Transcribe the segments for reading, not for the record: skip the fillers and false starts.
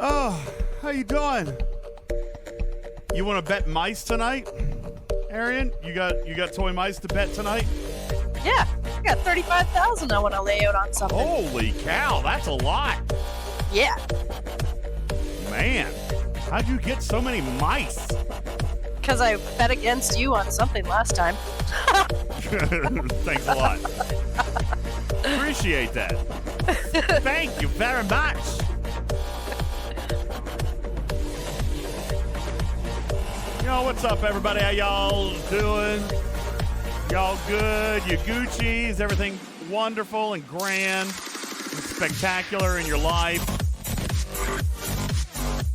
Oh, how you doing? You want to bet mice tonight, Arian? You got toy mice to bet tonight? Yeah, I got 35,000 I want to lay out on something. Holy cow, that's a lot. Yeah. Man, how'd you get so many mice? Because I bet against you on something last time. Thanks a lot. Appreciate that. Thank you very much. Yo, what's up, everybody? How y'all doing? Y'all good? You Gucci? Is everything wonderful and grand and spectacular in your life?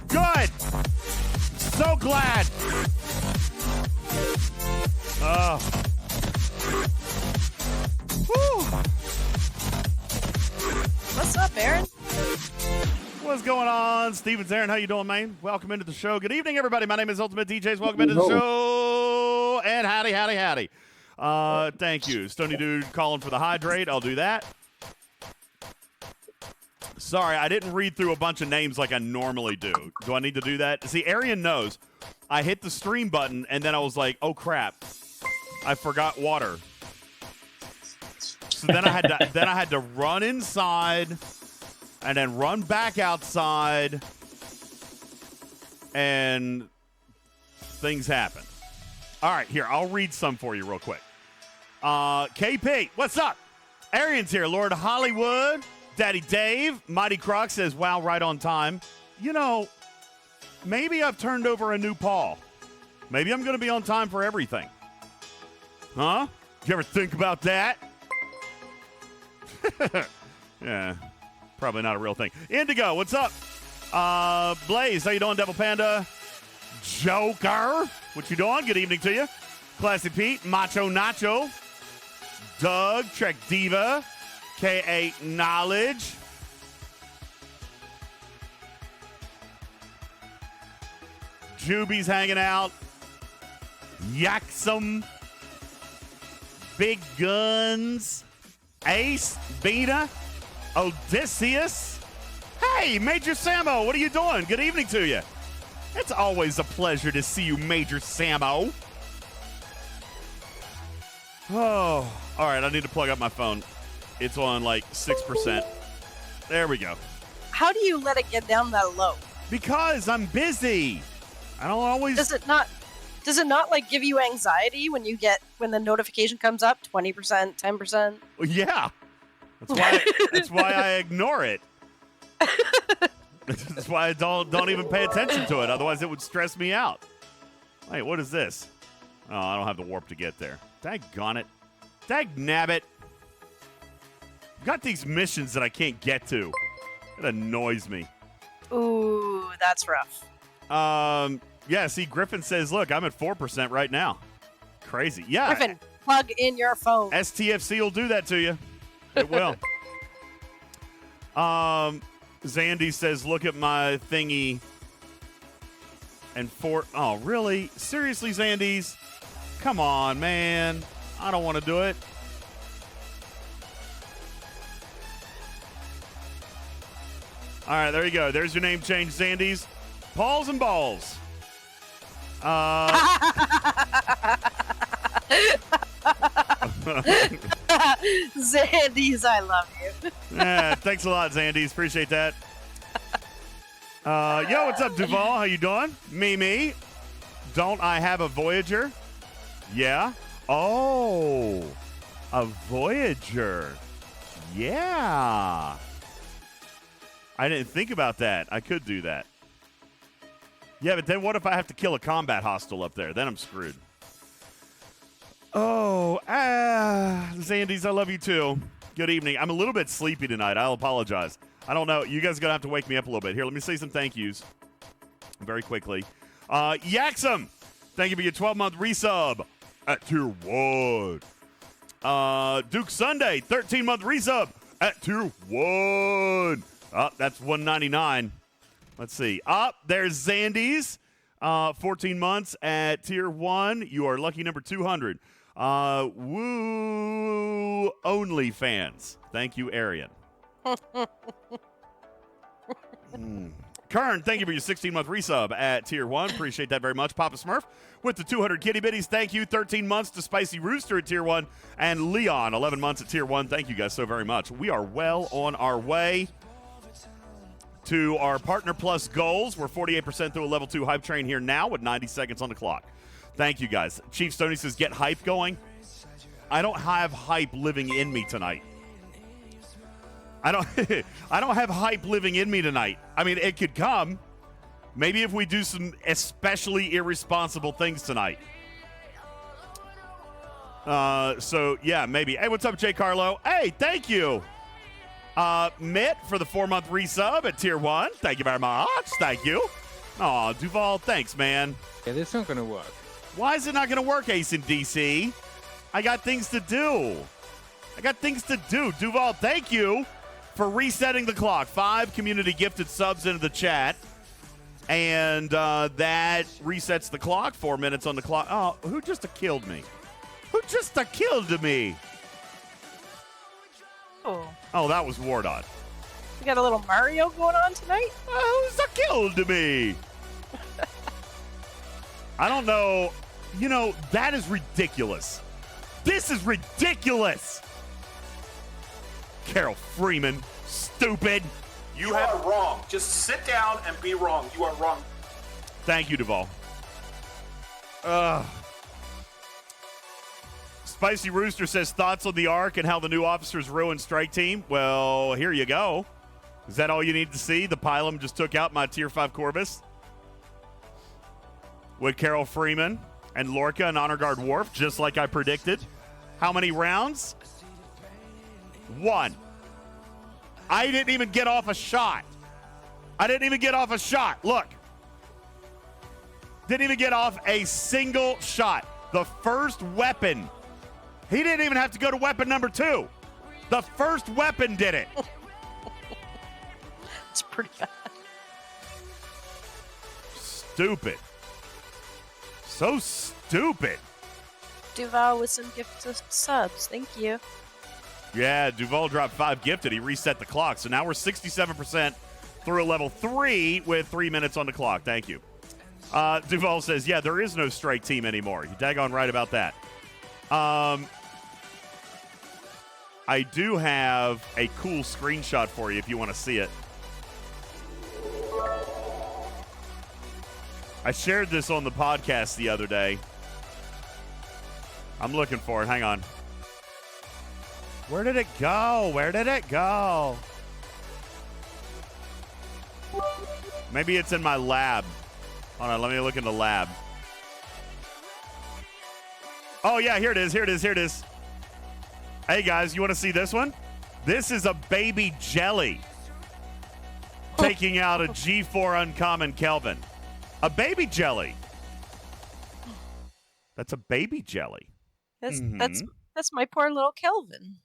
Good! So glad! Oh. Whew. What's up, Aaron? What's going on? Steven's Aaron, how you doing, man? Welcome into the show. Good evening, everybody. My name is UltimatDJz. Welcome into the show. And howdy, howdy, howdy. Thank you. Stony Dude calling for the hydrate. I'll do that. Sorry, I didn't read through a bunch of names like I normally do. Do I need to do that? See, Arian knows. I hit the stream button, and then I was like, oh, crap. I forgot water. So then I had to run inside and then run back outside, and things happen. All right, here, I'll read some for you real quick. KP, what's up? Arian's here. Lord Hollywood, Daddy Dave, Mighty Croc says, wow, right on time. You know, maybe I've turned over a new paw. Maybe I'm going to be on time for everything. Huh? Did you ever think about that? Yeah, probably not a real thing. Indigo, what's up? Blaze, how you doing, Devil Panda? Joker, what you doing? Good evening to you. Classy Pete, Macho Nacho, Doug, Trek Diva, K.A. Knowledge. Juby's hanging out. Yaxum. Big Guns. Ace, Beta, Odysseus. Hey, Major Samo, what are you doing? Good evening to you. It's always a pleasure to see you, Major Samo. Oh, all right, I need to plug up my phone. It's on like 6%. There we go. How do you let it get down that low? Because I'm busy. I don't always... Does it not like give you anxiety when the notification comes up? 20%, 10%? Yeah. That's why I ignore it. That's why I don't even pay attention to it. Otherwise, it would stress me out. Wait, what is this? Oh, I don't have the warp to get there. Daggone it. Dagnabbit. I've got these missions that I can't get to. It annoys me. Ooh, that's rough. Yeah, see, Griffin says, look, I'm at 4% right now. Crazy. Yeah. Griffin, plug in your phone. STFC will do that to you. It will. Zandy says, look at my thingy. And oh, really? Seriously, Zandy's? Come on, man. I don't want to do it. All right, there you go. There's your name change, Zandy's. Paws and balls. Zandy's, I love you. Yeah, thanks a lot, Zandy's. Appreciate that. Yo, what's up, Duval? How you doing? Me. Don't I have a Voyager? Yeah. Oh, a Voyager. Yeah. I didn't think about that. I could do that. Yeah, but then what if I have to kill a combat hostile up there? Then I'm screwed. Oh, Zandy's, I love you too. Good evening. I'm a little bit sleepy tonight. I'll apologize. I don't know. You guys are going to have to wake me up a little bit. Here, let me say some thank yous very quickly. Yaxum, thank you for your 12-month resub at Tier 1. Duke Sunday, 13-month resub at Tier 1. That's $199. Let's see. There's Zandy's. 14 months at Tier 1. You are lucky number 200. Woo OnlyFans. Thank you, Arian. Kern, thank you for your 16-month resub at Tier 1. Appreciate that very much. Papa Smurf with the 200 kitty bitties. Thank you. 13 months to Spicy Rooster at Tier 1. And Leon, 11 months at Tier 1. Thank you guys so very much. We are well on our way to our Partner Plus goals. We're 48% through a Level 2 hype train here now with 90 seconds on the clock. Thank you, guys. Chief Stoney says, get hype going. I don't have hype living in me tonight. I don't have hype living in me tonight. I mean, it could come. Maybe if we do some especially irresponsible things tonight. So, yeah, maybe. Hey, what's up, Jay Carlo? Hey, thank you. Mitt for the 4-month resub at Tier 1. Thank you very much. Thank you. Aw, Duval, thanks, man. Yeah, this isn't going to work. Why is it not going to work, Ace in DC? I got things to do. Duval, thank you for resetting the clock. 5 community gifted subs into the chat. And that resets the clock. 4 minutes on the clock. Oh, who just killed me? Oh, that was Wardon. We got a little Mario going on tonight? Who's killed me? I don't know. You know, that is ridiculous. This is ridiculous. Carol Freeman, stupid. You are wrong. Just sit down and be wrong. You are wrong. Thank you, Duval. Spicy Rooster says, thoughts on the arc and how the new officers ruined strike team? Well, here you go. Is that all you need to see? The Pylum just took out my Tier 5 Corvus. With Carol Freeman and Lorca and Honor Guard Worf, just like I predicted. How many rounds? 1. I didn't even get off a shot. Look. Didn't even get off a single shot. The first weapon. He didn't even have to go to weapon number 2. The first weapon did it. It's pretty bad. Stupid. So stupid. Duval with some gifted subs. Thank you. Yeah, Duval dropped 5 gifted. He reset the clock. So now we're 67% through a level 3 with 3 minutes on the clock. Thank you. Duval says, yeah, there is no strike team anymore. You daggone right about that. I do have a cool screenshot for you if you want to see it. I shared this on the podcast the other day. I'm looking for it. Hang on. Where did it go? Maybe it's in my lab. Hold on, let me look in the lab. Oh, yeah, here it is. Hey, guys, you want to see this one? This is a baby jelly taking out a G4 uncommon Kelvin. A baby jelly. That's a baby jelly. That's my poor little Kelvin.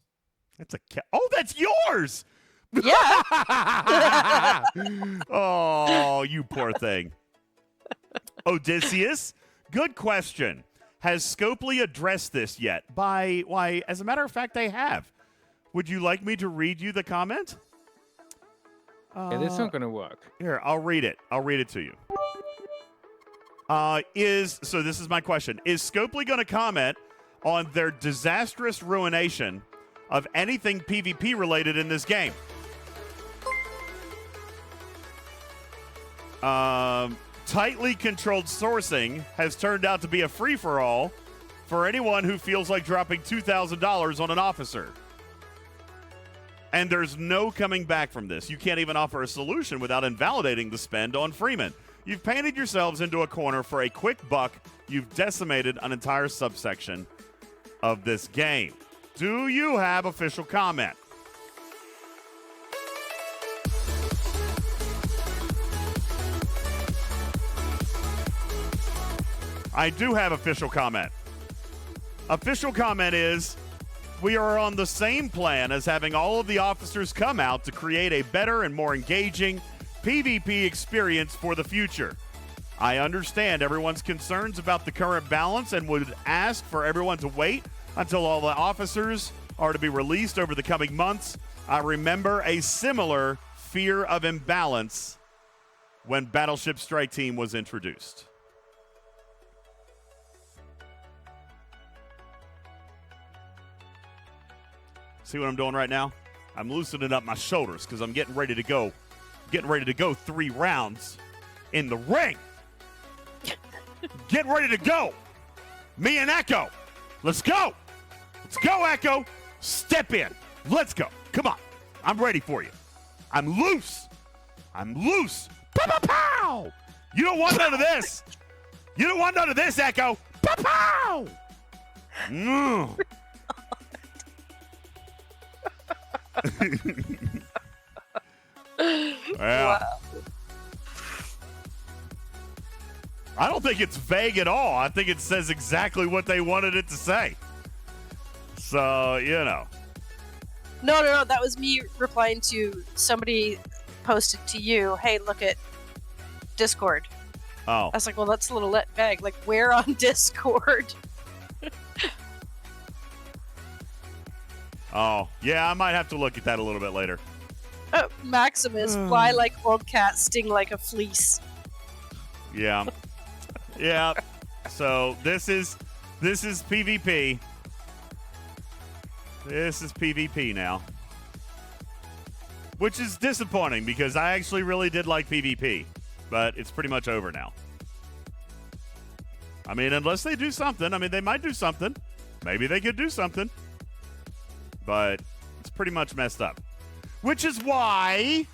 That's yours. Yeah. Oh, you poor thing. Odysseus, good question. Has Scopely addressed this yet? Why, as a matter of fact, they have. Would you like me to read you the comment? Yeah, this isn't going to work. Here, I'll read it. I'll read it to you. So this is my question. Is Scopely going to comment on their disastrous ruination of anything PvP related in this game? Tightly controlled sourcing has turned out to be a free-for-all for anyone who feels like dropping $2,000 on an officer. And there's no coming back from this. You can't even offer a solution without invalidating the spend on Freeman. You've painted yourselves into a corner for a quick buck. You've decimated an entire subsection of this game. Do you have official comment? I do have official comment. Official comment is, we are on the same plan as having all of the officers come out to create a better and more engaging PvP experience for the future. I understand everyone's concerns about the current balance and would ask for everyone to wait until all the officers are to be released over the coming months. I remember a similar fear of imbalance when Battleship Strike Team was introduced. See what I'm doing right now? I'm loosening up my shoulders because I'm getting ready to go. Getting ready to go 3 rounds in the ring. Getting ready to go. Me and Echo. Let's go. Let's go, Echo. Step in. Let's go. Come on. I'm ready for you. I'm loose. I'm loose. Pow, pow, pow. You don't want none of this. You don't want none of this, Echo. Pow, pow. Yeah. Wow. I don't think it's vague at all. I think it says exactly what they wanted it to say. So, you know. No. That was me replying to somebody posted to you, hey, look at Discord. Oh. I was like, well, that's a little vague. Like, where on Discord? Oh. Yeah, I might have to look at that a little bit later. Maximus, fly like old cat, sting like a fleece. Yeah. Yeah. So this is PvP. This is PvP now. Which is disappointing because I actually really did like PvP. But it's pretty much over now. I mean, unless they do something. I mean, they might do something. Maybe they could do something. But it's pretty much messed up. Which is why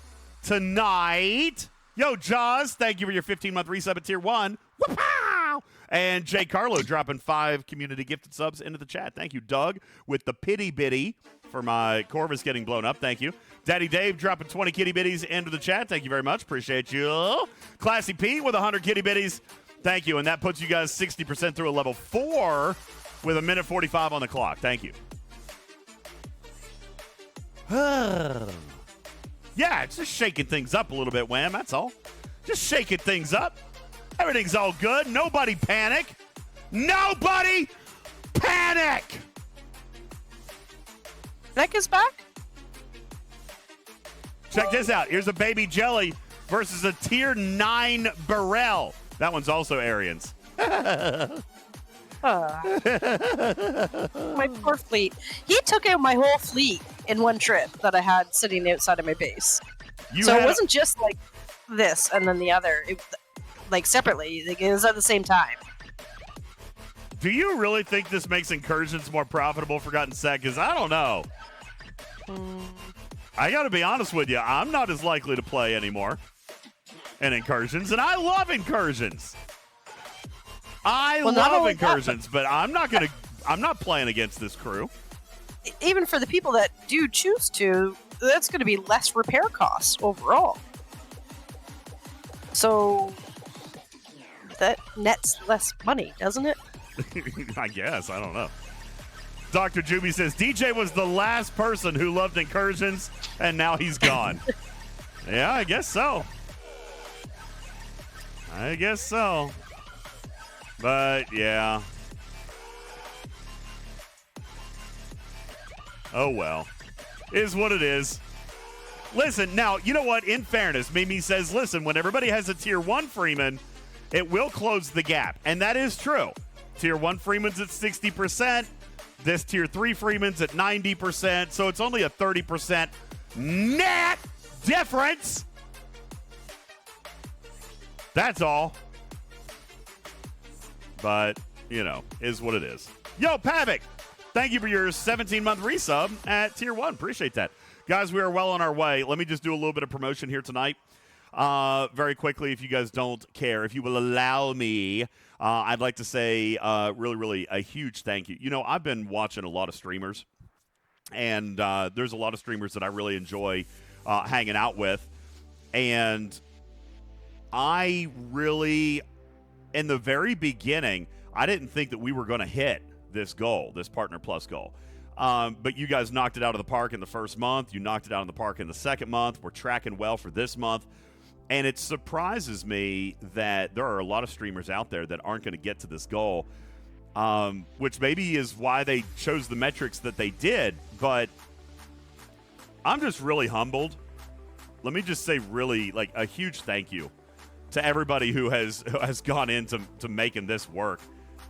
tonight, yo, Jaws, thank you for your 15-month resub at Tier 1. Whoop-pow! And Jay Carlo dropping 5 community gifted subs into the chat. Thank you, Doug, with the pitty bitty for my Corvus getting blown up. Thank you. Daddy Dave dropping 20 kitty bitties into the chat. Thank you very much. Appreciate you. Classy P with 100 kitty bitties. Thank you. And that puts you guys 60% through a level 4 with 1:45 on the clock. Thank you. Yeah, it's just shaking things up a little bit, Wham. That's all. Just shaking things up. Everything's all good. Nobody panic. Nobody panic. Nick is back? Check this out. Here's a baby jelly versus a tier 9 Burrell. That one's also Arians. My poor fleet. He took out my whole fleet in one trip that I had sitting outside of my base. So it wasn't just like this and then the other. It, like separately. Like, it was at the same time. Do you really think this makes Incursions more profitable, Forgotten Set? Because I don't know. I got to be honest with you. I'm not as likely to play anymore in Incursions, and I love Incursions. I love Incursions, but I'm not playing against this crew. Even for the people that do choose to, that's going to be less repair costs overall. So that nets less money, doesn't it? I guess. I don't know. Dr. Juby says, DJ was the last person who loved Incursions, and now he's gone. Yeah, I guess so. I guess so. But, yeah. Oh, well. Is what it is. Listen, now, you know what? In fairness, Mimi says, listen, when everybody has a Tier 1 Freeman, it will close the gap. And that is true. Tier 1 Freeman's at 60%. This Tier 3 Freeman's at 90%. So it's only a 30% net difference. That's all. But, you know, is what it is. Yo, Pavic, thank you for your 17-month resub at Tier 1. Appreciate that. Guys, we are well on our way. Let me just do a little bit of promotion here tonight. Very quickly, if you guys don't care, if you will allow me, I'd like to say really a huge thank you. You know, I've been watching a lot of streamers, and there's a lot of streamers that I really enjoy hanging out with. And I really, in the very beginning, I didn't think that we were going to hit this goal, this Partner Plus goal. But you guys knocked it out of the park in the first month. You knocked it out of the park in the second month. We're tracking well for this month. And it surprises me that there are a lot of streamers out there that aren't going to get to this goal, which maybe is why they chose the metrics that they did. But I'm just really humbled. Let me just say really, like, a huge thank you to everybody who has gone into making this work.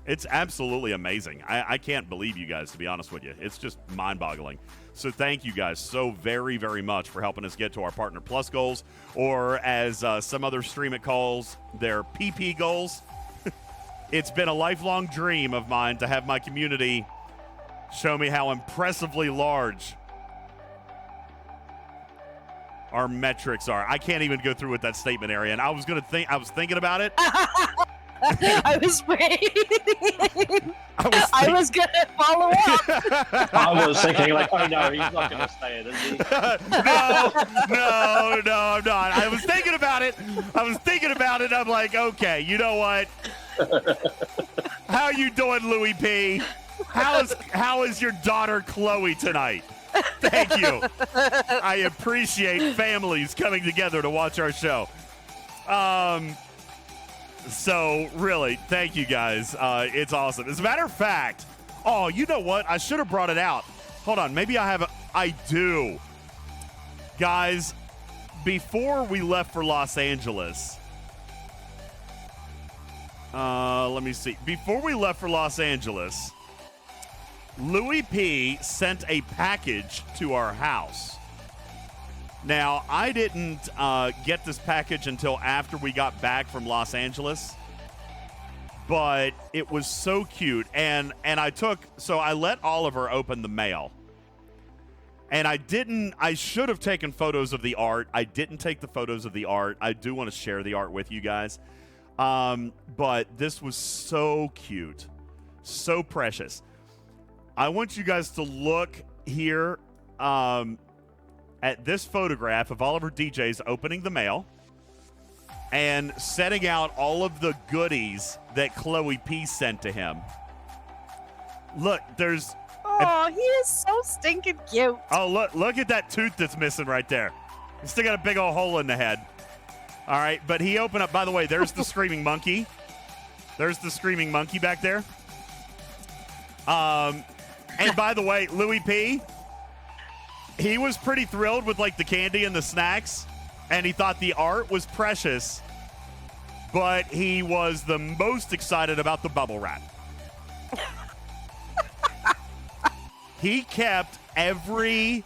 It's absolutely amazing. I can't believe you guys, to be honest with you. It's just mind-boggling. So thank you guys so very, very much for helping us get to our Partner Plus goals, or as some other stream it calls, their PP goals. It's been a lifelong dream of mine to have my community show me how impressively large our metrics are. I can't even go through with that statement, Arian. I was thinking about it. I was waiting. I was going to follow up. I was thinking, like, oh no, he's not going to say it, is he? No, I'm not. I was thinking about it. I'm like, okay, you know what? How you doing, Louis P? How is your daughter Chloe tonight? Thank you. I appreciate families coming together to watch our show. So, really, thank you guys. It's awesome. As a matter of fact, oh, you know what? I should have brought it out. Hold on. Maybe I do. Guys, before we left for Los Angeles, let me see. Before we left for Los Angeles, Louis P sent a package to our house. Now, I didn't get this package until after we got back from Los Angeles, but it was so cute. And I let Oliver open the mail. And I should have taken photos of the art. I didn't take the photos of the art. I do want to share the art with you guys. But this was so cute, so precious. I want you guys to look here at this photograph of Oliver DJ's opening the mail and setting out all of the goodies that Chloe P sent to him. Look, there's... Oh, he is so stinking cute. Oh, look at that tooth that's missing right there. He's still got a big old hole in the head. All right, but he opened up... By the way, there's the screaming monkey. There's the screaming monkey back there. And by the way, Louis P, he was pretty thrilled with like the candy and the snacks, and he thought the art was precious, but he was the most excited about the bubble wrap. He kept every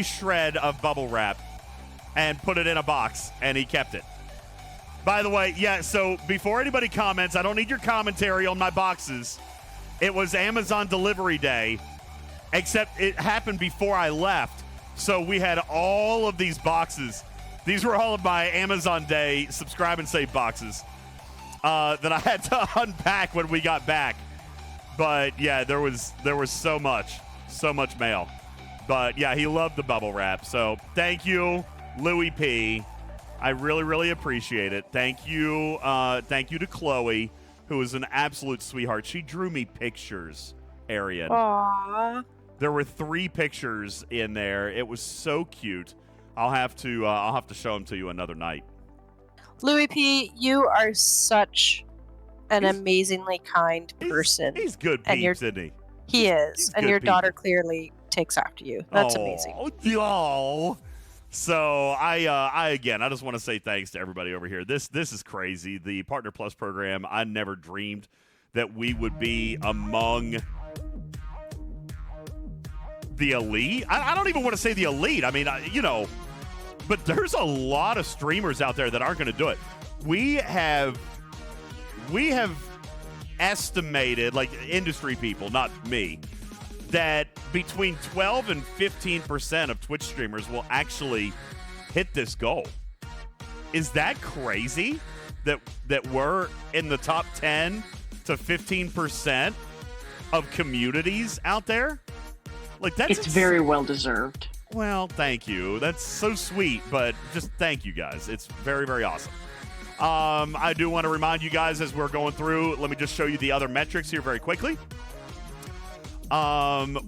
shred of bubble wrap and put it in a box, and he kept it. By the way, yeah, so before anybody comments, I don't need your commentary on my boxes. It was Amazon delivery day, except it happened before I left. So we had all of these boxes. These were all of my Amazon Day subscribe and save boxes that I had to unpack when we got back. But yeah, there was so much mail. But yeah, he loved the bubble wrap. So thank you, Louis P. I really, really appreciate it. Thank you to Chloe, who is an absolute sweetheart. She drew me pictures, Arian. Aww. There were 3 pictures in there. It was so cute. I'll have to show them to you another night. Louis P, you are such an amazingly kind person. He's good peeps, isn't he? He is. And your daughter clearly takes after you. That's amazing. Oh. So I just want to say thanks to everybody over here. This is crazy. The Partner Plus program, I never dreamed that we would be among the elite. I don't even want to say the elite. I mean, but there's a lot of streamers out there that aren't going to do it. We have estimated, like industry people, not me, that between 12 and 15% of Twitch streamers will actually hit this goal. Is that crazy that we're in the top 10 to 15% of communities out there? Like it's very well deserved. Well, thank you. That's so sweet, but just thank you guys. It's very, very awesome. I do want to remind you guys as we're going through, let me just show you the other metrics here very quickly.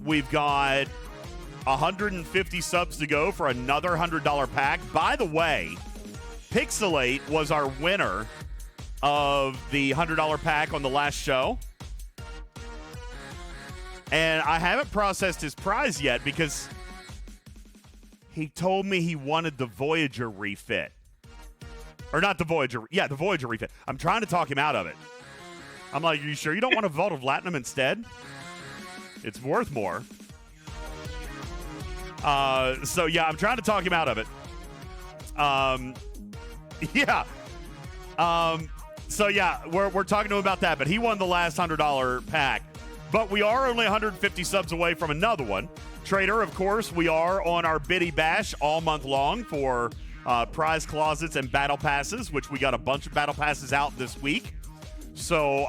We've got 150 subs to go for another $100 pack. By the way, Pixelate was our winner of the $100 pack on the last show. And I haven't processed his prize yet because he told me he wanted the Voyager refit. Or not the Voyager. Yeah, the Voyager refit. I'm trying to talk him out of it. I'm like, are you sure you don't want a Vault of Latinum instead? It's worth more. So, yeah, I'm trying to talk him out of it. Yeah. So, yeah, we're talking to him about that. But he won the last $100 pack. But we are only 150 subs away from another one. Trader, of course, we are on our Biddy Bash all month long for prize closets and battle passes, which we got a bunch of battle passes out this week. So,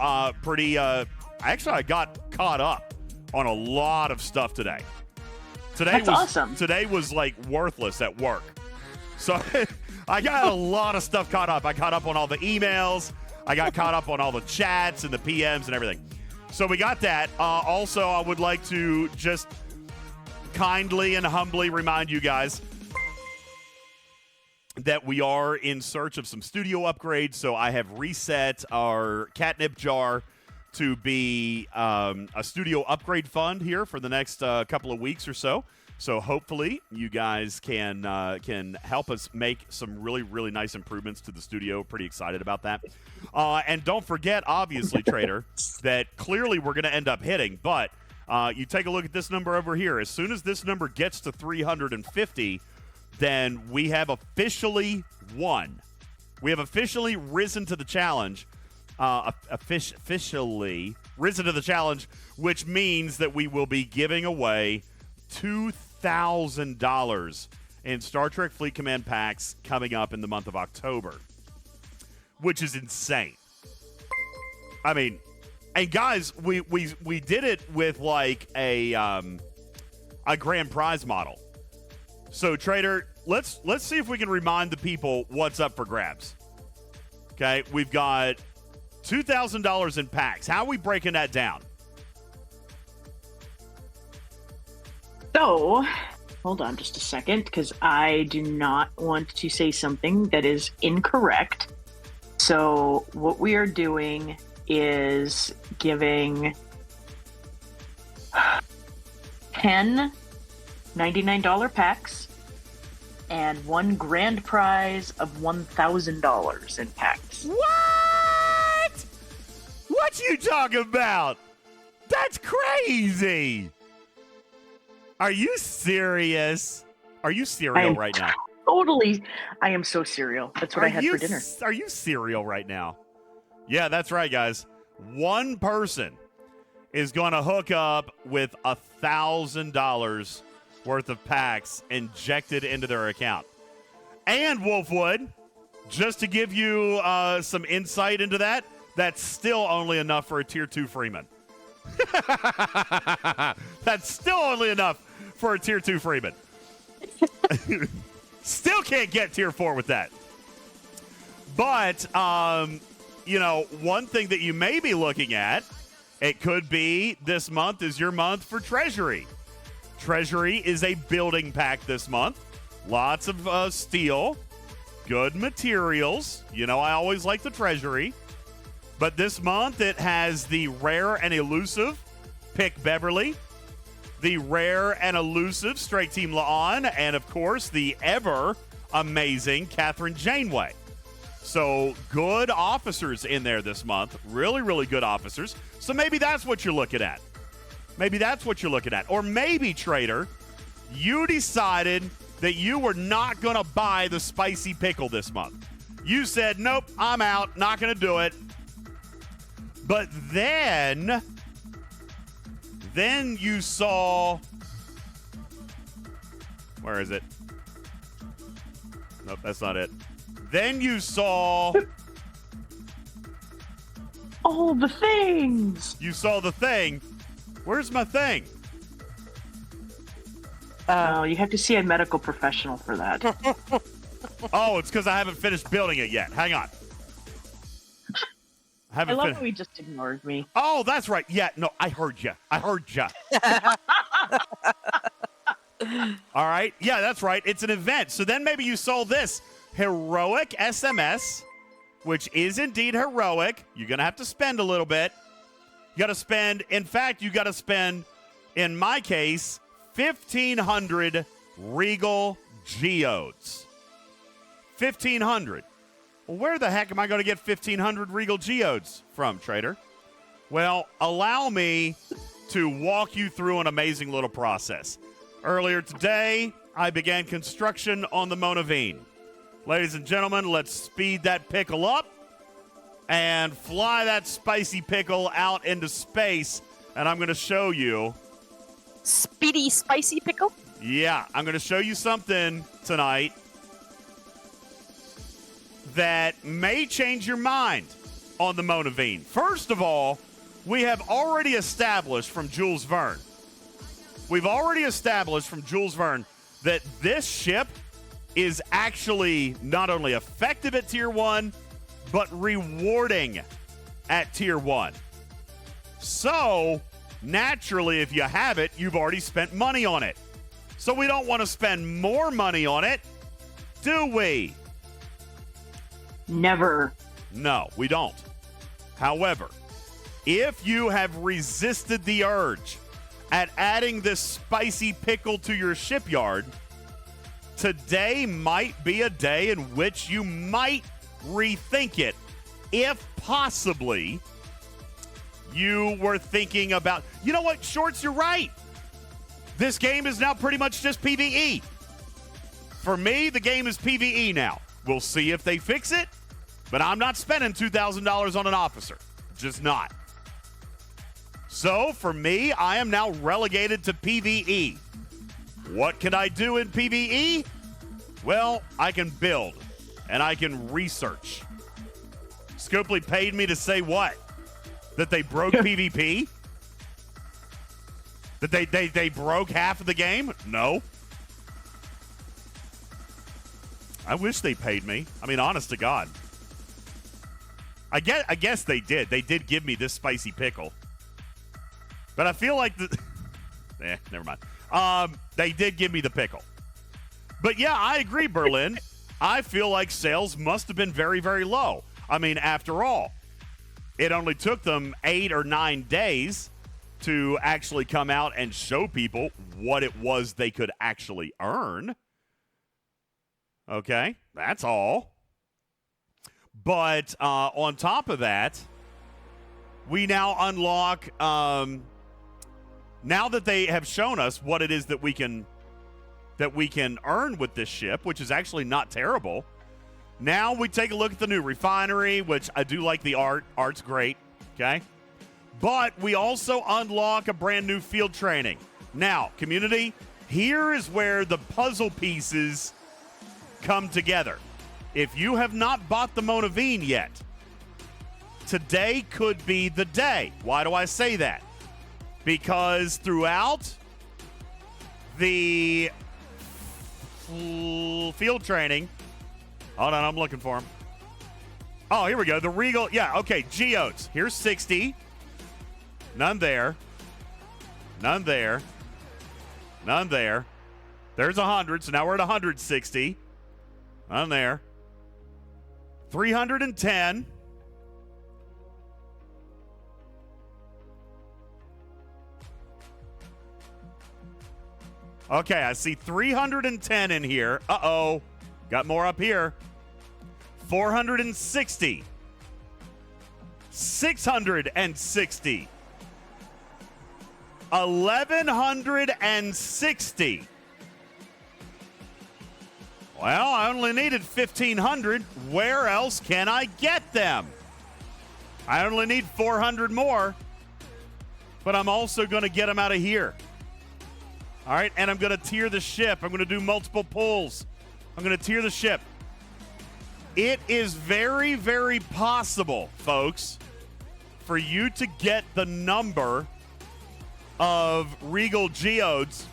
actually, I got caught up on a lot of stuff today. That's awesome. Today was, like, worthless at work. So, I got a lot of stuff caught up. I caught up on all the emails. I got caught up on all the chats and the PMs and everything. So, we got that. Also, I would like to just kindly and humbly remind you guys that we are in search of some studio upgrades. So I have reset our catnip jar to be a studio upgrade fund here for the next couple of weeks or so. So hopefully you guys can help us make some really, really nice improvements to the studio. Pretty excited about that. And don't forget, obviously, Trader, that clearly we're going to end up hitting. But you take a look at this number over here. As soon as this number gets to 350, then we have officially won. We have officially risen to the challenge. Officially risen to the challenge, which means that we will be giving away $2,000 in Star Trek Fleet Command packs coming up in the month of October, which is insane. I mean, and guys, we did it with like a grand prize model. So, Trader, let's see if we can remind the people what's up for grabs. Okay, we've got $2,000 in packs. How are we breaking that down? So, hold on just a second, because I do not want to say something that is incorrect. So, what we are doing is giving 10 $99 packs and one grand prize of $1,000 in packs. What? What you talking about? That's crazy. Are you serious? Are you cereal right now? Totally. I am so cereal. That's what I had for dinner. Are you cereal right now? Yeah, that's right, guys. One person is going to hook up with $1,000 worth of packs injected into their account. And Wolfwood, just to give you some insight into that, that's still only enough for a Tier 2 Freeman. That's still only enough for a Tier 2 Freeman. Still can't get Tier 4 with that. But, one thing that you may be looking at, it could be this month is your month for Treasury. Treasury is a building pack this month. Lots of steel, good materials. You know, I always like the Treasury. But this month it has the rare and elusive Pick Beverly, the rare and elusive Strike Team La'an, and of course the ever amazing Catherine Janeway. So good officers in there this month. Really, really good officers. So maybe that's what you're looking at. Maybe that's what you're looking at. Or maybe, Trader, you decided that you were not going to buy the spicy pickle this month. You said, nope, I'm out, not going to do it. But then you saw, where is it? Nope, that's not it. Then you saw all the things. You saw the thing. Where's my thing? Oh, you have to see a medical professional for that. Oh, it's because I haven't finished building it yet. Hang on. I love how he just ignored me. Oh, that's right. Yeah, no, I heard you. All right. Yeah, that's right. It's an event. So then maybe you saw this. Heroic SMS, which is indeed heroic. You're going to have to spend a little bit. You got to spend, in my case, 1,500 Regal Geodes. 1,500. Well, where the heck am I going to get 1,500 Regal Geodes from, Trader? Well, allow me to walk you through an amazing little process. Earlier today, I began construction on the Monaveen. Ladies and gentlemen, let's speed that pickle up and fly that spicy pickle out into space, and I'm going to show you. Speedy spicy pickle? Yeah, I'm going to show you something tonight that may change your mind on the Monaveen. First of all, we have already established from Jules Verne. We've already established from Jules Verne that this ship is actually not only effective at Tier 1, but rewarding at Tier 1. So, naturally, if you have it, you've already spent money on it. So we don't want to spend more money on it, do we? Never. No, we don't. However, if you have resisted the urge at adding this spicy pickle to your shipyard, today might be a day in which you might rethink it, if possibly you were thinking about, you know what, Shorts, you're right. This game is now pretty much just PvE. For me, the game is PvE now. We'll see if they fix it, but I'm not spending $2,000 on an officer. Just not. So, for me, I am now relegated to PvE. What can I do in PvE? Well, I can build, and I can research. Scopely paid me to say what? That they broke PvP? That they broke half of the game? No. I wish they paid me. I mean, honest to God. I guess they did. They did give me this spicy pickle. But I feel like never mind. They did give me the pickle. But yeah, I agree, Berlin. I feel like sales must have been very, very low. I mean, after all, it only took them 8 or 9 days to actually come out and show people what it was they could actually earn. Okay, that's all. But on top of that, we now unlock, now that they have shown us what it is that we can earn with this ship, which is actually not terrible. Now we take a look at the new refinery, which I do like the art. Art's great, okay? But we also unlock a brand new field training. Now, community, here is where the puzzle pieces come together. If you have not bought the Monaveen yet, today could be the day. Why do I say that? Because throughout the field training, hold on, I'm looking for them. Oh, here we go. The Regal, yeah, okay, Geodes. Here's 60. None there. None there. None there. There's 100, so now we're at 160. None there. 310. Okay, I see 310 in here. Uh-oh. Got more up here. 460. 660. 1,160. Well, I only needed 1,500. Where else can I get them? I only need 400 more, but I'm also going to get them out of here. All right, and I'm going to tier the ship. I'm going to do multiple pulls. I'm going to tier the ship. It is very, very possible, folks, for you to get the number of Regal Geodes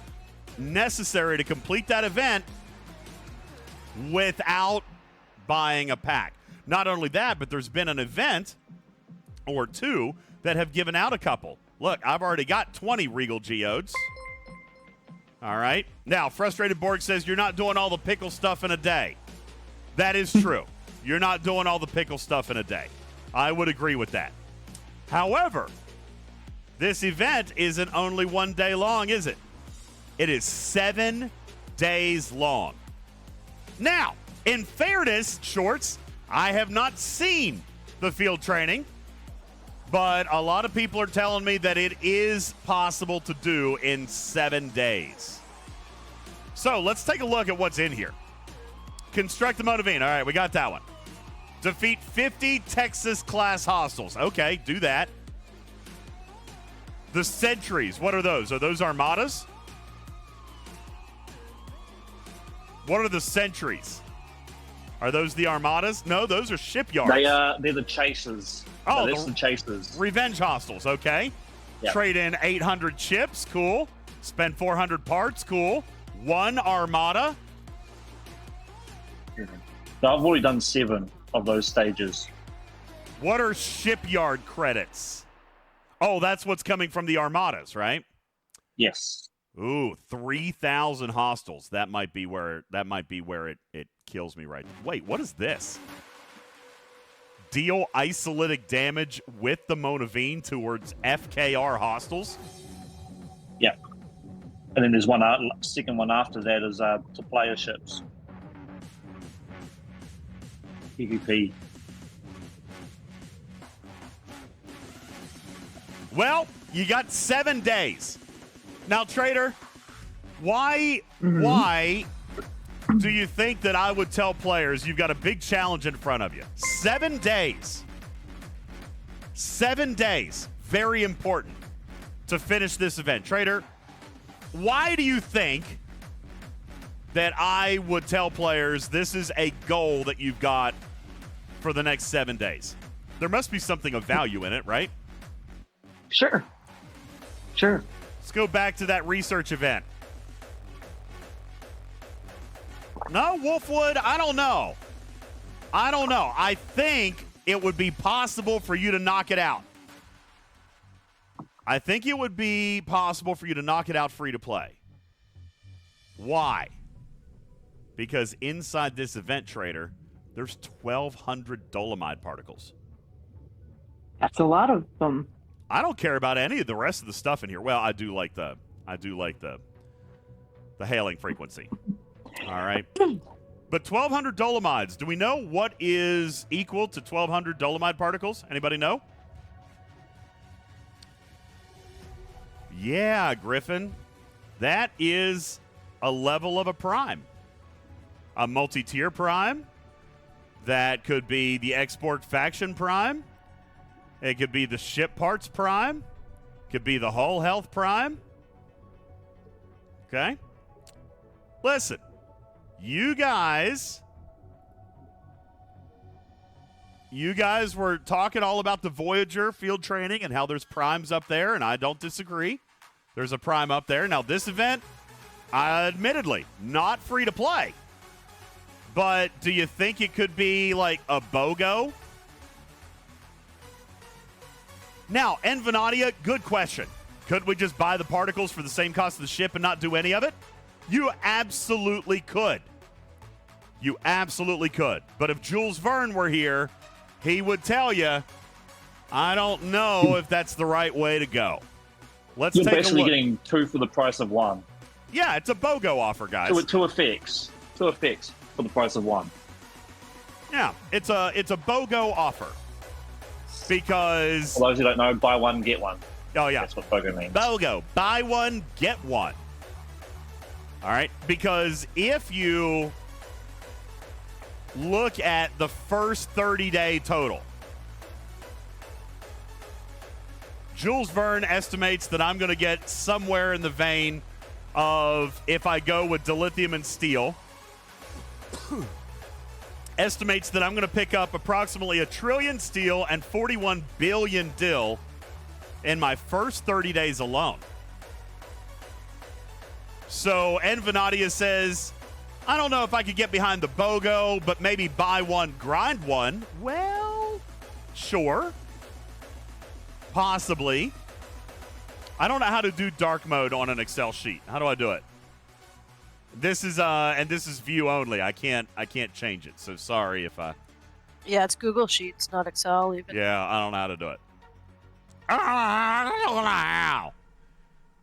necessary to complete that event without buying a pack. Not only that, but there's been an event or two that have given out a couple. Look, I've already got 20 Regal Geodes. All right. Now, Frustrated Borg says you're not doing all the pickle stuff in a day. That is true. You're not doing all the pickle stuff in a day. I would agree with that. However, this event isn't only 1 day long, is it? It is 7 days long. Now, in fairness, Shorts, I have not seen the field training, but a lot of people are telling me that it is possible to do in 7 days. So let's take a look at what's in here. Construct the Monaveen. All right, we got that one. Defeat 50 Texas-class hostiles. Okay, do that. The Sentries. What are those? Are those armadas? What are the Sentries? Are those the armadas? No, those are shipyards. They're the chasers. Oh, that's the chasers. Revenge hostiles. Okay. Yep. Trade in 800 chips. Cool. Spend 400 parts. Cool. 1 armada. So I've already done 7 of those stages. What are shipyard credits? Oh, that's what's coming from the armadas, right? Yes. Ooh, 3,000 hostiles. That might be where it kills me right. Wait, what is this? Deal isolitic damage with the Monaveen towards FKR hostiles? Yeah. And then there's second one after that is to player ships. PvP. Well, you got 7 days. Now, Trader, why do you think that I would tell players you've got a big challenge in front of you? 7 days. 7 days. Very important to finish this event. Trader, why do you think that I would tell players this is a goal that you've got for the next 7 days? There must be something of value in it, right? Sure. Let's go back to that research event. No, Wolfwood, I don't know. I think it would be possible for you to knock it out. I think it would be possible for you to knock it out free to play. Why? Because inside this event, Trader, there's 1,200 Dolomite particles. That's a lot of them. I don't care about any of the rest of the stuff in here. Well, I do like the hailing frequency. All right. But 1,200 Dolomites. Do we know what is equal to 1,200 Dolomite particles? Anybody know? Yeah, Griffin. That is a level of a prime. A multi-tier prime. That could be the export faction prime. It could be the ship parts prime. Could be the hull health prime. Okay? Listen. You guys were talking all about the Voyager field training and how there's primes up there, and I don't disagree. There's a prime up there. Now, this event, admittedly, not free to play. But do you think it could be like a BOGO? Now, Envenadia, good question. Could we just buy the particles for the same cost of the ship and not do any of it? You absolutely could. You absolutely could. But if Jules Verne were here, he would tell you, I don't know if that's the right way to go. Let's You're take a basically look. getting 2 for the price of 1. Yeah, it's a BOGO offer, guys. Two effects. 2 effects for the price of 1. Yeah, it's a BOGO offer. Because... For those who don't know, buy one, get one. Oh, yeah. That's what BOGO means. BOGO. Buy one, get one. All right? Because if you look at the first 30-day total, Jules Verne estimates that I'm going to get somewhere in the vein of, if I go with dilithium and steel, estimates that I'm going to pick up approximately 1 trillion steel and 41 billion dill in my first 30 days alone. So Envenadia says, I don't know if I could get behind the BOGO, but maybe buy one, grind one. Well, sure. Possibly. I don't know how to do dark mode on an Excel sheet. How do I do it? This is and this is view only. I can't change it. So sorry if I. Yeah, it's Google Sheets, not Excel even. Yeah, I don't know how to do it. I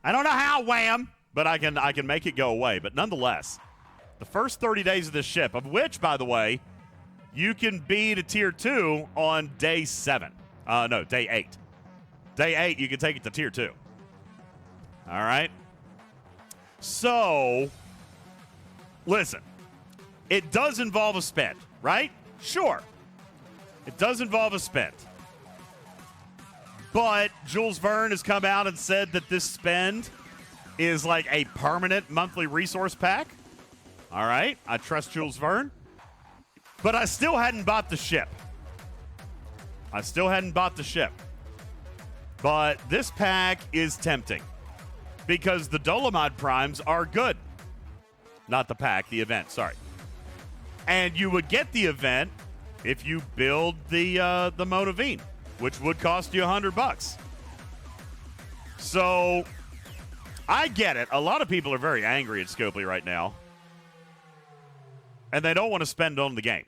don't know how, Wham, but I can make it go away. But nonetheless, the first 30 days of this ship, of which, by the way, you can be to tier 2 on day 7. No, day 8. Day 8, you can take it to tier 2. All right? So, listen. It does involve a spend, right? Sure. It does involve a spend. But Jules Verne has come out and said that this spend is like a permanent monthly resource pack. All right. I trust Jules Verne. But I still hadn't bought the ship. But this pack is tempting because the Dolomite Primes are good. Not the pack, the event, sorry. And you would get the event if you build the Monaveen, which would cost you $100. So I get it. A lot of people are very angry at Scopely right now, and they don't want to spend on the game.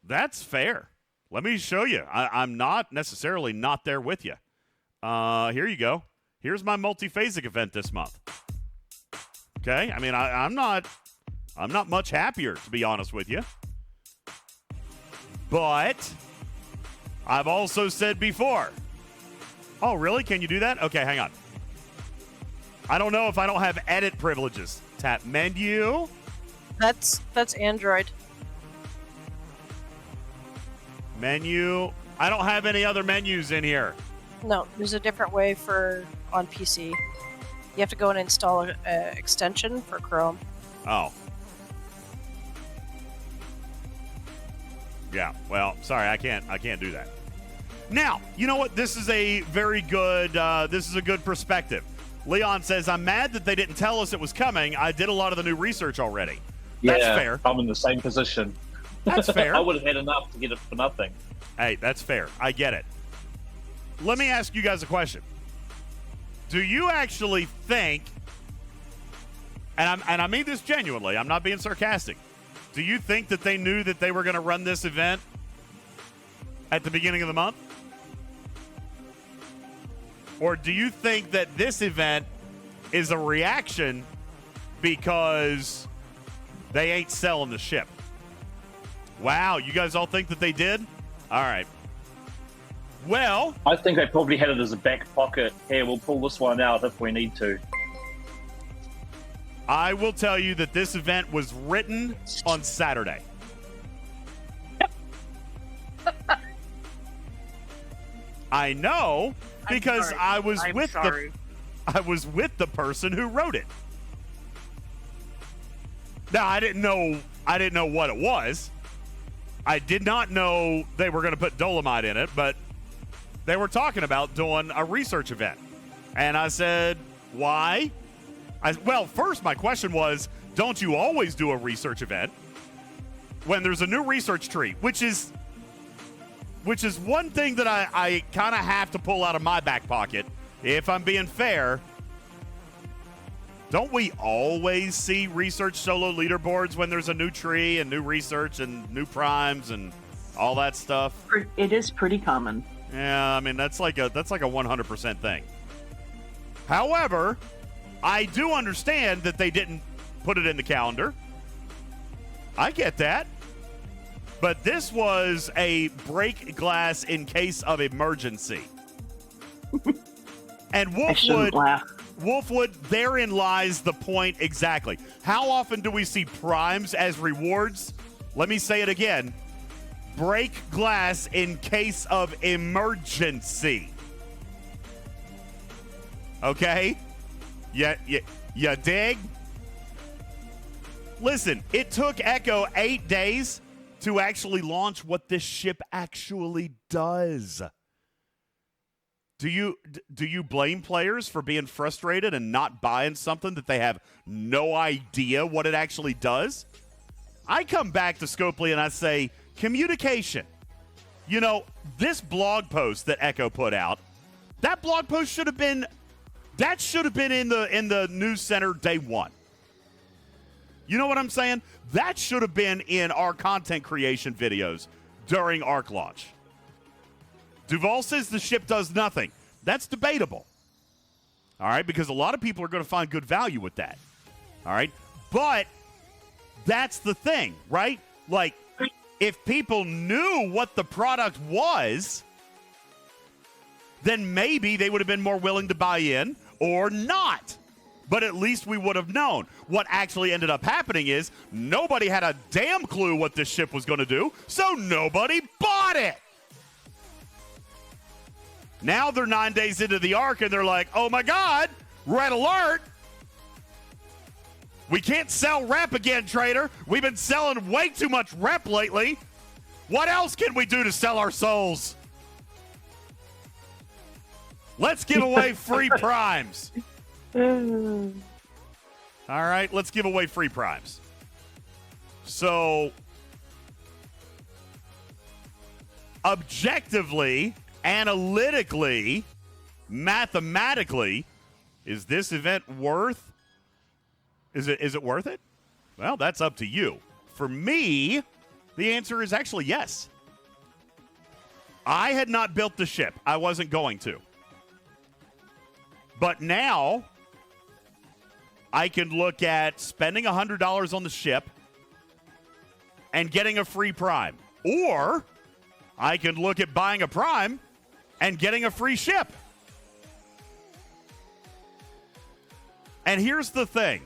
That's fair. Let me show you. I'm not necessarily not there with you. Here you go. Here's my multi-phasic event this month. Okay? I mean, I'm not much happier, to be honest with you. But I've also said before. Oh, really? Can you do that? Okay, hang on. I don't know if I don't have edit privileges. Tap menu. That's Android. Menu. I don't have any other menus in here. No, there's a different way for on PC. You have to go and install an extension for Chrome. Oh. Yeah, well, sorry, I can't do that. Now, you know what? This is a very good perspective. Leon says, I'm mad that they didn't tell us it was coming. I did a lot of the new research already. That's fair. I'm in the same position. That's fair. I would have had enough to get it for nothing. Hey, that's fair. I get it. Let me ask you guys a question. Do you actually think, and I mean this genuinely, I'm not being sarcastic, do you think that they knew that they were going to run this event at the beginning of the month? Or do you think that this event is a reaction because they ain't selling the ship? Wow, you guys all think that they did? All right. Well, I think they probably had it as a back pocket. Here, we'll pull this one out if we need to. I will tell you that this event was written on Saturday. I know because I was with the person who wrote it. Now, I didn't know what it was. I did not know they were going to put Dolomite in it, but they were talking about doing a research event. And I said, why? Well, first my question was, don't you always do a research event when there's a new research tree, which is one thing that I kind of have to pull out of my back pocket, if I'm being fair. Don't we always see research solo leaderboards when there's a new tree and new research and new primes and all that stuff? It is pretty common. Yeah, I mean that's like a 100% thing. However, I do understand that they didn't put it in the calendar. I get that. But this was a break glass in case of emergency. And Wolfwood, therein lies the point exactly. How often do we see primes as rewards? Let me say it again. Break glass in case of emergency. Okay? You dig? Listen, it took Echo 8 days to actually launch what this ship actually does. Do you blame players for being frustrated and not buying something that they have no idea what it actually does? I come back to Scopely and I say, communication. You know, this blog post that Echo put out, that blog post should have been in the news center day one. You know what I'm saying? That should have been in our content creation videos during ARC launch. Duval says the ship does nothing. That's debatable. All right, because a lot of people are going to find good value with that. All right, but that's the thing, right? Like, If people knew what the product was, then maybe they would have been more willing to buy in or not. But at least we would have known. What actually ended up happening is nobody had a damn clue what this ship was going to do, so nobody bought it. Now they're 9 days into the arc, and they're like, oh, my God, red alert. We can't sell rep again, trader. We've been selling way too much rep lately. What else can we do to sell our souls? Let's give away free primes. All right, let's give away free primes. So, objectively, analytically, mathematically, is this event worth? Is it worth it? Well, that's up to you. For me, the answer is actually yes. I had not built the ship. I wasn't going to. But now I can look at spending $100 on the ship and getting a free prime. Or I can look at buying a prime and getting a free ship. And here's the thing,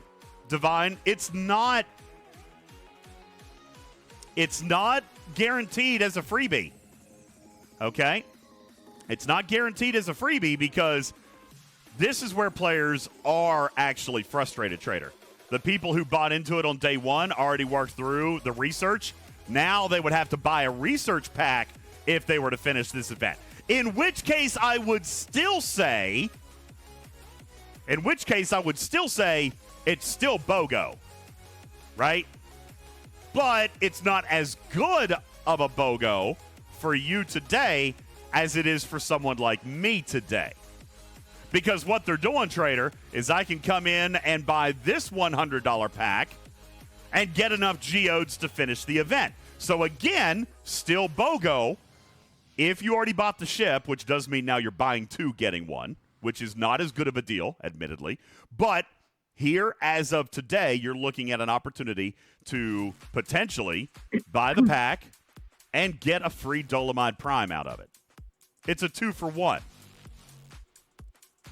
Divine, it's not guaranteed as a freebie. Okay? It's not guaranteed as a freebie because this is where players are actually frustrated, trader. The people who bought into it on day one already worked through the research. Now they would have to buy a research pack if they were to finish this event. In which case I would still say it's still BOGO, right? But it's not as good of a BOGO for you today as it is for someone like me today. Because what they're doing, trader, is I can come in and buy this $100 pack and get enough geodes to finish the event. So again, still BOGO if you already bought the ship, which does mean now you're buying two, getting one, which is not as good of a deal, admittedly. But here, as of today, you're looking at an opportunity to potentially buy the pack and get a free Dolomite Prime out of it. It's a 2-for-1.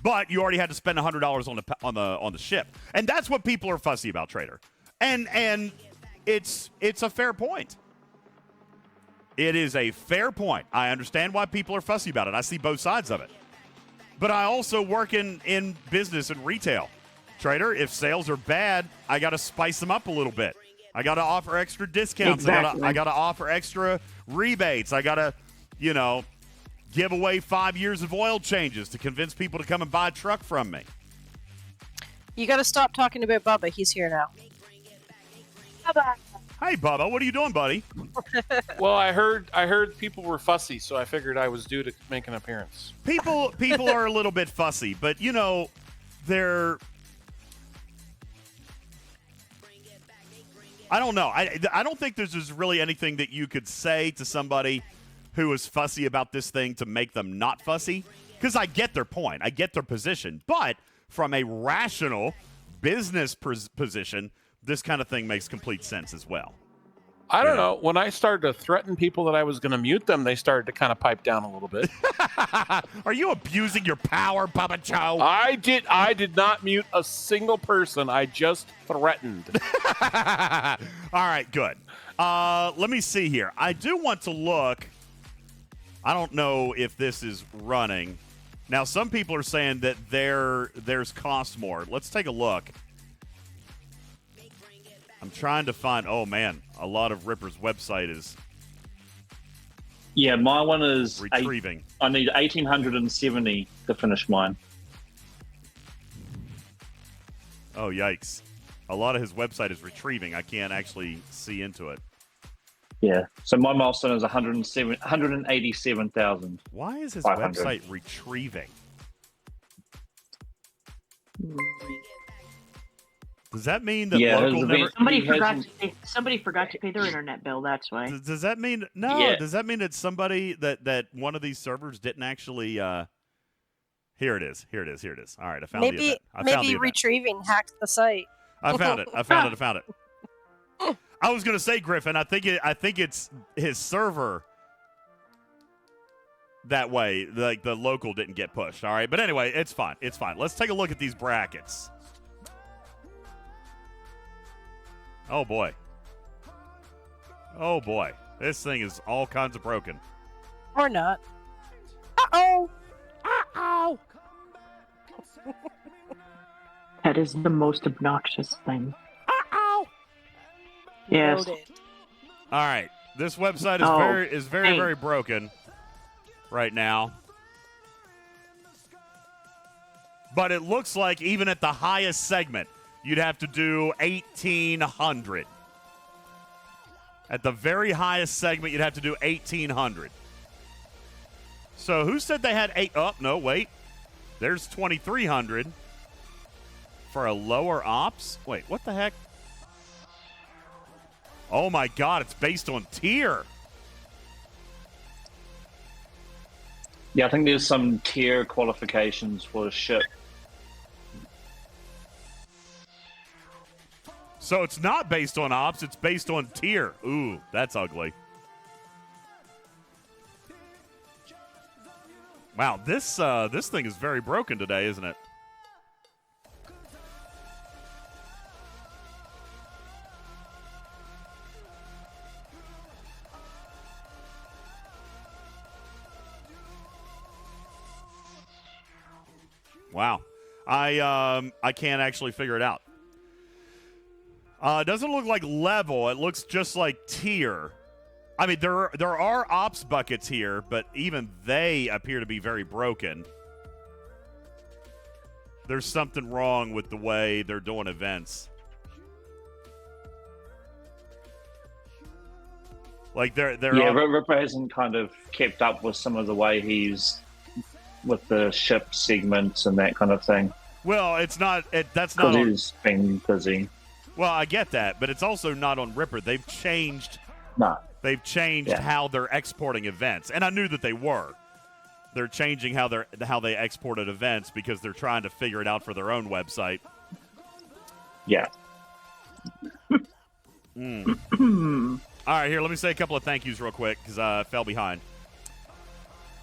But you already had to spend $100 on the ship, and that's what people are fussy about, trader. And it's a fair point. It is a fair point. I understand why people are fussy about it. I see both sides of it. But I also work in business and retail. Trader, if sales are bad, I got to spice them up a little bit. I got to offer extra discounts. Exactly. I got to offer extra rebates. I got to, give away 5 years of oil changes to convince people to come and buy a truck from me. You got to stop talking about Bubba. He's here now. Bubba. Hey, Bubba, what are you doing, buddy? Well, I heard people were fussy, so I figured I was due to make an appearance. People are a little bit fussy, but they're. I don't know. I don't think there's just really anything that you could say to somebody who is fussy about this thing to make them not fussy, because I get their point. I get their position. But from a rational business position, this kind of thing makes complete sense as well. I don't know. When I started to threaten people that I was going to mute them, they started to kind of pipe down a little bit. Are you abusing your power, Bubba Joe? I did not mute a single person. I just threatened. All right, good. Let me see here. I do want to look. I don't know if this is running. Now, some people are saying that theirs cost more. Let's take a look. I'm trying to find. Oh man, a lot of Ripper's website is. Yeah, my one is retrieving. I need 1,870 to finish mine. Oh yikes! A lot of his website is retrieving. I can't actually see into it. Yeah, so my milestone is 187,000. Why is his 500. website retrieving? Does that mean that local never? Somebody forgot to pay their internet bill. That's why. Does that mean no? Yeah. Does that mean that somebody that one of these servers didn't actually? Here it is. All right, I found the event. Maybe retrieving hacked the site. I found it. I was gonna say, Griffin. I think it's his server. That way, like the local didn't get pushed. All right, but anyway, it's fine. It's fine. Let's take a look at these brackets. Oh boy. Oh boy. This thing is all kinds of broken. Or not. Uh-oh. Uh-oh. That is the most obnoxious thing. Uh-oh. Yes. Loaded. All right. This website is very broken right now. But it looks like even at the highest segment, you'd have to do 1,800. At the very highest segment, you'd have to do 1,800. So who said they had oh, no, wait. There's 2,300 for a lower ops. Wait, what the heck? Oh, my God. It's based on tier. Yeah, I think there's some tier qualifications for ship. So it's not based on ops, it's based on tier. Ooh, that's ugly. Wow, this thing is very broken today, isn't it? Wow. I can't actually figure it out. It doesn't look like level. It looks just like tier. I mean, there are ops buckets here, but even they appear to be very broken. There's something wrong with the way they're doing events. Like they're yeah, Ripper hasn't kind of kept up with some of the way he's with the ship segments and that kind of thing. Well, it's not. That's not. Because he's been busy. Well, I get that, but it's also not on Ripper. They've changed. No. They've changed how they're exporting events, and I knew that they were. They're changing how they exported events because they're trying to figure it out for their own website. Yeah. All right, here. Let me say a couple of thank yous real quick because I fell behind.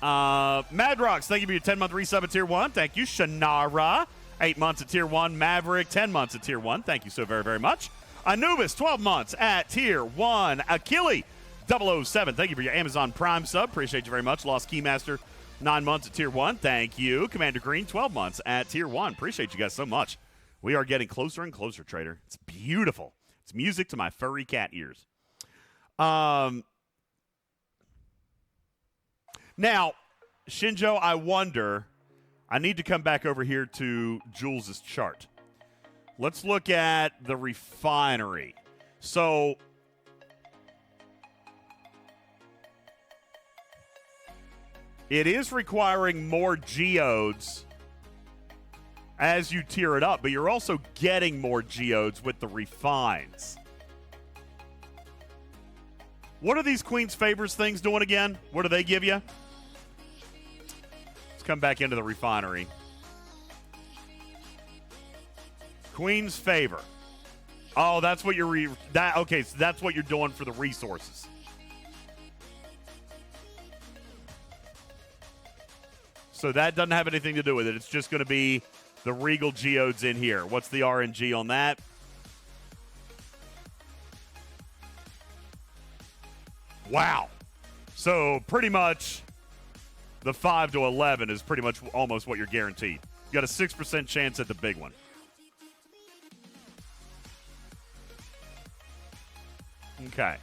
Madrox, thank you for your 10-month resub at Tier 1. Thank you. Shannara, 8 months at Tier 1. Maverick, 10 months at Tier 1. Thank you so very, very much. Anubis, 12 months at Tier 1. Achille, 007, thank you for your Amazon Prime sub. Appreciate you very much. Lost Keymaster, 9 months at Tier 1. Thank you. Commander Green, 12 months at Tier 1. Appreciate you guys so much. We are getting closer and closer, Trader. It's beautiful. It's music to my furry cat ears. Now, Shinjo, I wonder, I need to come back over here to Jules' chart. Let's look at the refinery. So, it is requiring more geodes as you tier it up, but you're also getting more geodes with the refines. What are these Queen's Favors things doing again? What do they give you? Let's come back into the refinery. Queen's Favor. Oh, that's what you're okay, so that's what you're doing for the resources. So that doesn't have anything to do with it. It's just going to be the Regal Geodes in here. What's the RNG on that? Wow. So pretty much the 5 to 11 is pretty much almost what you're guaranteed. You got a 6% chance at the big one. Okay.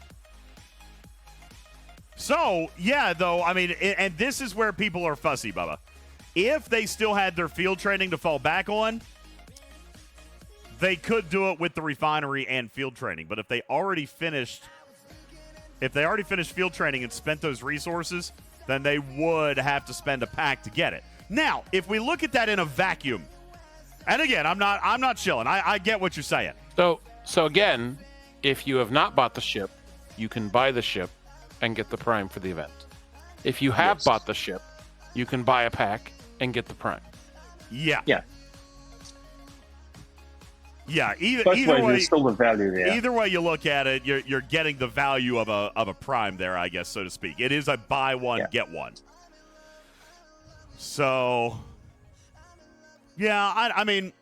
So, yeah, though, I mean, and this is where people are fussy, Bubba. If they still had their field training to fall back on, they could do it with the refinery and field training. But if they already finished field training and spent those resources, then they would have to spend a pack to get it. Now, if we look at that in a vacuum, and again, I'm not chilling. I get what you're saying. So again, if you have not bought the ship, you can buy the ship and get the prime for the event. If you have bought the ship, you can buy a pack and get the prime. Yeah. Yeah. Yeah, Both either ways, way, there's still the value there. either way you look at it, you're getting the value of a prime there, I guess, so to speak. It is a buy one, get one. So, yeah, I mean,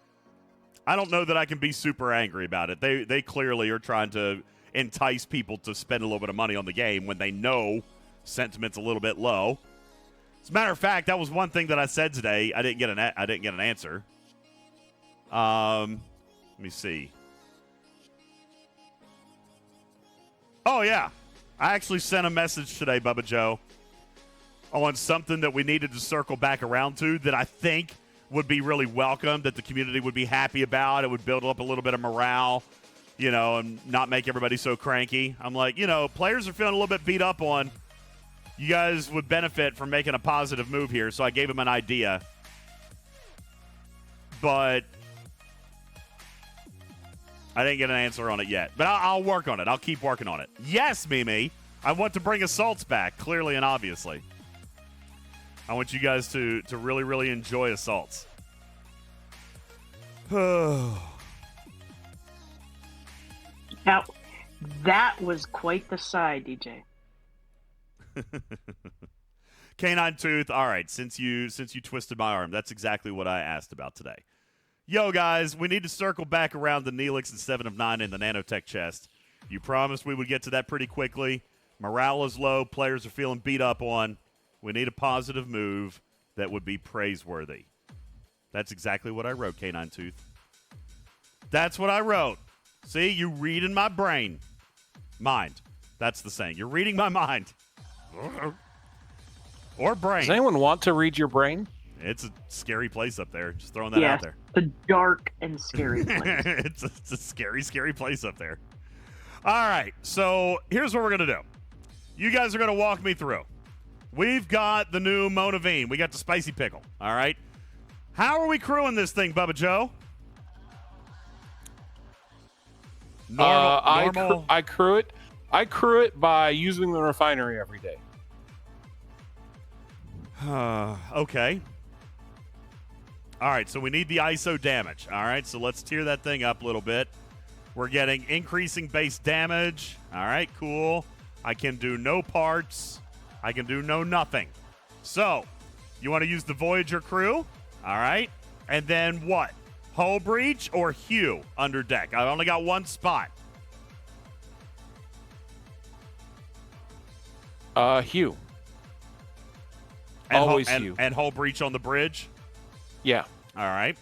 I don't know that I can be super angry about it. They clearly are trying to entice people to spend a little bit of money on the game when they know sentiment's a little bit low. As a matter of fact, that was one thing that I said today. I didn't get an answer. Let me see. Oh yeah, I actually sent a message today, Bubba Joe, on something that we needed to circle back around to that I think would be really welcome, that the community would be happy about. It would build up a little bit of morale, and not make everybody so cranky. I'm like, players are feeling a little bit beat up on. You guys would benefit from making a positive move here, so I gave him an idea. But I didn't get an answer on it yet. But I'll work on it. I'll keep working on it. Yes, Mimi, I want to bring assaults back, clearly and obviously. I want you guys to really, really enjoy assaults. Now, that was quite the side, DJ. Canine Tooth, all right, since you twisted my arm, that's exactly what I asked about today. Yo, guys, we need to circle back around the Neelix and 7 of 9 in the nanotech chest. You promised we would get to that pretty quickly. Morale is low. Players are feeling beat up on. We need a positive move that would be praiseworthy. That's exactly what I wrote, Canine Tooth. That's what I wrote. See, you read in my brain. Mind. That's the saying. You're reading my mind. Or brain. Does anyone want to read your brain? It's a scary place up there. Just throwing that out there. The dark and scary place. it's a scary, scary place up there. All right, so here's what we're going to do. You guys are going to walk me through. We've got the new Monaveen. We got the spicy pickle, all right? How are we crewing this thing, Bubba Joe? Normal. I crew it. I crew it by using the refinery every day. Okay. All right, so we need the ISO damage. All right, so let's tier that thing up a little bit. We're getting increasing base damage. All right, cool. I can do no parts. I can do no nothing. So, you want to use the Voyager crew? All right. And then what? Hull breach or Hue under deck? I only got one spot. Hue. And Always Hue. And hull breach on the bridge? Yeah. All right.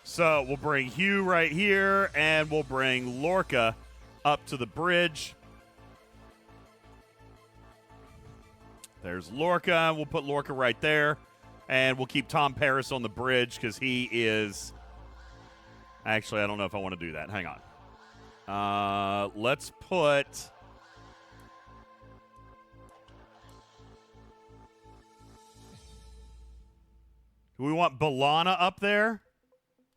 So we'll bring Hugh right here, and we'll bring Lorca up to the bridge. There's Lorca. We'll put Lorca right there, and we'll keep Tom Paris on the bridge because he is... Actually, I don't know if I want to do that. Hang on. Let's put... Do we want Balana up there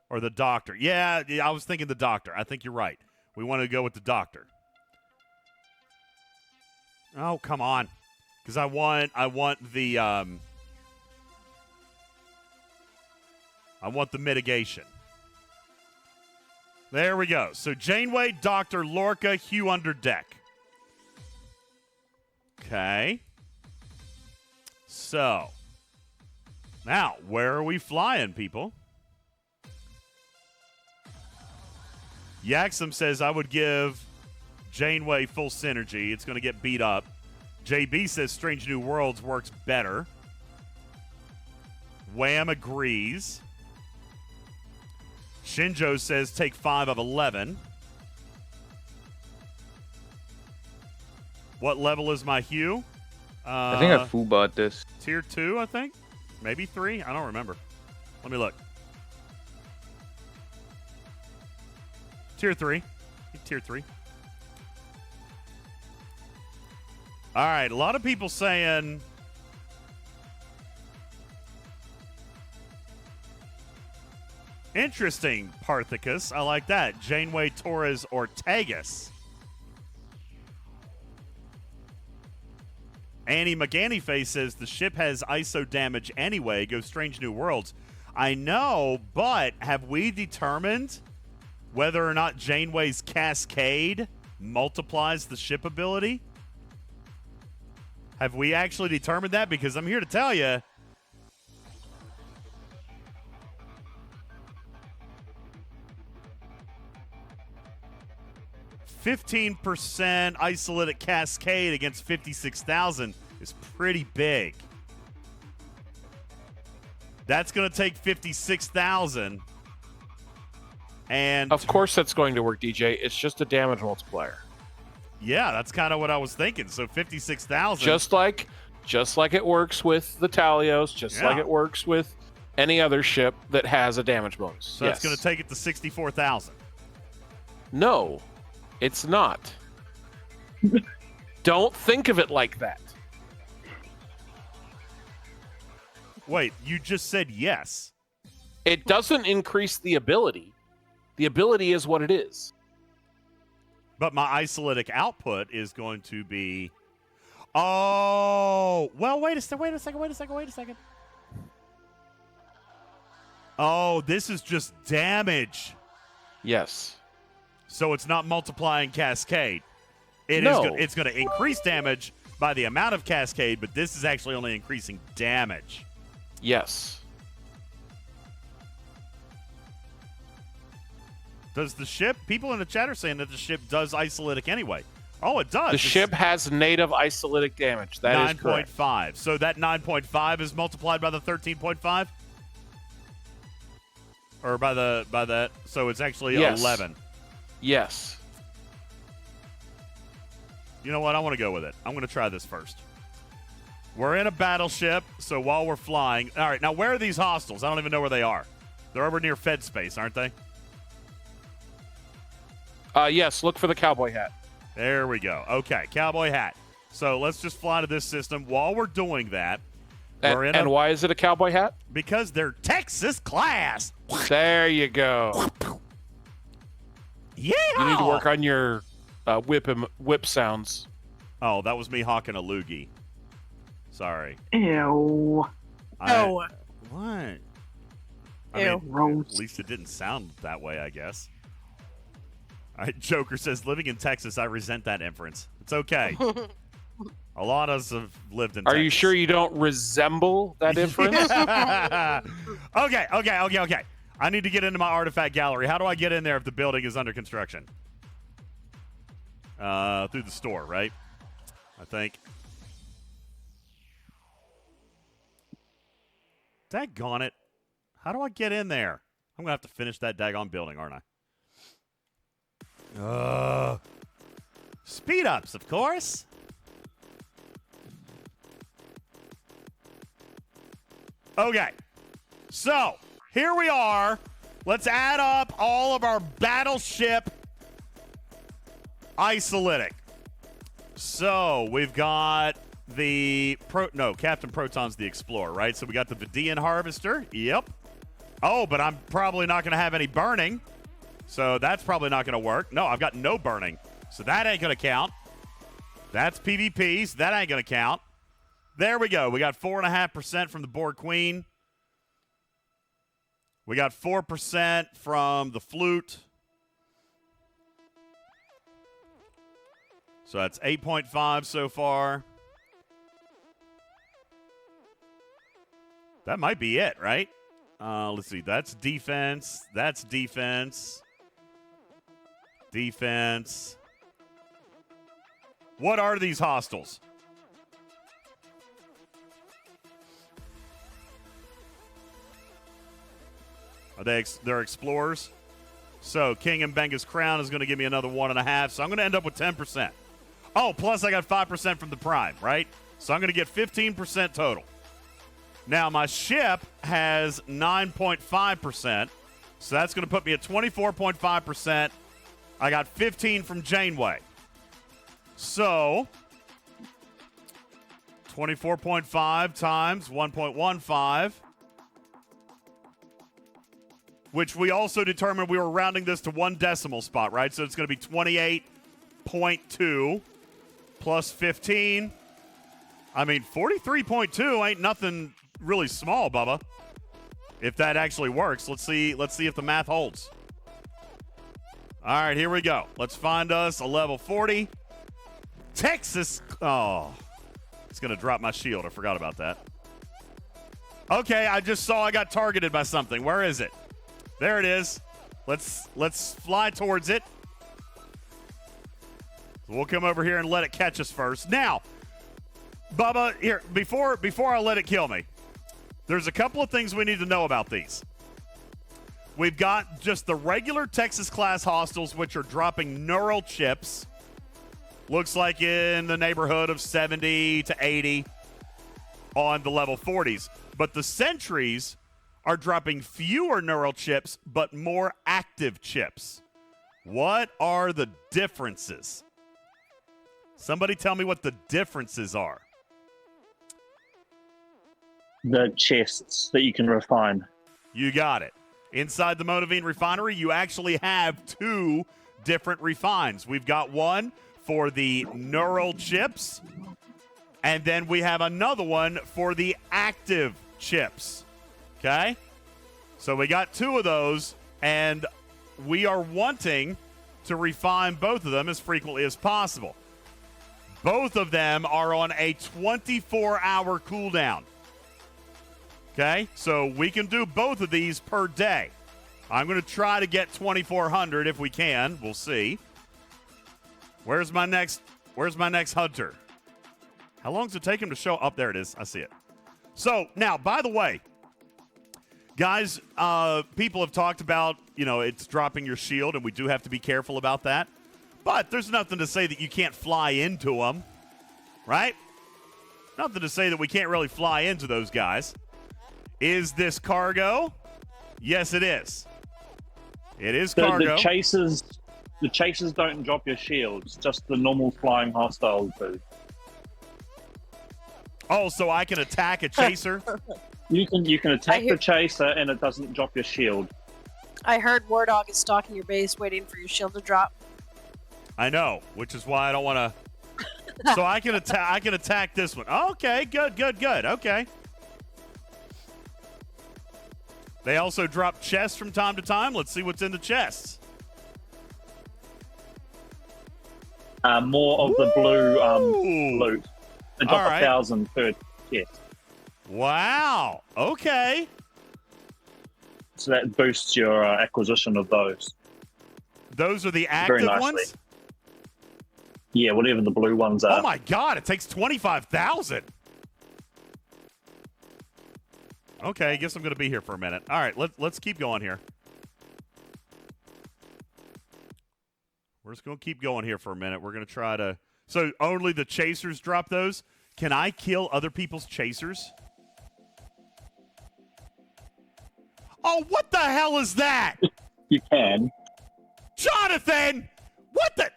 or the doctor? Yeah, I was thinking the doctor. I think you're right. We want to go with the doctor. Oh, come on. Because I want the mitigation. There we go. So Janeway, Doctor, Lorca, Hugh under deck. Okay. So now, where are we flying, people? Yaxum says, I would give Janeway full synergy. It's going to get beat up. JB says Strange New Worlds works better. Wham agrees. Shinjo says take 5 of 11. What level is my Hue? I think I full bought this. Tier 2, I think. Maybe 3? I don't remember. Let me look. Tier 3. Tier 3. All right. A lot of people saying... Interesting, Parthicus. I like that. Janeway Torres Ortegas. Annie McGannyface says the ship has ISO damage anyway. Go Strange New Worlds. I know, but have we determined whether or not Janeway's Cascade multiplies the ship ability. Have we actually determined that? Because I'm here to tell you, $15% isolytic Cascade against 56,000 is pretty big. That's going to take 56,000. And Of course that's going to work, DJ. It's just a damage multiplier. yeah, that's kind of what I was thinking. So 56,000. Just like it works with the Talios, just like Yeah. it works with any other ship that has a damage bonus. So that's going to take it to 64,000. No, it's not. Don't think of it like that. Wait, you just said yes. It doesn't increase the ability. The ability is what it is. But my isolytic output is going to be... Oh, well, wait a second. Oh, this is just damage. Yes. So it's not multiplying Cascade. No. It's going to increase damage by the amount of Cascade, but this is actually only increasing damage. Yes. Does the ship... People in the chat are saying that the ship does isolytic anyway. Oh, it does. The ship has native isolytic damage. That is correct. 9.5. So that 9.5 is multiplied by the 13.5? Or by that. So it's actually Yes. 11. Yes. You know what? I want to go with it. I'm going to try this first. We're in a battleship, so while we're flying... All right, now where are these hostiles? I don't even know where they are. They're over near Fed Space, aren't they? Yes, look for the cowboy hat. There we go. Okay, cowboy hat. So let's just fly to this system. While we're doing that, we're in And why is it a cowboy hat? because they're Texas class. There you go. Yeah. You need to work on your whip sounds. Oh, that was me hawking a loogie. Sorry. Ew. Oh, What? I Ew. mean, at least it didn't sound that way, I guess. All right, Joker says, living in Texas, I resent that inference. It's okay. A lot of us have lived in Are Texas. you sure you don't resemble that inference? Okay. I need to get into my artifact gallery. How do I get in there if the building is under construction? Through the store, right? I think. Daggone it. How do I get in there? I'm going to have to finish that daggone building, aren't I? Speed ups, of course. Okay. So, here we are. Let's add up all of our battleship isolytic. So, we've got Captain Proton's the Explorer, right? So we got the Vidian Harvester. Yep. Oh, but I'm probably not going to have any burning. So that's probably not going to work. No, I've got no burning. So that ain't going to count. That's PvP, so that ain't going to count. There we go. We got 4.5% from the Borg Queen. We got 4% from the Flute. So that's 8.5 so far. That might be it, right? Let's see. That's defense. That's defense. Defense. What are these hostiles? They're explorers. So King and Benga's Crown is going to give me another 1.5. So I'm going to end up with 10%. Oh, plus I got 5% from the Prime, right? So I'm going to get 15% total. Now my ship has 9.5%. So that's going to put me at 24.5%. I got 15 from Janeway. So 24.5 times 1.15, which we also determined we were rounding this to one decimal spot, right? So it's going to be 28.2 plus 15. I mean, 43.2 ain't nothing really small, Bubba. If that actually works, let's see if the math holds. All right, here we go. Let's find us a level 40. Texas. Oh, it's going to drop my shield. I forgot about that. Okay, I just saw I got targeted by something. Where is it? There it is. Let's fly towards it. So we'll come over here and let it catch us first. Now, Bubba, here, before I let it kill me, there's a couple of things we need to know about these. We've got just the regular Texas class hostiles, which are dropping neural chips. Looks like in the neighborhood of 70 to 80 on the level 40s. But the sentries are dropping fewer neural chips, but more active chips. What are the differences? Somebody tell me what the differences are. The chests that you can refine. You got it. Inside the Monaveen refinery, you actually have 2 different refines. We've got one for the neural chips, and then we have another one for the active chips. Okay? So we got 2 of those, and we are wanting to refine both of them as frequently as possible. Both of them are on a 24-hour cooldown. Okay? So we can do both of these per day. I'm going to try to get 2,400 if we can. We'll see. Where's my next hunter? How long does it take him to show up? There it is. I see it. So, now, by the way, guys, people have talked about, it's dropping your shield, and we do have to be careful about that. But there's nothing to say that you can't fly into them, right? Nothing to say that we can't really fly into those guys. Is this cargo? Yes, it is. It is cargo. The chasers don't drop your shields. Just the normal flying hostiles do. Oh, so I can attack a chaser? You can attack the chaser and it doesn't drop your shield. I heard War Dog is stalking your base, waiting for your shield to drop. I know, which is why I don't want to. So I can attack this one. Okay, good. Okay. They also drop chests from time to time. Let's see what's in the chests. More of the blue loot. They drop 1,000 per chest. Wow. Okay. So that boosts your acquisition of those. Those are the active ones? Yeah, whatever the blue ones are. Oh my God, it takes 25,000. Okay, I guess I'm going to be here for a minute. All right, let's keep going here. We're just going to keep going here for a minute. We're going to try to... So only the chasers drop those? Can I kill other people's chasers? Oh, what the hell is that? You can. Jonathan! What the...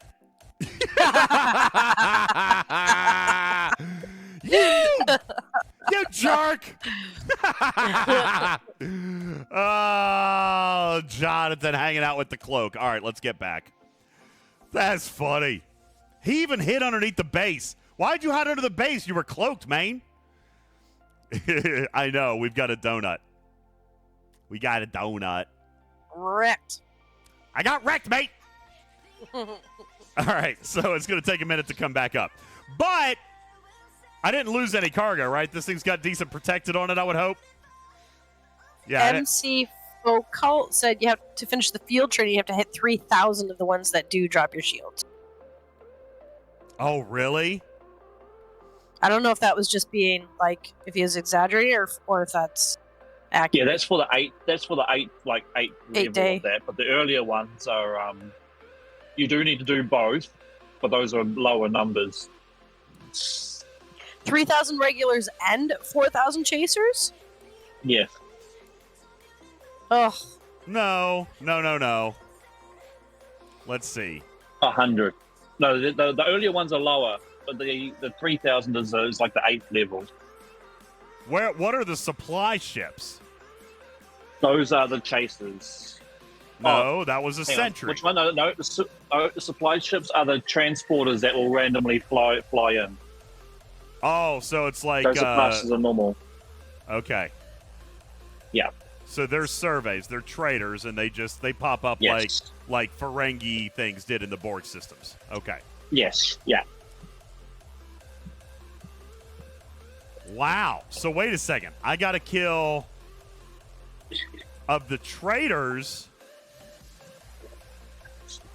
You jerk! Oh, Jonathan hanging out with the cloak. All right, let's get back. That's funny. He even hid underneath the base. Why'd you hide under the base? You were cloaked, man. I know. We've got a donut. We got a donut. Wrecked. I got wrecked, mate. All right, so it's going to take a minute to come back up. But I didn't lose any cargo, right? This thing's got decent protected on it, I would hope. Yeah. MC Focult said you have to finish the field training, you have to hit 3,000 of the ones that do drop your shields. Oh, really? I don't know if that was just being like if he was exaggerating or if that's accurate. Yeah, that's for the eight level day. of that. But the earlier ones are you do need to do both, but those are lower numbers. 3,000 regulars and 4,000 chasers? Yeah. Ugh. No. Let's see. 100. No, the earlier ones are lower, but the 3,000 is like the 8th level. What are the supply ships? Those are the chasers. No, that was a sentry. Which one? No, the supply ships are the transporters that will randomly fly in. Oh, so it's like those are classes are normal. Okay. Yeah. So they're surveys, they're traders, and they pop up like Ferengi things did in the Borg systems. Okay. Yes. Yeah. Wow. So wait a second. I got to kill of the traders.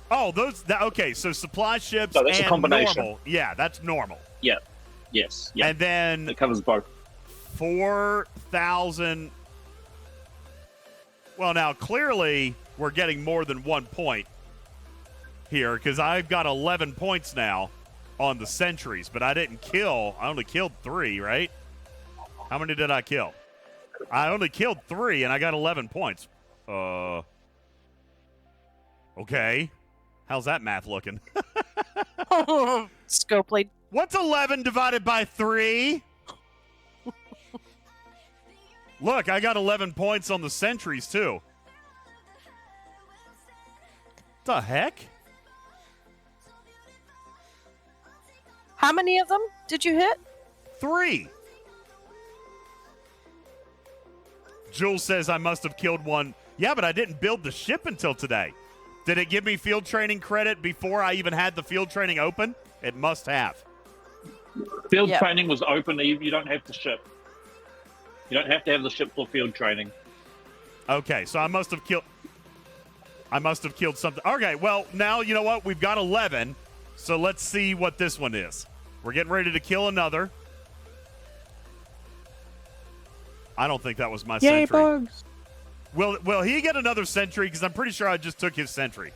Oh, okay. So supply ships that's and a combination. Normal. Yeah, that's normal. Yeah. Yes. Yeah. And then it covers both. 4,000. Well, now clearly we're getting more than 1 point here because I've got 11 points now on the sentries, but I didn't kill. I only killed 3, right? How many did I kill? I only killed 3, and I got 11 points. Okay. How's that math looking? Scope lead. What's 11 divided by 3? Look, I got 11 points on the sentries, too. The heck? How many of them did you hit? 3. Jules says I must have killed one. Yeah, but I didn't build the ship until today. Did it give me field training credit before I even had the field training open? It must have. Field training was open. You don't have the ship. You don't have to have the ship for field training. Okay, so I must have killed something. Okay, well, now you know what? We've got 11, so let's see what this one is. We're getting ready to kill another. I don't think that was my sentry. Bugs. Will he get another sentry? Because I'm pretty sure I just took his sentry.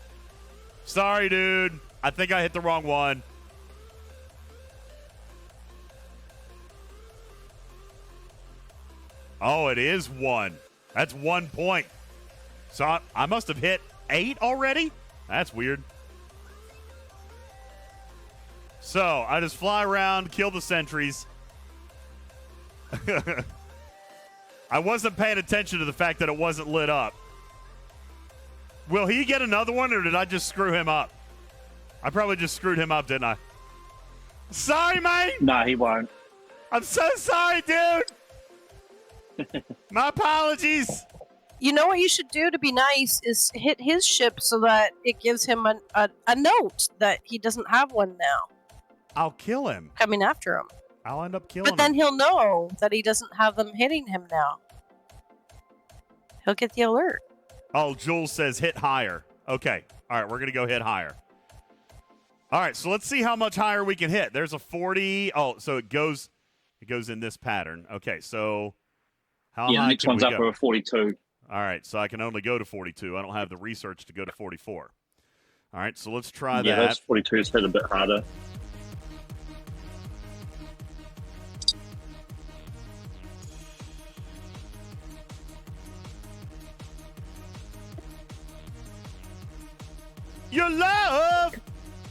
Sorry, dude. I think I hit the wrong one. Oh, it is 1. That's 1 point. So I must have hit 8 already? That's weird. So I just fly around, kill the sentries. I wasn't paying attention to the fact that it wasn't lit up. Will he get another one, or did I just screw him up? I probably just screwed him up, didn't I? Sorry, mate. No, he won't. I'm so sorry, dude. My apologies. You know what you should do to be nice is hit his ship so that it gives him a note that he doesn't have one now. I'll kill him. Coming after him. I'll end up killing him. But then he'll know that he doesn't have them hitting him now. He'll get the alert. Oh, Jules says hit higher. Okay. All right, we're going to go hit higher. All right, so let's see how much higher we can hit. There's a 40. Oh, so it goes in this pattern. Okay, so how high the next can one's we up go? over 42. All right, so I can only go to 42. I don't have the research to go to 44. All right, so let's try Yeah, that. those 42s hit a bit harder. Your love!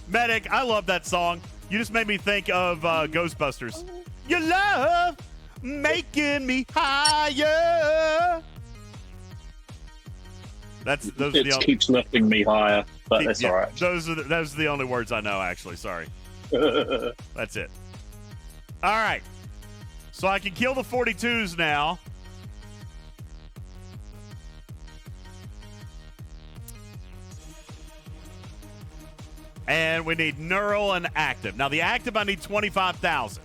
Medic, I love that song. You just made me think of Ghostbusters. Your love making me higher. Those are It keeps lifting me higher, but that's all right. Those are the only words I know, actually. Sorry. That's it. All right. So I can kill the 42s now. And we need neural and active. Now, the active, I need 25,000.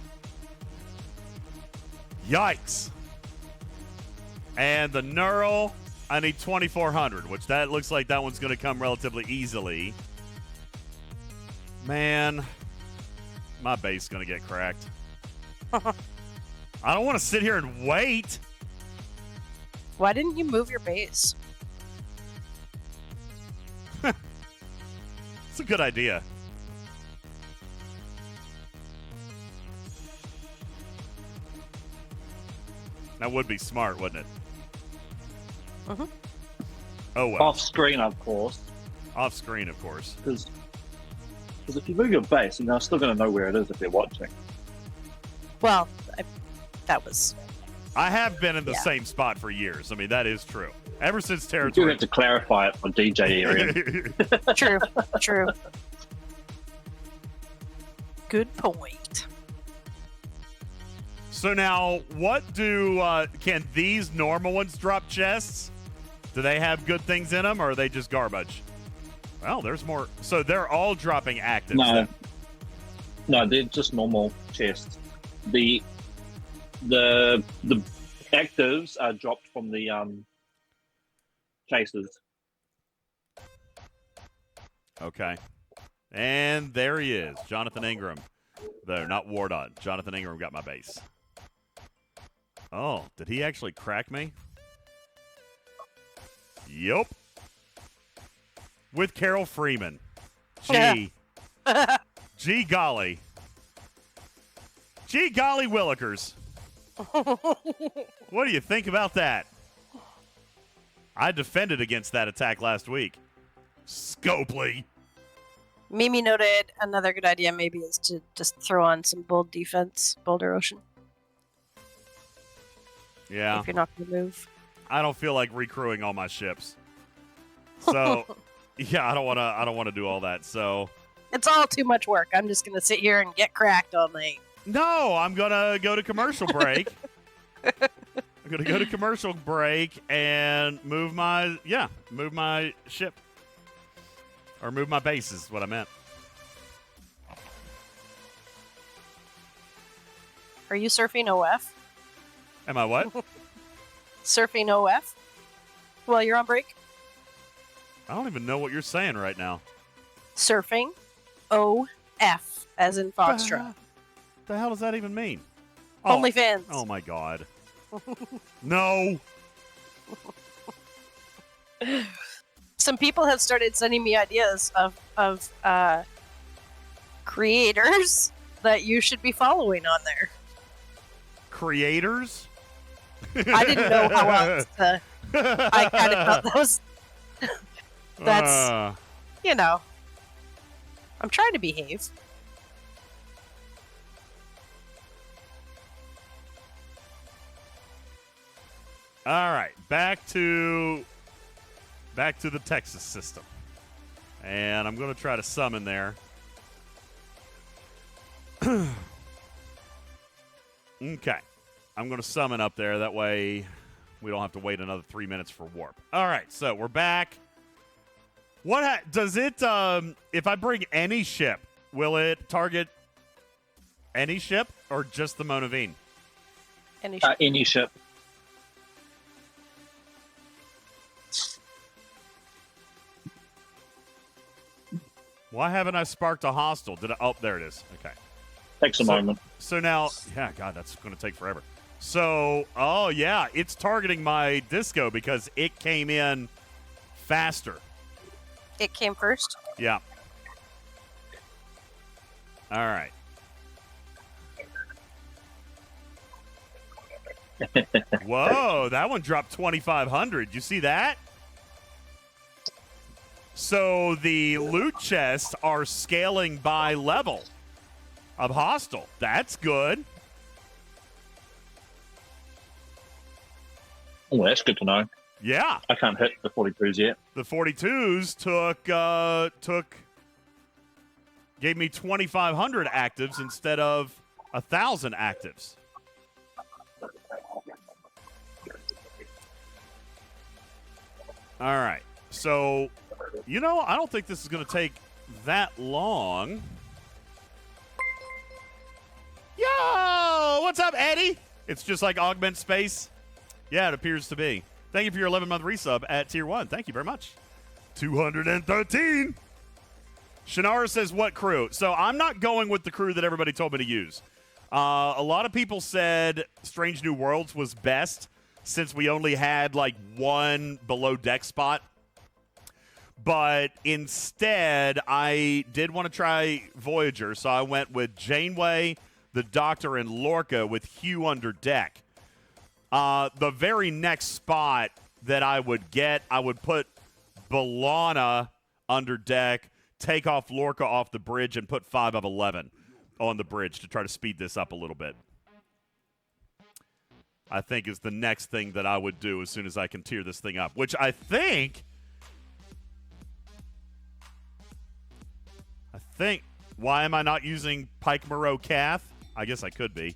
Yikes. And the neural, I need 2,400, which that looks like that one's going to come relatively easily. Man, my base is going to get cracked. I don't want to sit here and wait. Why didn't you move your base? It's a good idea. That would be smart, wouldn't it? Mm-hmm. Oh, well. Off screen, of course. Off screen, of course. Because if you move your base, they're still going to know where it is if they're watching. Well, that was... I have been in the same spot for years. I mean, that is true. Ever since You territory. do have to clarify it for DJ area. True. Good point. So now, what do can these normal ones drop chests? Do they have good things in them, or are they just garbage? Well, there's more. So they're all dropping actives. No. No, they're just normal chests. The actives are dropped from the cases. Okay. And there he is, Jonathan Ingram. Though, not Wardon. Jonathan Ingram got my base. Oh, did he actually crack me? Yup. With Carol Freeman. Gee. Gee golly. Gee golly willikers. What do you think about that? I defended against that attack last week. Scopely. Mimi noted another good idea maybe is to just throw on some bold defense, Boulder Ocean. Yeah. If you're not going to move. I don't feel like recrewing all my ships. So, yeah, I don't want to do all that. So, it's all too much work. I'm just going to sit here and get cracked all night. No, I'm going to go to commercial break. I'm going to go to commercial break and move my ship. Or move my base is what I meant. Are you surfing OF? Am I what? Surfing OF? While you're on break? I don't even know what you're saying right now. Surfing OF, as in Foxtrot. The hell does that even mean? OnlyFans. Oh my god. No. Some people have started sending me ideas of creators that you should be following on there. Creators? I didn't know how else to. I kind of thought that was. That's. I'm trying to behave. All right, back to the Texas system. And I'm going to try to summon there. Okay. I'm going to summon up there. That way we don't have to wait another 3 minutes for warp. All right, so we're back. What does it, if I bring any ship, will it target any ship or just the Monaveen? Any ship. Any ship. Why haven't I sparked a hostile? Oh, there it is. Okay. Takes a moment. So now, yeah, God, that's going to take forever. So, oh, yeah, it's targeting my disco because it came in faster. It came first? Yeah. All right. Whoa, that one dropped 2,500. You see that? So the loot chests are scaling by level of hostile. That's good. Oh, that's good to know. Yeah. I can't hit the 42s yet. The 42s gave me 2,500 actives instead of 1,000 actives. All right. So, I don't think this is going to take that long. Yo! What's up, Eddie? It's just like augment space. Yeah, it appears to be. Thank you for your 11-month resub at Tier 1. Thank you very much. 213. Shannara says, what crew? So I'm not going with the crew that everybody told me to use. A lot of people said Strange New Worlds was best since we only had like one below deck spot. But instead, I did want to try Voyager, so I went with Janeway, the Doctor, and Lorca with Hugh under deck. The very next spot that I would get, I would put B'Elanna under deck, take off Lorca off the bridge, and put 5 of 11 on the bridge to try to speed this up a little bit. I think is the next thing that I would do as soon as I can tier this thing up, which I think, why am I not using Pike Moreau Cath? I guess I could be.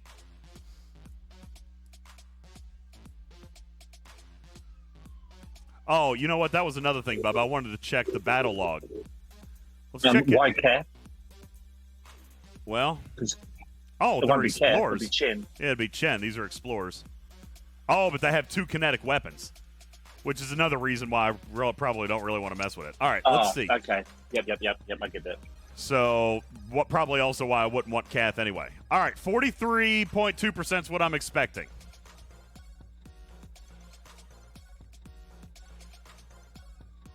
Oh, you know what? That was another thing, Bub. I wanted to check the battle log. Let's check it. Why Cat? Well, It they're won't be Cat. It'll explorers. be Chen. Yeah, it'd be Chen. These are explorers. Oh, but they have 2 kinetic weapons, which is another reason why I probably don't really want to mess with it. All right, let's see. Okay. Yep. I get that. So, probably also why I wouldn't want Kath anyway. All right, 43.2% is what I'm expecting.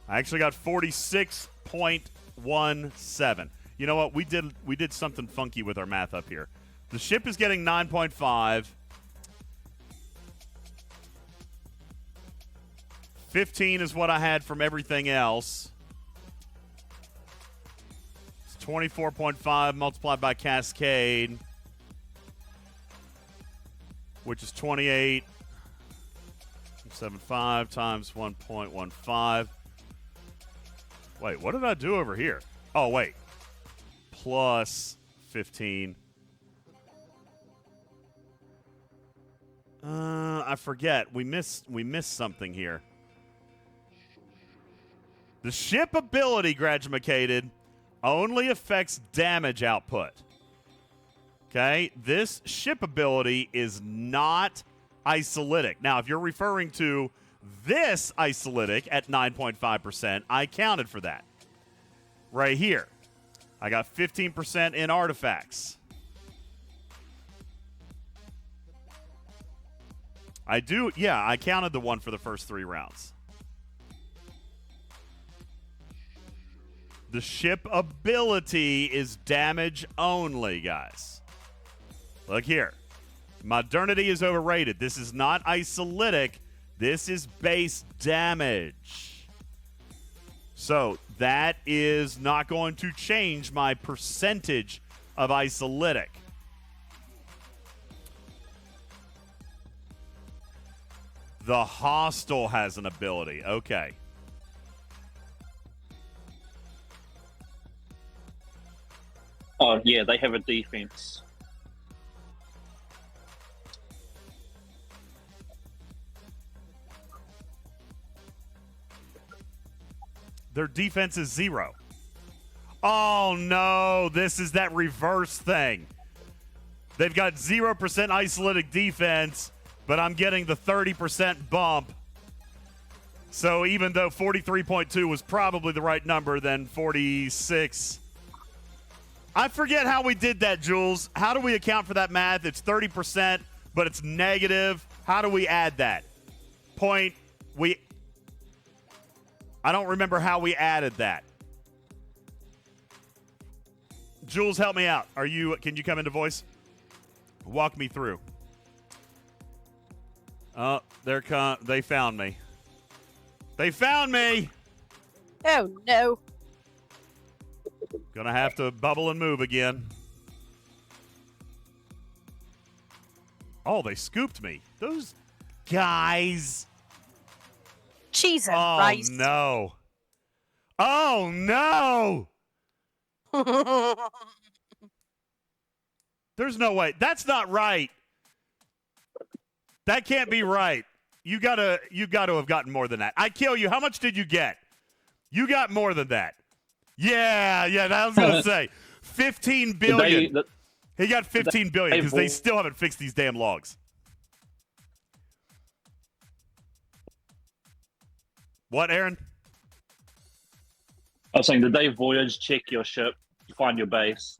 I actually got 46.17. You know what? We did something funky with our math up here. The ship is getting 9.5. 15 is what I had from everything else. It's 24.5 multiplied by Cascade, which is 28.75 times 1.15. Wait, what did I do over here? Oh, wait. Plus 15. I forget. We missed something here. The ship ability, Gradumacated, only affects damage output. Okay? This ship ability is not isolytic. Now, if you're referring to this isolytic at 9.5%, I counted for that. Right here. I got 15% in artifacts. I counted the one for the first 3 rounds. The ship ability is damage only, guys. Look here. Modernity is overrated. This is not isolytic. This is base damage. So that is not going to change my percentage of isolytic. The hostile has an ability. Okay. Oh, yeah, they have a defense. Their defense is 0. Oh, no. This is that reverse thing. They've got 0% isolytic defense, but I'm getting the 30% bump. So even though 43.2 was probably the right number, then 46. I forget how we did that, Jules. How do we account for that math? It's 30%, but it's negative. How do we add that? I don't remember how we added that. Jules, help me out. Can you come into voice? Walk me through. Oh, they found me. They found me. Oh, no. Gonna have to bubble and move again. Oh, they scooped me. Those guys. Jesus Oh, Christ. no. Oh, no. There's no way. That's not right. That can't be right. You gotta have gotten more than that. I kill you. How much did you get? You got more than that. Yeah, I was gonna say 15 billion. He got 15 billion because they still haven't fixed these damn logs. What, Aaron? I was saying, did they voyage check your ship to find your base?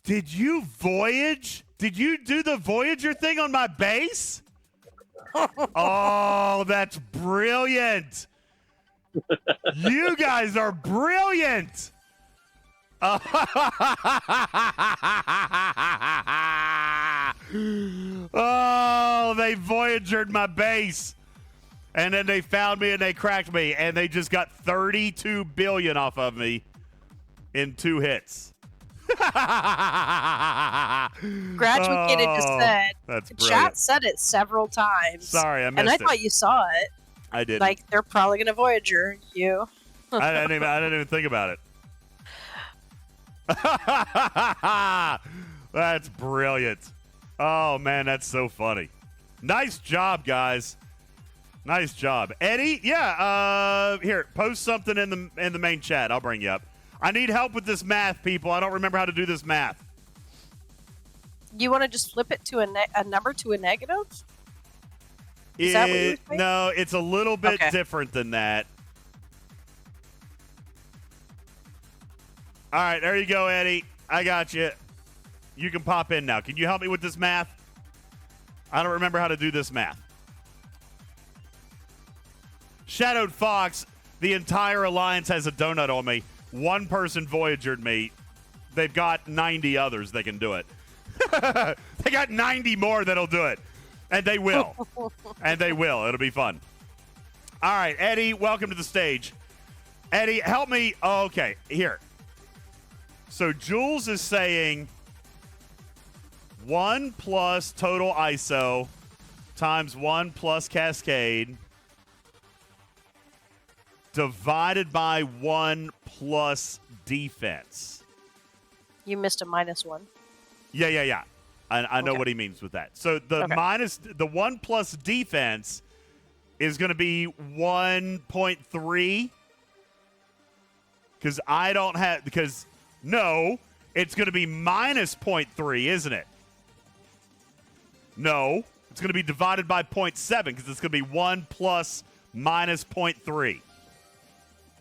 Did you voyage? Did you do the Voyager thing on my base? Oh, that's brilliant. You guys are brilliant. Oh, they Voyagered my base. And then they found me and they cracked me. And they just got 32 billion off of me in 2 hits. Graduated just said. That's the brilliant. chat said it several times. Sorry, I missed and I it. thought you saw it. I did. Like, they're probably going to Voyager you. I didn't even think about it. That's brilliant. Oh, man, that's so funny. Nice job, guys. Nice job, Eddie. Yeah. Here, post something in the main chat. I'll bring you up. I need help with this math, people. I don't remember how to do this math. You want to just flip it to a number to a negative? Is that what you were saying? No, it's a little bit different than that. All right, there you go, Eddie. I got you. You can pop in now. Can you help me with this math? I don't remember how to do this math. Shadowed Fox, the entire alliance has a donut on me. One person Voyagered me. They've got 90 others that can do it. They got 90 more that'll do it. And they will. And they will. It'll be fun. All right, Eddie, welcome to the stage. Eddie, help me. Oh, okay, here. So Jules is saying 1 plus total ISO times 1 plus Cascade divided by 1 plus defense. You missed a -1. Yeah. I know what he means with that. So the 1 plus defense is going to be 1.3 no, it's going to be minus 0.3, isn't it? No, it's going to be divided by 0.7 because it's going to be 1 plus minus 0.3.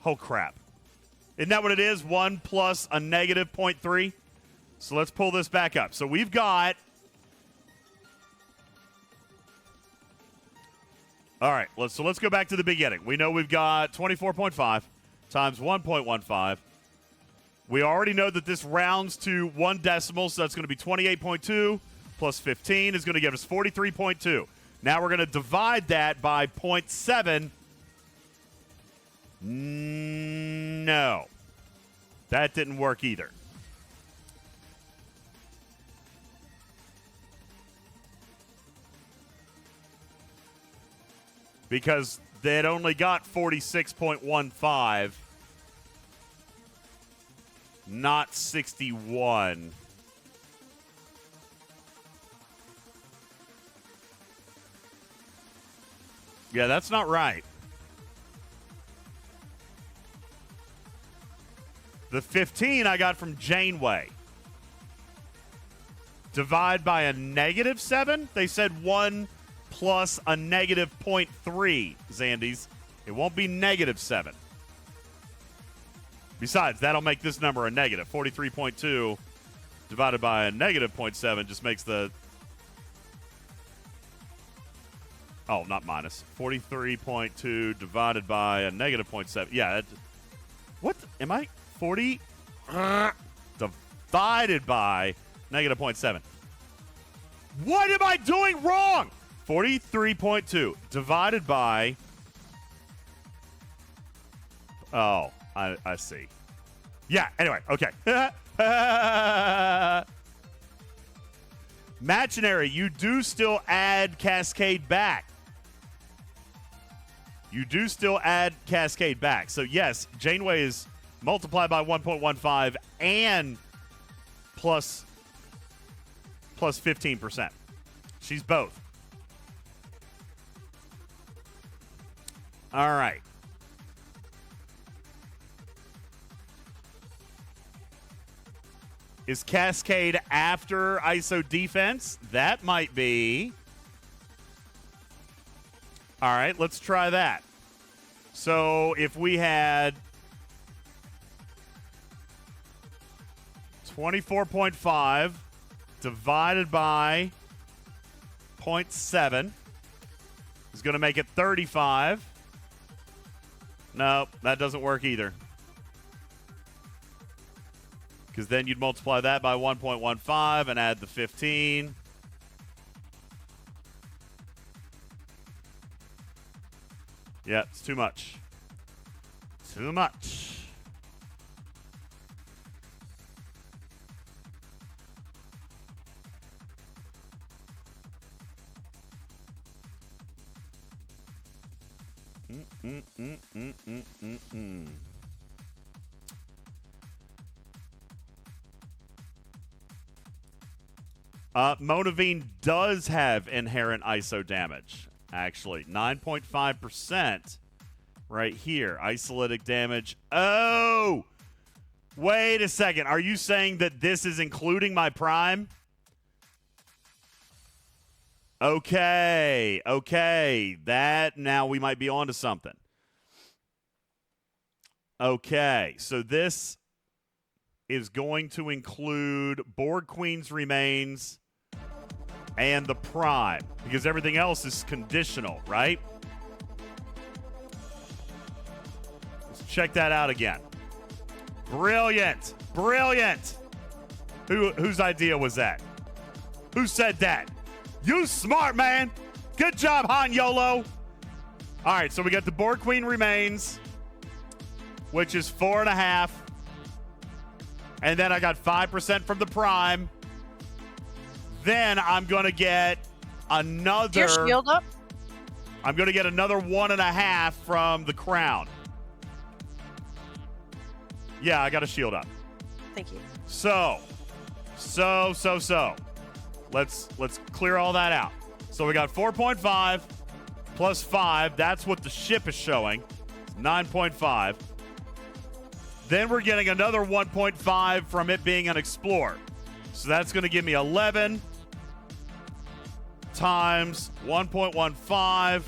Oh, crap. Isn't that what it is? 1 plus a negative 0.3? So let's pull this back up. So we've got... All right, let's go back to the beginning. We know we've got 24.5 times 1.15. We already know that this rounds to 1 decimal, so that's going to be 28.2 plus 15 is going to give us 43.2. Now we're going to divide that by 0.7. No. That didn't work either. Because they'd only got 46.15, not 61. Yeah, that's not right. The 15 I got from Janeway. Divide by a -7? They said 1 plus a negative 0.3, Zandies. It won't be -7. Besides, that'll make this number a negative. 43.2 divided by a negative 0.7 just makes the... Oh, not minus. 43.2 divided by a negative 0.7. Yeah. What? Am I 40? Divided by negative 0.7. What am I doing wrong? 43.2 divided by... Oh, I see. Yeah, anyway, okay. Machinary, you do still add Cascade back. You do still add Cascade back. So, yes, Janeway is multiplied by 1.15 and plus 15%. She's both. All right. Is Cascade after ISO defense? That might be. All right, let's try that. So if we had 24.5 divided by 0.7 is going to make it 35. No, that doesn't work either. Because then you'd multiply that by 1.15 and add the 15. Yeah, it's too much. Too much. Monaveen does have inherent ISO damage. actually. 9.5% right here. Isolytic damage. Oh! Wait a second. Are you saying that this is including my prime? Okay. That now we might be onto something. Okay. So this is going to include Borg Queen's Remains and the prime, because everything else is conditional, right? Let's check that out again. Brilliant. Whose idea was that? Who said that? You smart, man. Good job, Han Yolo. All right, so we got the Borg Queen Remains, which is 4.5. And then I got 5% from the prime. Then I'm going to get another... Is your shield up? I'm going to get another 1.5 from the crown. Yeah, I got a shield up. Thank you. So. Let's clear all that out. So we got 4.5 plus 5. That's what the ship is showing. 9.5. Then we're getting another 1.5 from it being an explorer. So that's going to give me 11 times 1.15.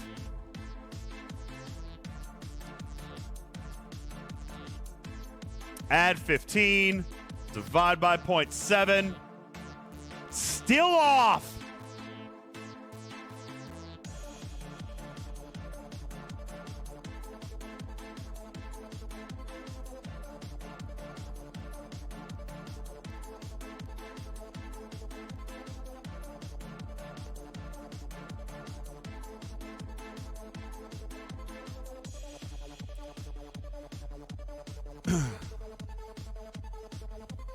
Add 15. Divide by 0.7. Still off.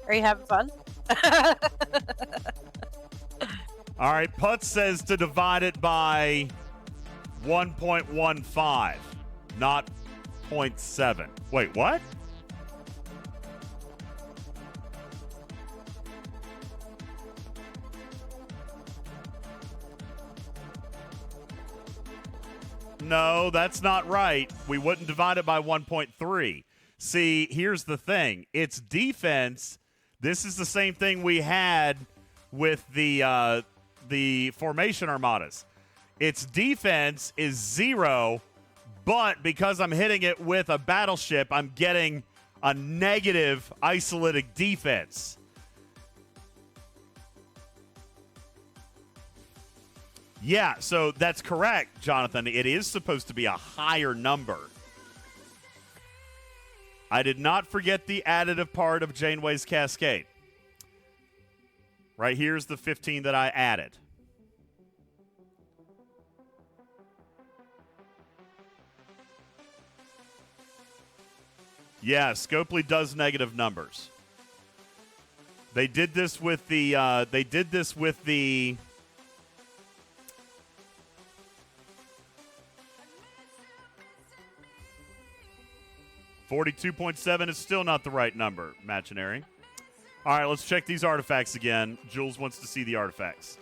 Are you having fun? All right, Putz says to divide it by 1.15, not 0.7. Wait, what? No, that's not right. We wouldn't divide it by 1.3. See, here's the thing. It's defense. This is the same thing we had with the formation armadas. Its defense is 0, but because I'm hitting it with a battleship, I'm getting a negative isolytic defense. Yeah, so that's correct, Jonathan. It is supposed to be a higher number. I did not forget the additive part of Janeway's Cascade. Right here's the 15 that I added. Yeah, Scopely does negative numbers. They did this with the 42.7 is still not the right number, Machinary. All right, let's check these artifacts again. Jules wants to see the artifacts.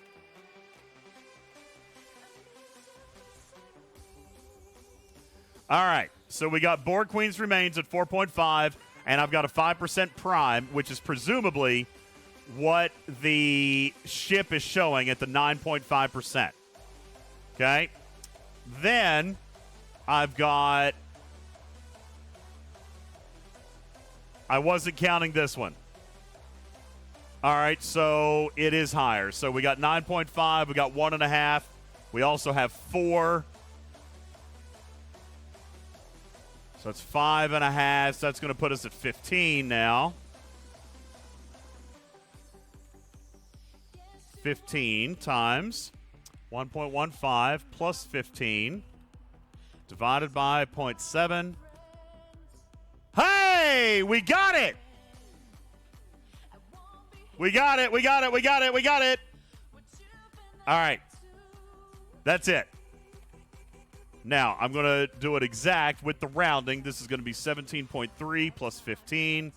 All right, so we got Borg Queen's Remains at 4.5, and I've got a 5% prime, which is presumably what the ship is showing at the 9.5%. Okay? Then I've got... I wasn't counting this one. All right, so it is higher. So we got 9.5, we got 1.5. We also have 4. So it's 5.5. So that's going to put us at 15 now. 15 times 1.15 plus 15 divided by 0.7. Hey, we got it. We got it. All right. That's it. Now, I'm going to do it exact with the rounding. This is going to be 17.3 plus 15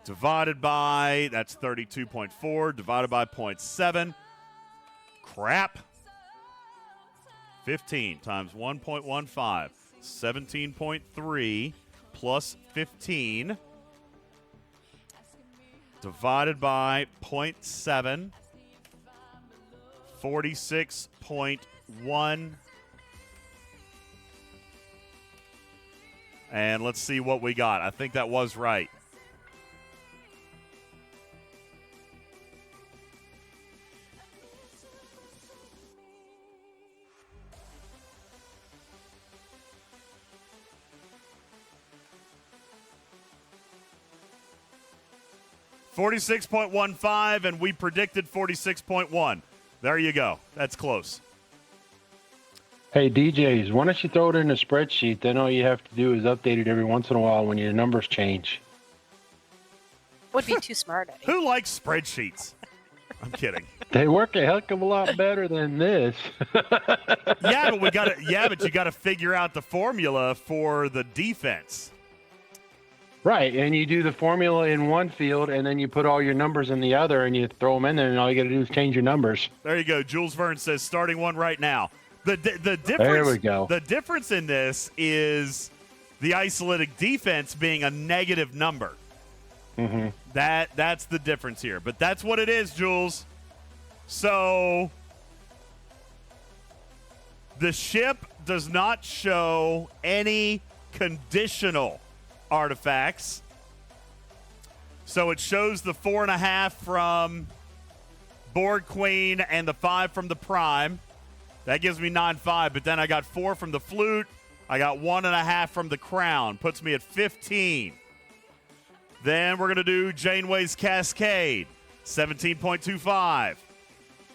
divided by, that's 32.4 divided by 0.7. Crap. 15 times 1.15, 17.3 plus 15 divided by 0.7, 46.1. And let's see what we got. I think that was right. $46.15, and we predicted 46.1. There you go. That's close. Hey, DJs, why don't you throw it in a spreadsheet? Then all you have to do is update it every once in a while when your numbers change. Would be too smart. Who likes spreadsheets? I'm kidding. They work a heck of a lot better than this. Yeah, but you got to figure out the formula for the defense. Right, and you do the formula in one field, and then you put all your numbers in the other, and you throw them in there, and all you got to do is change your numbers. There you go. Jules Verne says starting one right now. The difference. There we go. The difference in this is the isolatic defense being a negative number. Mm-hmm. That's the difference here. But that's what it is, Jules. So the ship does not show any conditional artifacts. So it shows the 4.5 from Board Queen and the 5 from the Prime. That gives me 9.5, but then I got 4 from the Flute. I got 1.5 from the Crown. Puts me at 15. Then we're going to do Janeway's Cascade, 17.25.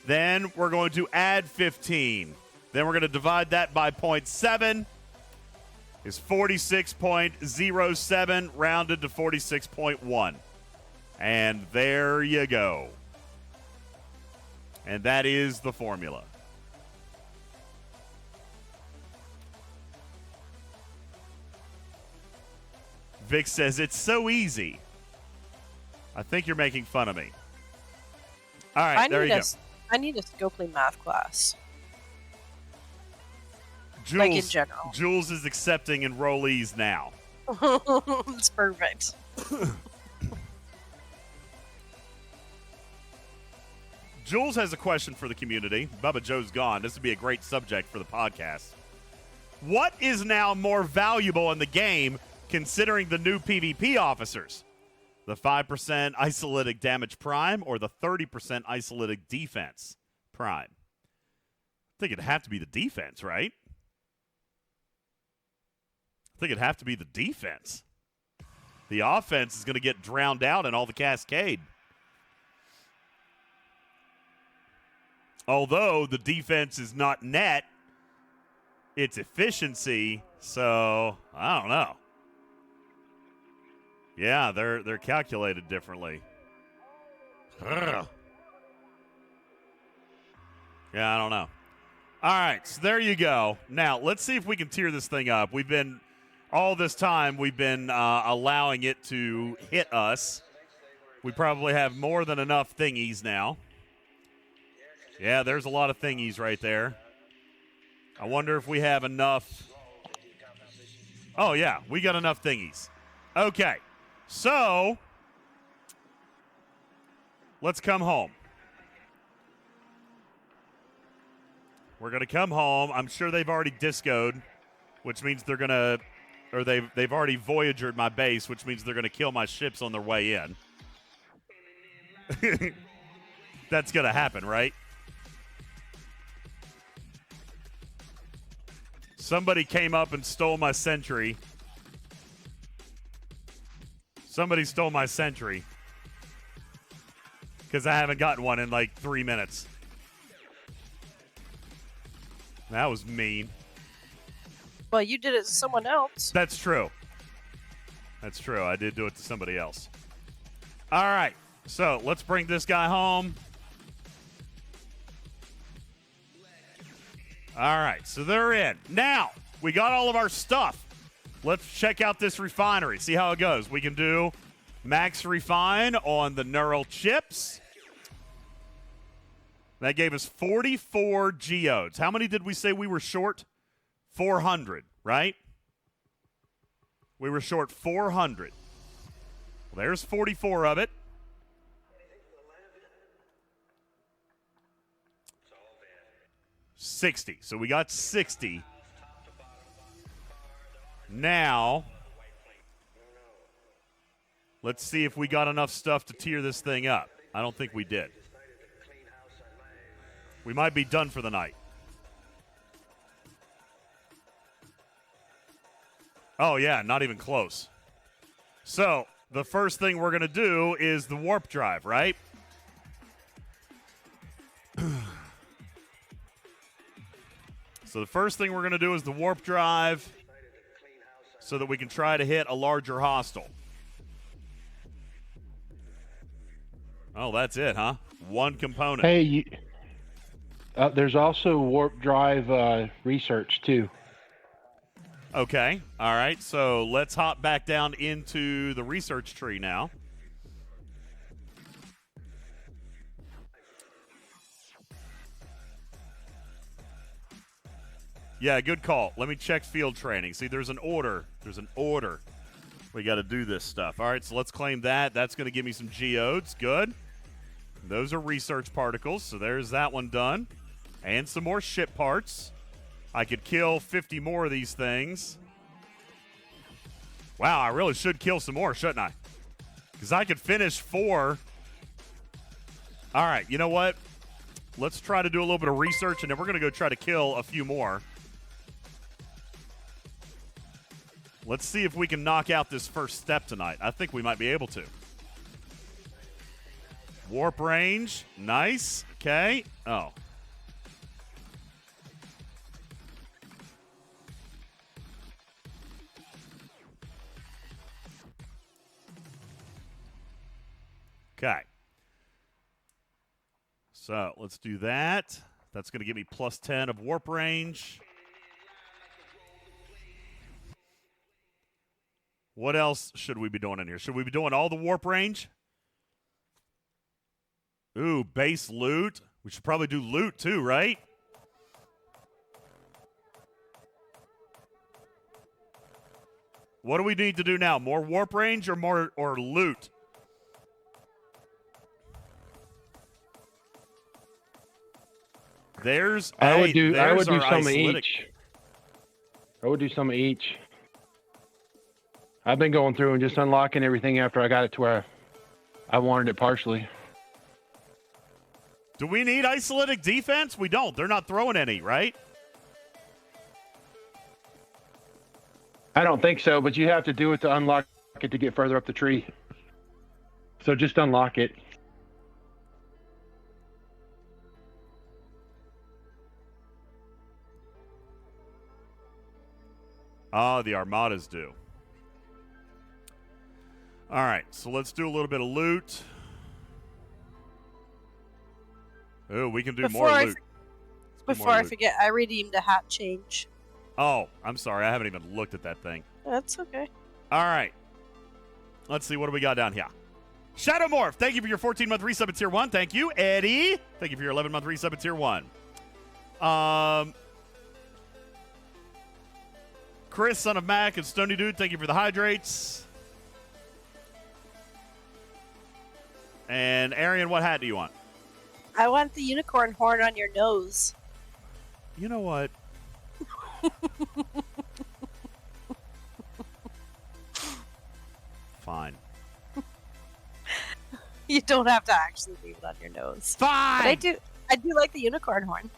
Then we're going to add 15. Then we're going to divide that by 0.7. Is 46.07, rounded to 46.1. And there you go. And that is the formula. Vic says, it's so easy. I think you're making fun of me. All right, there you go. I need a Scopely math class. Jules, like in general. Jules is accepting enrollees now. It's perfect. Jules has a question for the community. Bubba Joe's gone. This would be a great subject for the podcast. What is now more valuable in the game considering the new PvP officers? The 5% isolatic damage prime or the 30% isolatic defense prime? I think it'd have to be the defense, right? I think it'd have to be the defense. The offense is going to get drowned out in all the cascade. Although the defense is not net, it's efficiency, so I don't know. Yeah, they're calculated differently. Ugh. Yeah, I don't know. All right, so there you go. Now, let's see if we can tier this thing up. All this time, we've been allowing it to hit us. We probably have more than enough thingies now. Yeah, there's a lot of thingies right there. I wonder if we have enough. Oh, yeah, we got enough thingies. Okay, so let's come home. We're going to come home. I'm sure they've already discoed, which means they're going to, or they've already Voyagered my base, which means they're going to kill my ships on their way in. That's going to happen, right? Somebody came up and stole my sentry. Somebody stole my sentry. Because I haven't gotten one in like 3 minutes. That was mean. Well, you did it to someone else. That's true. That's true. I did do it to somebody else. All right. So let's bring this guy home. All right. So they're in. Now, we got all of our stuff. Let's check out this refinery. See how it goes. We can do max refine on the neural chips. That gave us 44 geodes. How many did we say we were short? 400, right? We were short 400. Well, there's 44 of it. $60. So we got 60. Now, let's see if we got enough stuff to tier this thing up. I don't think we did. We might be done for the night. Oh, yeah, not even close. So, the first thing we're going to do is the warp drive, right? So the first thing we're going to do is the warp drive so that we can try to hit a larger hostile. Oh, that's it, huh? One component. Hey, there's also warp drive research, too. Okay. All right. So let's hop back down into the research tree now. Yeah, good call. Let me check field training. See, there's an order. There's an order. We got to do this stuff. All right, so let's claim that. That's going to give me some geodes. Good. Those are research particles, so there's that one done. And some more ship parts. I could kill 50 more of these things. Wow, I really should kill some more, shouldn't I? Because I could finish 4. All right, you know what? Let's try to do a little bit of research, and then we're going to go try to kill a few more. Let's see if we can knock out this first step tonight. I think we might be able to. Warp range. Nice. Okay. Oh. Okay. So let's do that. That's going to give me plus 10 of warp range. What else should we be doing in here? Should we be doing all the warp range? Ooh, base loot. We should probably do loot too, right? What do we need to do now? More warp range or loot? I would do some of each. I would do some of each. I've been going through and just unlocking everything after I got it to where I wanted it partially. Do we need isolytic defense? We don't. They're not throwing any, right? I don't think so, but you have to do it to unlock it to get further up the tree. So just unlock it. Ah, the armadas do. All right, so let's do a little bit of loot. Oh, we can do more loot. Before I forget, I redeemed a hat change. Oh, I'm sorry. I haven't even looked at that thing. That's okay. All right. Let's see. What do we got down here? Shadow Morph, thank you for your 14-month resub at Tier 1. Thank you. Eddie, thank you for your 11-month resub at Tier 1. Chris, son of Mac, and Stony Dude, thank you for the hydrates. And Arian, what hat do you want? I want the unicorn horn on your nose. You know what? Fine. You don't have to actually leave it on your nose. Fine! But I do like the unicorn horn.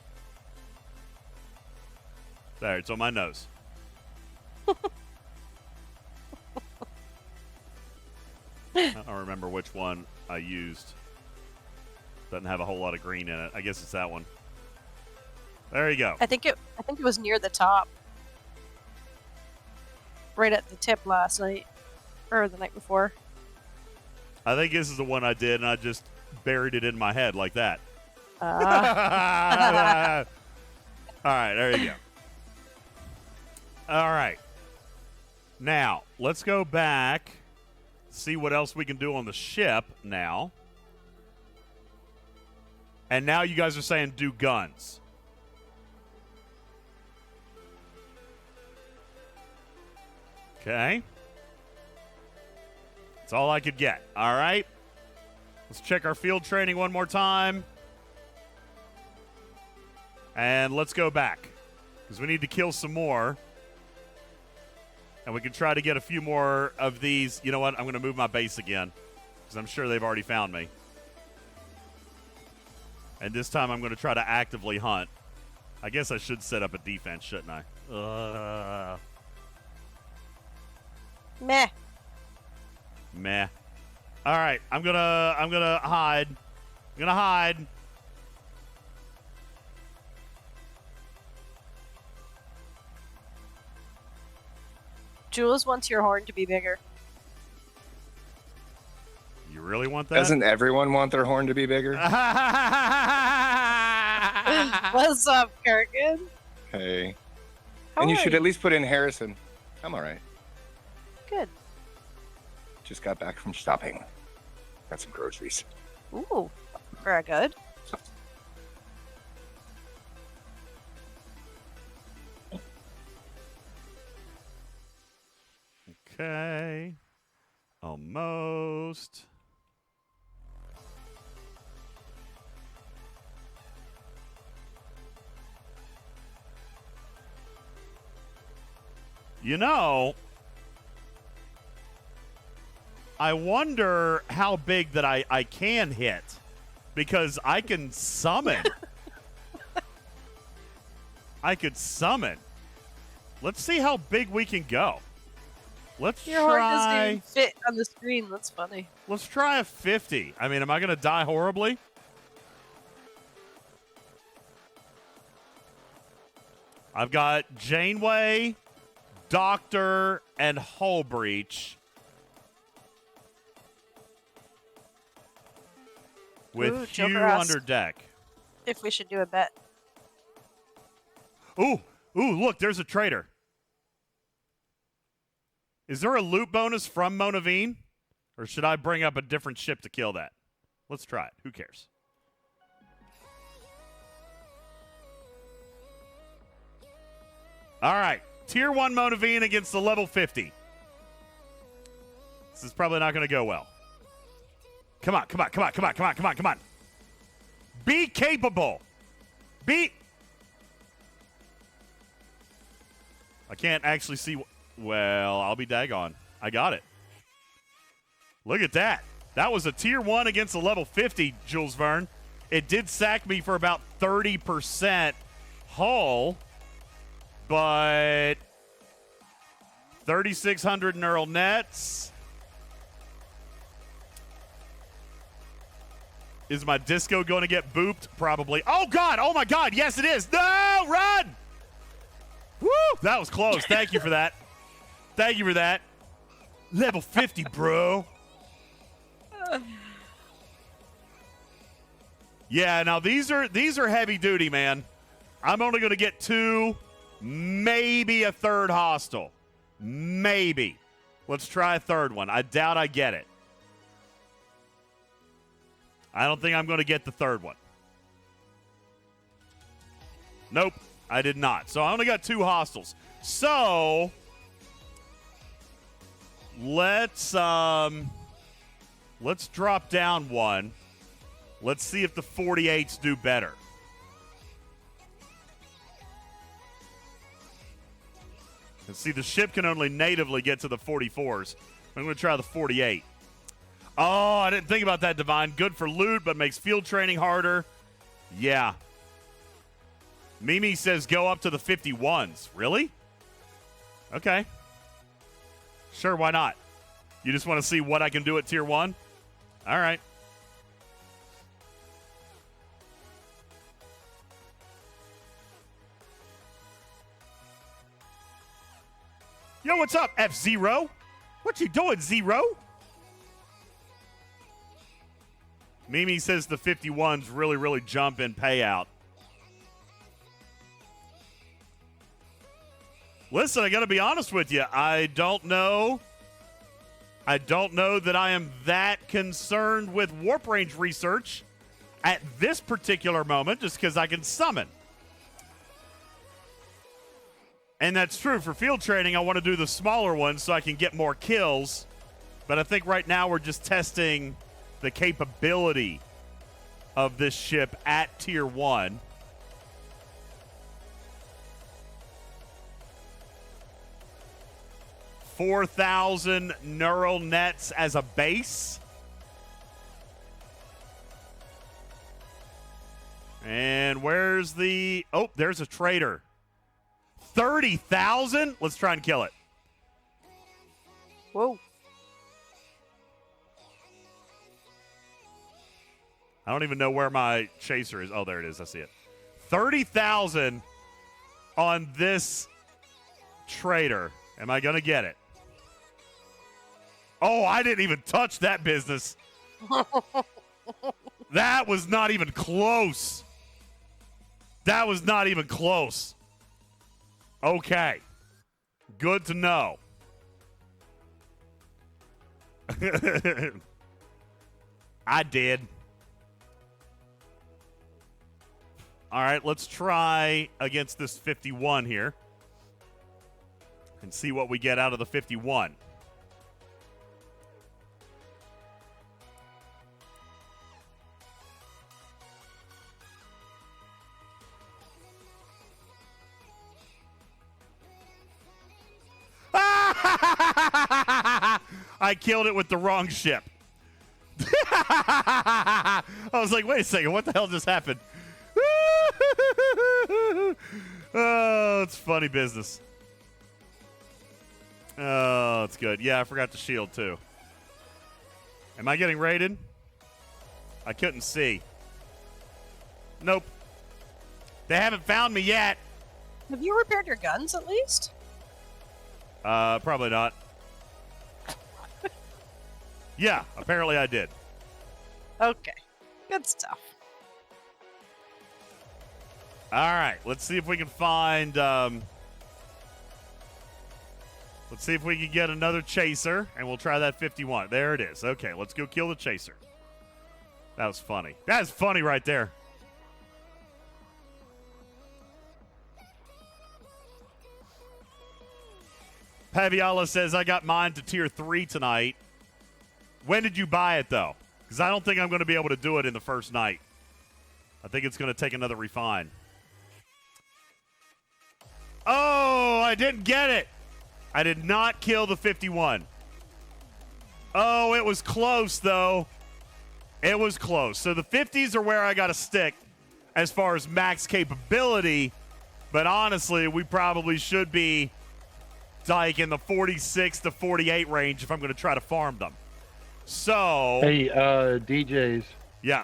There, it's on my nose. I don't remember which one I used. Doesn't have a whole lot of green in it. I guess it's that one. There you go. I think it was near the top. Right at the tip last night. Or the night before. I think this is the one I did, and I just buried it in my head like that. All right, there you go. All right. Now, let's go back, see what else we can do on the ship now. And now you guys are saying do guns. Okay. That's all I could get. All right. Let's check our field training one more time. And let's go back. Because we need to kill some more. And we can try to get a few more of these. You know what? I'm going to move my base again. Because I'm sure they've already found me. And this time I'm going to try to actively hunt. I guess I should set up a defense, shouldn't I? Meh. Meh. All right, I'm gonna hide. I'm gonna hide. Jules wants your horn to be bigger. You really want that? Doesn't everyone want their horn to be bigger? What's up, Kurgan? Hey. How And you are should at least put in Harrison. I'm all right. Good. Just got back from shopping. Got some groceries. Ooh, very good. Okay. Almost. You know, I wonder how big that I can hit, because I can summon. I could summon. Let's see how big we can go. Let's Your horn doesn't try. even fit on the screen. That's funny. Let's try a 50. I mean, am I going to die horribly? I've got Janeway, Doctor, and Hull Breach. With Ooh, Hugh Joker asked under deck. if we should do a bet. Ooh, look, there's a traitor. Is there a loot bonus from Monaveen? Or should I bring up a different ship to kill that? Let's try it. Who cares? All right. Tier 1 Monaveen against the level 50. This is probably not going to go well. Come on. Be capable. I can't actually see. Well, I'll be daggone. I got it. Look at that. That was a tier 1 against a level 50, Jules Verne. It did sack me for about 30% hull, but 3,600 neural nets. Is my disco going to get booped? Probably. Oh, God. Oh, my God. Yes, it is. No, run. Woo. That was close. Thank you for that. Thank you for that. Level 50, bro. Yeah, now these are heavy duty, man. I'm only going to get 2, maybe a third hostile. Maybe. Let's try a third one. I doubt I get it. I don't think I'm going to get the third one. Nope, I did not. So I only got 2 hostiles. So let's drop down 1. Let's see if the 48s do better. And see, the ship can only natively get to the 44s. I'm going to try the 48. Oh, I didn't think about that, Divine. Good for loot, but makes field training harder. Yeah. Mimi says go up to the 51s. Really? Okay. Sure, why not? You just want to see what I can do at tier 1? All right. Yo, what's up, F-Zero? What you doing, Zero? Mimi says the 51s really, really jump in payout. Listen, I got to be honest with you. I don't know that I am that concerned with warp range research at this particular moment just because I can summon. And that's true. For field training, I want to do the smaller ones so I can get more kills. But I think right now we're just testing the capability of this ship at Tier 1. $4,000 neural nets as a base. And where's the... Oh, there's a trader. 30,000? Let's try and kill it. Whoa. I don't even know where my chaser is. Oh, there it is. I see it. 30,000 on this trader. Am I going to get it? Oh, I didn't even touch that business. That was not even close. That was not even close. Okay. Good to know. I did. All right, let's try against this 51 here and see what we get out of the 51. I killed it with the wrong ship. I was like, wait a second, what the hell just happened? Oh, it's funny business. Oh, it's good. Yeah, I forgot the shield too. Am I getting raided? I couldn't see. Nope. They haven't found me yet. Have you repaired your guns at least? Probably not. Yeah, apparently I did. Okay. Good stuff. All right, let's see if we can find... let's see if we can get another chaser, and we'll try that 51. There it is. Okay, let's go kill the chaser. That was funny. That is funny right there. Paviala says, I got mine to Tier 3 tonight. When did you buy it, though? Because I don't think I'm going to be able to do it in the first night. I think it's going to take another refine. Oh, I didn't get it. I did not kill the 51. Oh, it was close, though. It was close. So the 50s are where I got to stick as far as max capability. But honestly, we probably should be like in the 46 to 48 range if I'm going to try to farm them. So, hey, DJs. Yeah.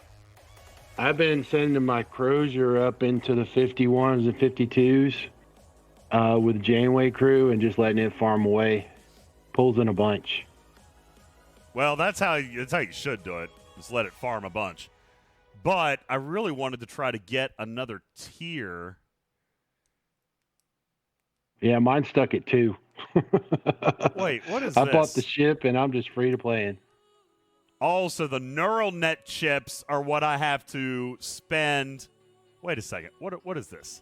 I've been sending my Crozier up into the 51s and 52s with the Janeway crew and just letting it farm away. Pulls in a bunch. Well, that's how you should do it. Just let it farm a bunch. But I really wanted to try to get another tier. Yeah, mine's stuck at 2. Wait, what is this? I bought the ship and I'm just free to play in. Also, the neural net chips are what I have to spend. Wait a second. What is this?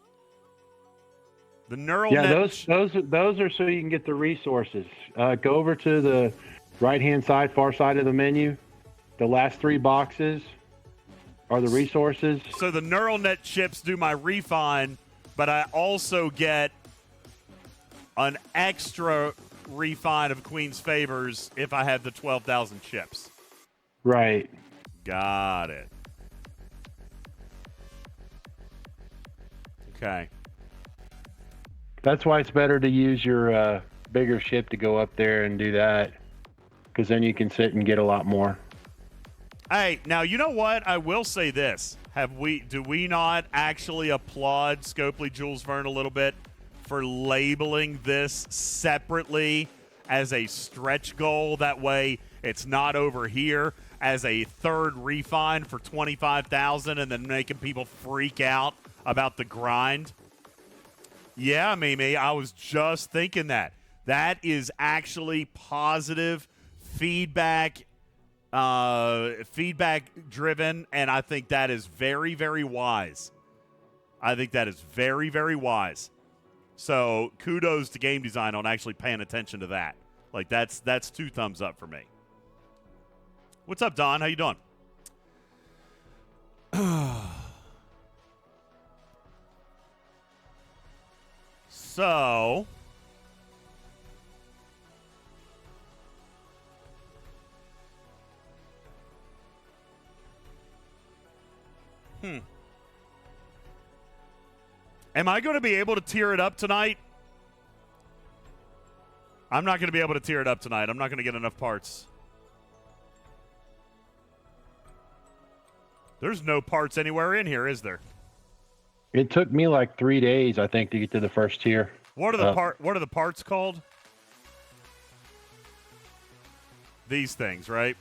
The neural net. Yeah, those are so you can get the resources. Go over to the right-hand side, far side of the menu. The last 3 boxes are the resources. So the neural net chips do my refine, but I also get an extra refine of Queen's Favors if I have the 12,000 chips. Right. Got it. Okay. That's why it's better to use your bigger ship to go up there and do that, because then you can sit and get a lot more. Hey, now you know what? I will say this: do we not actually applaud Scopely Jules Verne a little bit for labeling this separately as a stretch goal? That way, it's not over here as a third refine for 25,000, and then making people freak out about the grind. Yeah, Mimi, I was just thinking that. That is actually positive feedback feedback driven, and I think that is very, very wise. I think that is very, very wise. So kudos to game design on actually paying attention to that. Like that's 2 thumbs up for me. What's up, Don? How you doing? So am I going to be able to tier it up tonight? I'm not going to be able to tier it up tonight. I'm not going to get enough parts. There's no parts anywhere in here, is there? It took me like 3 days, I think, to get to the first tier. What are the parts called? These things, right?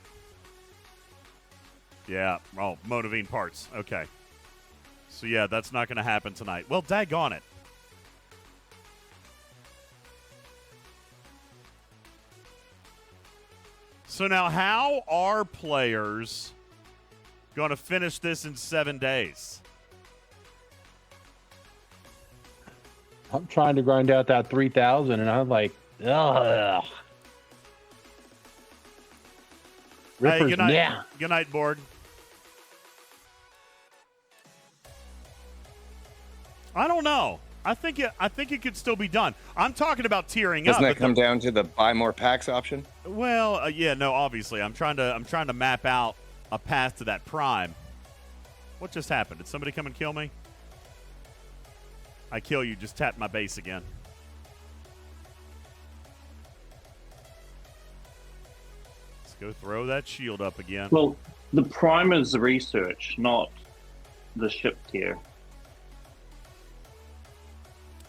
Yeah. Oh, Monaveen parts. Okay. So yeah, that's not going to happen tonight. Well, daggone it. So now, how are players going to finish this in 7 days? I'm trying to grind out that 3,000, and I'm like, ugh. Hey, Rippers, good night. yeah. Good night, board. I don't know. I think it could still be done. I'm talking about tiering up. Doesn't that come down to the buy more packs option? Well, yeah, no. Obviously, I'm trying to map out a path to that prime. What just happened? Did somebody come and kill me? I kill you. Just tapped my base again. Let's go throw that shield up again. Well, the prime is the research, not the ship tier.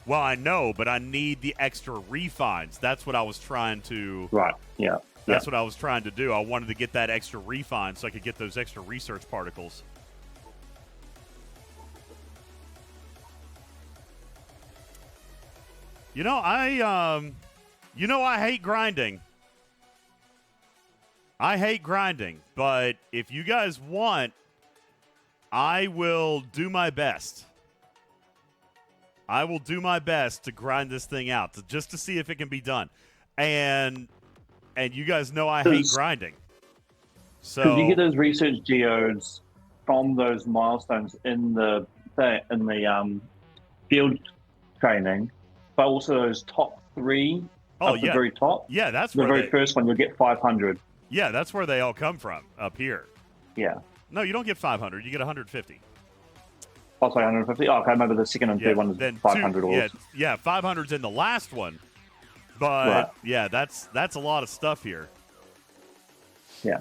Well, I know, but I need the extra refines. That's what I was trying to... Right, yeah. That's what I was trying to do. I wanted to get that extra refine so I could get those extra research particles. I hate grinding. I hate grinding, but if you guys want, I will do my best. I will do my best to grind this thing out, just to see if it can be done. And you guys know I hate grinding. So you get those research geodes from those milestones in the field training, but also those top 3 at the very top. Yeah, that's the where very first one. You'll get 500. Yeah, that's where they all come from, up here. Yeah. No, you don't get 500. You get 150. Oh, sorry, 150. Oh, okay, I remember the second and third one is 500. Yeah, 500's in the last one. But yeah, that's a lot of stuff here. Yeah.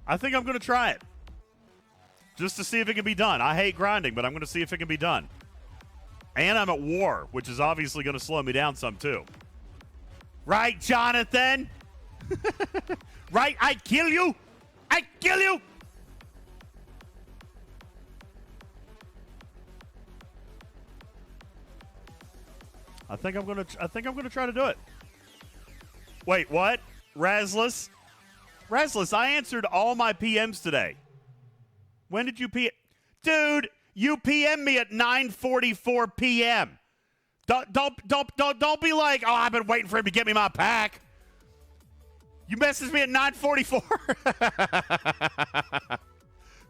I think I'm going to try it. Just to see if it can be done. I hate grinding, but I'm going to see if it can be done. And I'm at war, which is obviously going to slow me down some too. Right, Jonathan? Right? I kill you. I kill you. I think I'm going to try to do it. Wait, what? Razless, I answered all my PMs today. When did you PM? Dude, you PM me at 9:44 p.m. Don't be like, oh, I've been waiting for him to get me my pack. You messaged me at 9:44.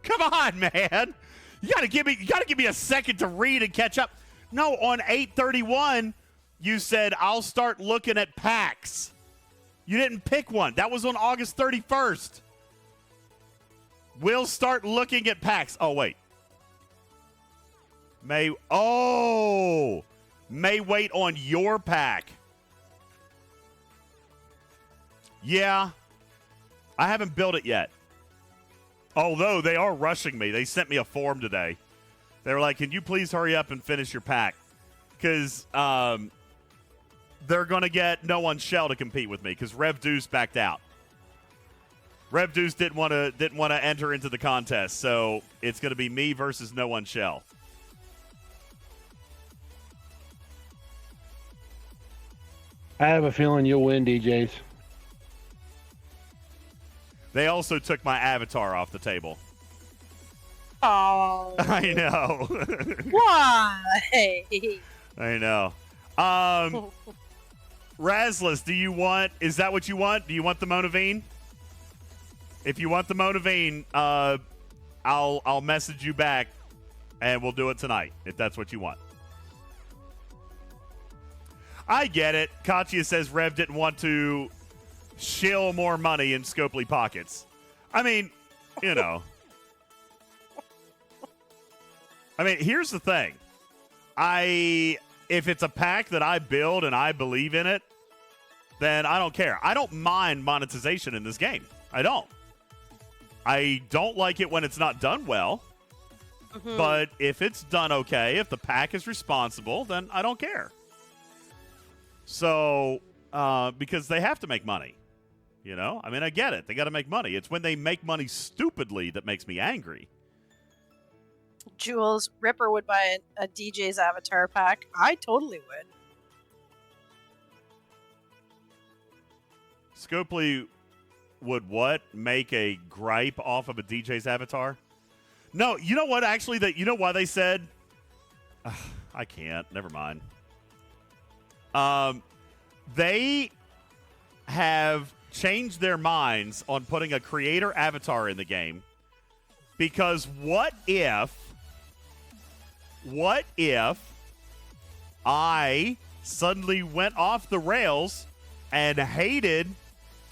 Come on, man. You gotta give me a second to read and catch up. No, on 8:31, you said I'll start looking at packs. You didn't pick one. That was on August 31st. We'll start looking at packs. Oh, wait. May wait on your pack. Yeah. I haven't built it yet. Although they are rushing me. They sent me a form today. They were like, can you please hurry up and finish your pack? Because they're going to get no one shell to compete with me because Rev Deuce backed out. Rev Deuce didn't want to enter into the contest, so it's going to be me versus No One Shell. I have a feeling you'll win, DJs. They also took my avatar off the table. Oh. I know. Why? I know. Razless, is that what you want? Do you want the Monaveen? If you want the Monaveen, I'll message you back and we'll do it tonight if that's what you want. I get it. Katya says Rev didn't want to shill more money in Scopely pockets. I mean, you know. I mean, here's the thing. If it's a pack that I build and I believe in it, then I don't care. I don't mind monetization in this game. I don't. I don't like it when it's not done well. Mm-hmm. But if it's done okay, if the pack is responsible, then I don't care. So, because they have to make money, you know? I mean, I get it. They got to make money. It's when they make money stupidly that makes me angry. Jules, Ripper would buy a DJ's avatar pack. I totally would. Scopely would what? Make a gripe off of a DJ's avatar? No, you know what? Actually, you know why they said? I can't. Never mind. They have changed their minds on putting a creator avatar in the game because what if I suddenly went off the rails and hated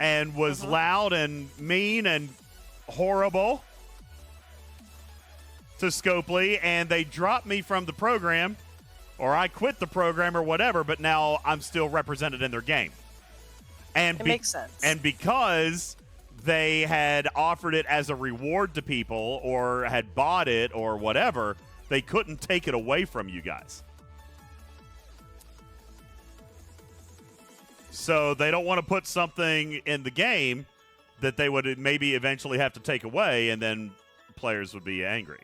and was loud and mean and horrible to Scopely and they dropped me from the program? Or I quit the program or whatever, but now I'm still represented in their game. And it makes sense. And because they had offered it as a reward to people or had bought it or whatever, they couldn't take it away from you guys. So they don't want to put something in the game that they would maybe eventually have to take away, and then players would be angry.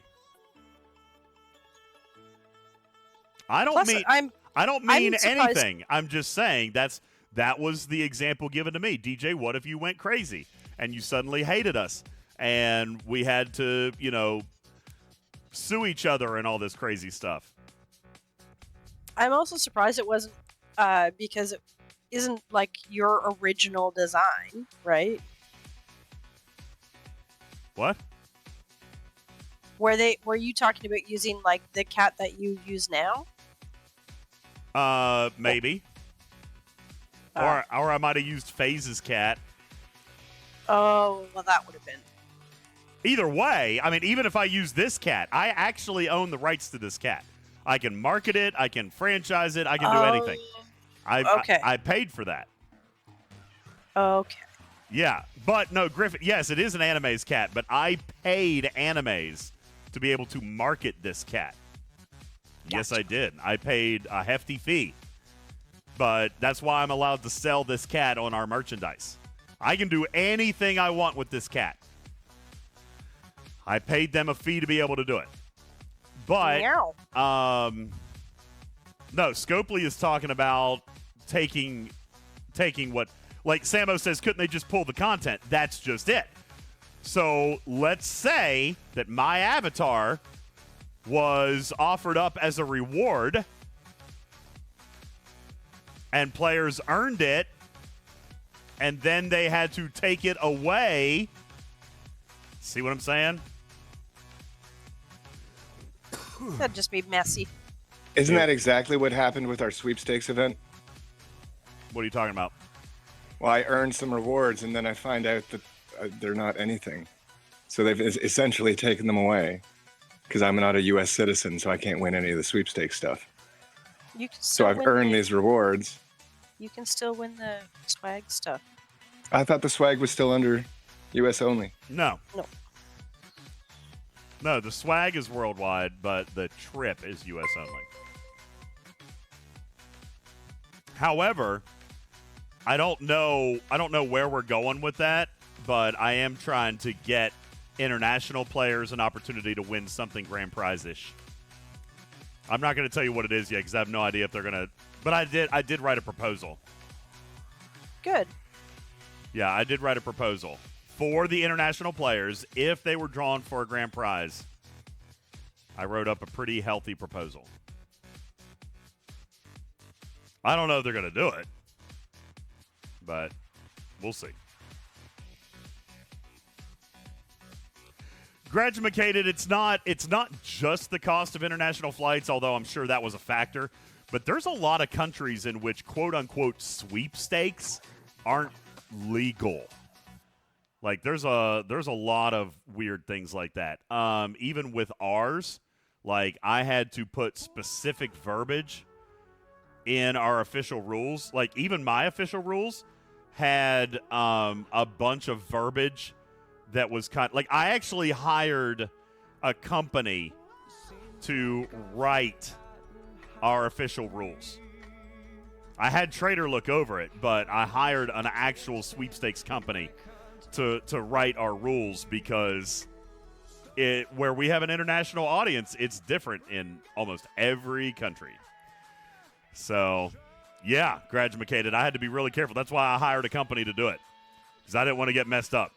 I don't mean anything. I'm just saying that was the example given to me. DJ, what if you went crazy and you suddenly hated us and we had to, you know, sue each other and all this crazy stuff? I'm also surprised it wasn't because it isn't like your original design, right? What? Were you talking about using like the cat that you use now? Maybe. Or I might have used FaZe's cat. Oh, well, that would have been. Either way, I mean, even if I use this cat, I actually own the rights to this cat. I can market it, I can franchise it, I can do anything. I paid for that. Okay. Yeah, but no, Griffin, yes, it is an Anime's cat, but I paid Anime's to be able to market this cat. Gotcha. Yes, I did. I paid a hefty fee. But that's why I'm allowed to sell this cat on our merchandise. I can do anything I want with this cat. I paid them a fee to be able to do it. But, no, Scopely is talking about taking what, like Samo says, couldn't they just pull the content? That's just it. So let's say that my avatar was offered up as a reward and players earned it, and then they had to take it away. See what I'm saying? That'd just be messy. Isn't that exactly what happened with our sweepstakes event? What are you talking about? Well, I earned some rewards, and then I find out that they're not anything. So they've essentially taken them away because I'm not a U.S. citizen, so I can't win any of the sweepstakes stuff. So I've earned these rewards. You can still win the swag stuff. I thought the swag was still under U.S. only. No, the swag is worldwide, but the trip is U.S. only. However, I don't know where we're going with that, but I am trying to get international players an opportunity to win something grand prize-ish. I'm not going to tell you what it is yet because I have no idea if they're going to. But I did write a proposal. Good. Yeah, I did write a proposal for the international players if they were drawn for a grand prize. I wrote up a pretty healthy proposal. I don't know if they're going to do it, but we'll see. Gradumacated, it's not just the cost of international flights, although I'm sure that was a factor. But there's a lot of countries in which quote-unquote sweepstakes aren't legal. Like there's a lot of weird things like that. Even with ours, like I had to put specific verbiage in our official rules. Like even my official rules had a bunch of verbiage that was like I actually hired a company to write our official rules. I had Trader look over it, but I hired an actual sweepstakes company to write our rules because where we have an international audience, it's different in almost every country. So, yeah, Gradumacated, I had to be really careful. That's why I hired a company to do it because I didn't want to get messed up.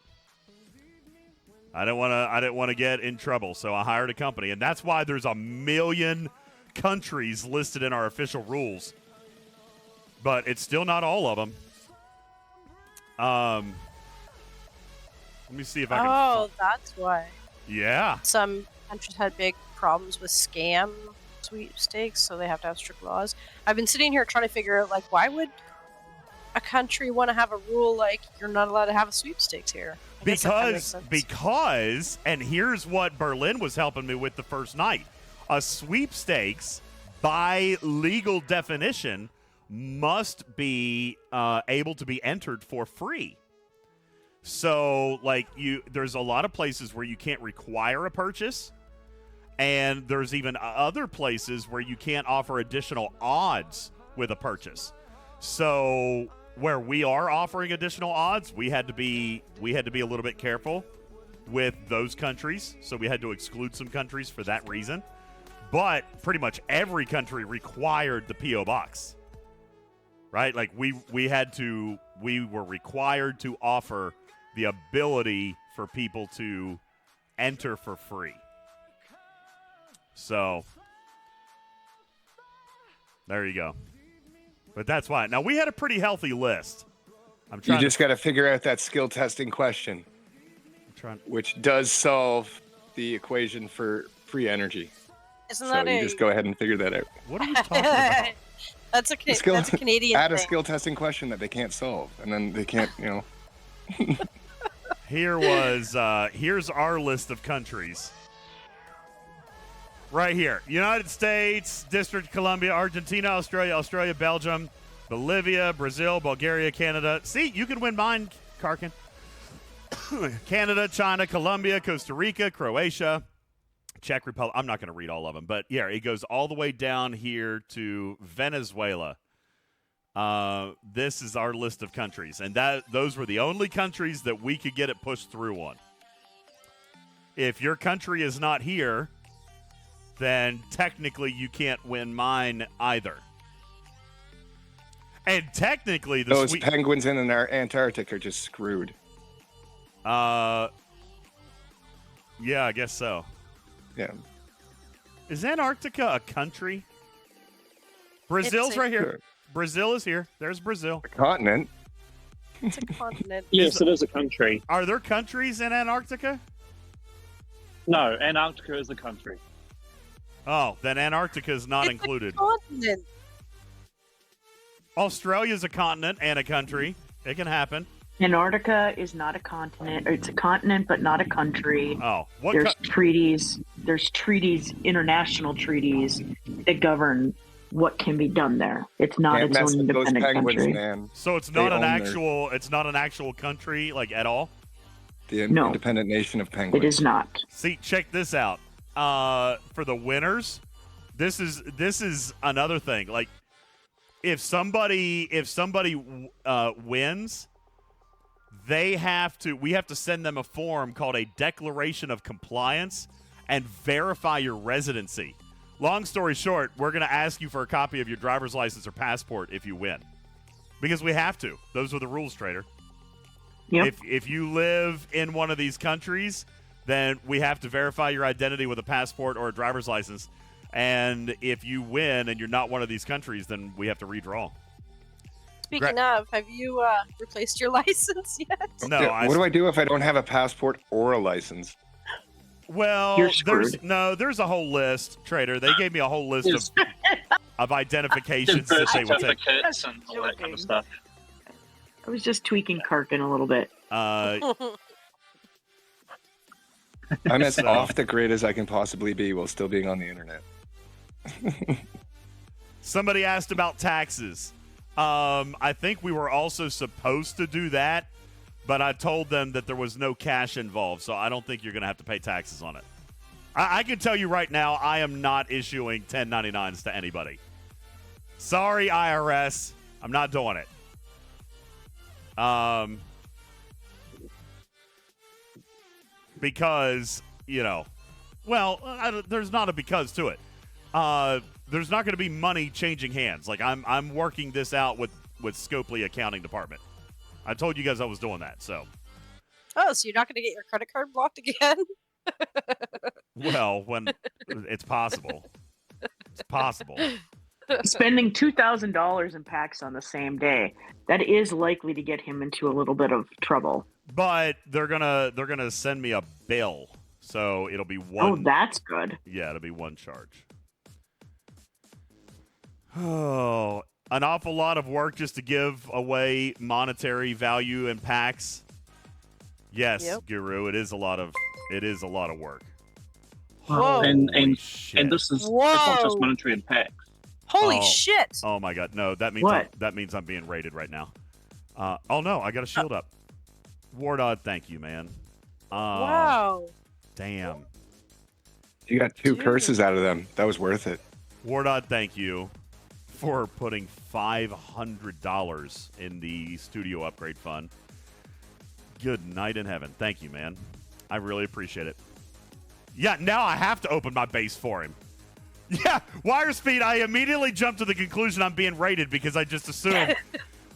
I didn't want to get in trouble, so I hired a company, and that's why there's 1 million countries listed in our official rules. But it's still not all of them. Let me see if I can. Oh, that's why. Yeah. Some countries had big problems with scam sweepstakes, so they have to have strict laws. I've been sitting here trying to figure out, like, why would a country want to have a rule like you're not allowed to have a sweepstakes here? Because, and here's what Berlin was helping me with the first night. A sweepstakes, by legal definition, must be able to be entered for free. So, like, there's a lot of places where you can't require a purchase, and there's even other places where you can't offer additional odds with a purchase. So, where we are offering additional odds, we had to be a little bit careful with those countries. So we had to exclude some countries for that reason. But pretty much every country required the P.O. box. Right? Like we were required to offer the ability for people to enter for free. So there you go. But that's why. Now, we had a pretty healthy list. You just got to figure out that skill testing question, which does solve the equation for free energy. Isn't so that you just go ahead and figure that out. What are you talking about? That's a Canadian add thing. a skill testing question that they can't solve, and then they can't, Here's our list of countries. Right here. United States, District of Columbia, Argentina, Australia, Belgium, Bolivia, Brazil, Bulgaria, Canada. See, you can win mine, Karkin. Canada, China, Colombia, Costa Rica, Croatia, Czech Republic. I'm not going to read all of them, but yeah, it goes all the way down here to Venezuela. This is our list of countries, and those were the only countries that we could get it pushed through on. If your country is not here, then technically you can't win mine either. And technically, those penguins in Antarctica are just screwed. Yeah, I guess so. Yeah. Is Antarctica a country? Brazil's right here. Sure. Brazil is here. There's Brazil. A continent. It's a continent. Yes, it is a country. Are there countries in Antarctica? No, Antarctica is a country. Oh, then Antarctica is not It's included. a continent. Australia's a continent and a country. It can happen. Antarctica is not a continent. Or it's a continent, but not a country. Oh, There's treaties. There's treaties, international treaties that govern what can be done there. It's not its own independent country. Man. So it's not an actual. It's not an actual country, like at all. The independent nation of penguins. It is not. See, check this out. For the winners, this is another thing. Like, if somebody wins, we have to send them a form called a declaration of compliance and verify your residency. Long story short, we're going to ask you for a copy of your driver's license or passport if you win. Because we have to. Those are the rules, Trader. Yep. If you live in one of these countries, then we have to verify your identity with a passport or a driver's license. And if you win and you're not one of these countries, then we have to redraw. Speaking of, have you replaced your license yet? No. What do I do if I don't have a passport or a license? Well, there's a whole list, Trader. They gave me a whole list of identifications that they would take. Certificates and all that kind of stuff. I was just tweaking Karkin a little bit. I'm as off the grid as I can possibly be while still being on the internet. Somebody asked about taxes. I think we were also supposed to do that, but I told them that there was no cash involved, so I don't think you're going to have to pay taxes on it. I can tell you right now, I am not issuing 1099s to anybody. Sorry, IRS. I'm not doing it. Because, there's not a because to it. There's not going to be money changing hands. Like, I'm working this out with Scopely Accounting Department. I told you guys I was doing that, so. Oh, so you're not going to get your credit card blocked again? Well, when it's possible. It's possible. Spending $2,000 in packs on the same day, that is likely to get him into a little bit of trouble. But they're gonna send me a bill, so it'll be one. Oh, that's good. Yeah, it'll be one charge. Oh, an awful lot of work just to give away monetary value in packs. Yes, yep. Guru, it is a lot of work. Whoa. And this is not just monetary in packs. Holy shit! Oh my god, no, that means I'm being raided right now. Oh no, I got a shield up. Wardod, thank you, man. Wow. Damn. You got two curses out of them. That was worth it. Wardod, thank you for putting $500 in the studio upgrade fund. Good night in heaven. Thank you, man. I really appreciate it. Yeah, now I have to open my base for him. Yeah, wire speed, I immediately jumped to the conclusion I'm being raided because I just assumed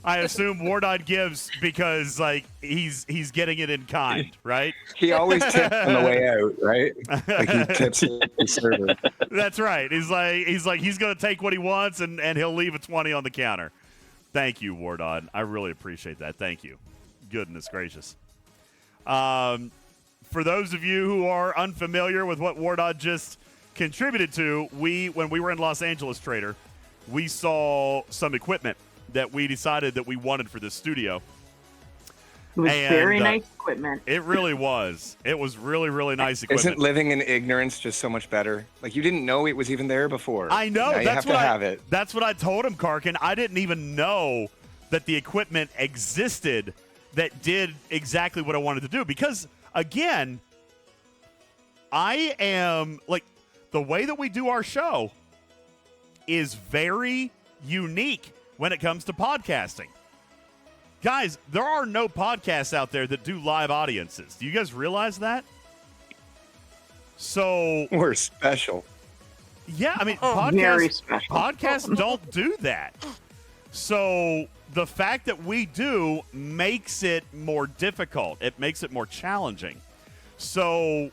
Wardod gives because like he's getting it in kind, right? He always tips on the way out, right? Like he tips the server. That's right. He's gonna take what he wants and he'll leave a 20 on the counter. Thank you, Wardod. I really appreciate that. Thank you. Goodness gracious. For those of you who are unfamiliar with what Wardod just contributed to, when we were in Los Angeles, Trader, we saw some equipment that we decided that we wanted for this studio. It was very nice equipment. It really was. It was really, really nice equipment. Isn't living in ignorance just so much better? Like, you didn't know it was even there before. I know. Now you have to have it. That's what I told him, Karkin. I didn't even know that the equipment existed that did exactly what I wanted to do. Because, again, I am, like, the way that we do our show is very unique when it comes to podcasting. Guys, there are no podcasts out there that do live audiences. Do you guys realize that? So we're special. Yeah, I mean, very special. Podcasts don't do that. So the fact that we do makes it more difficult. It makes it more challenging. So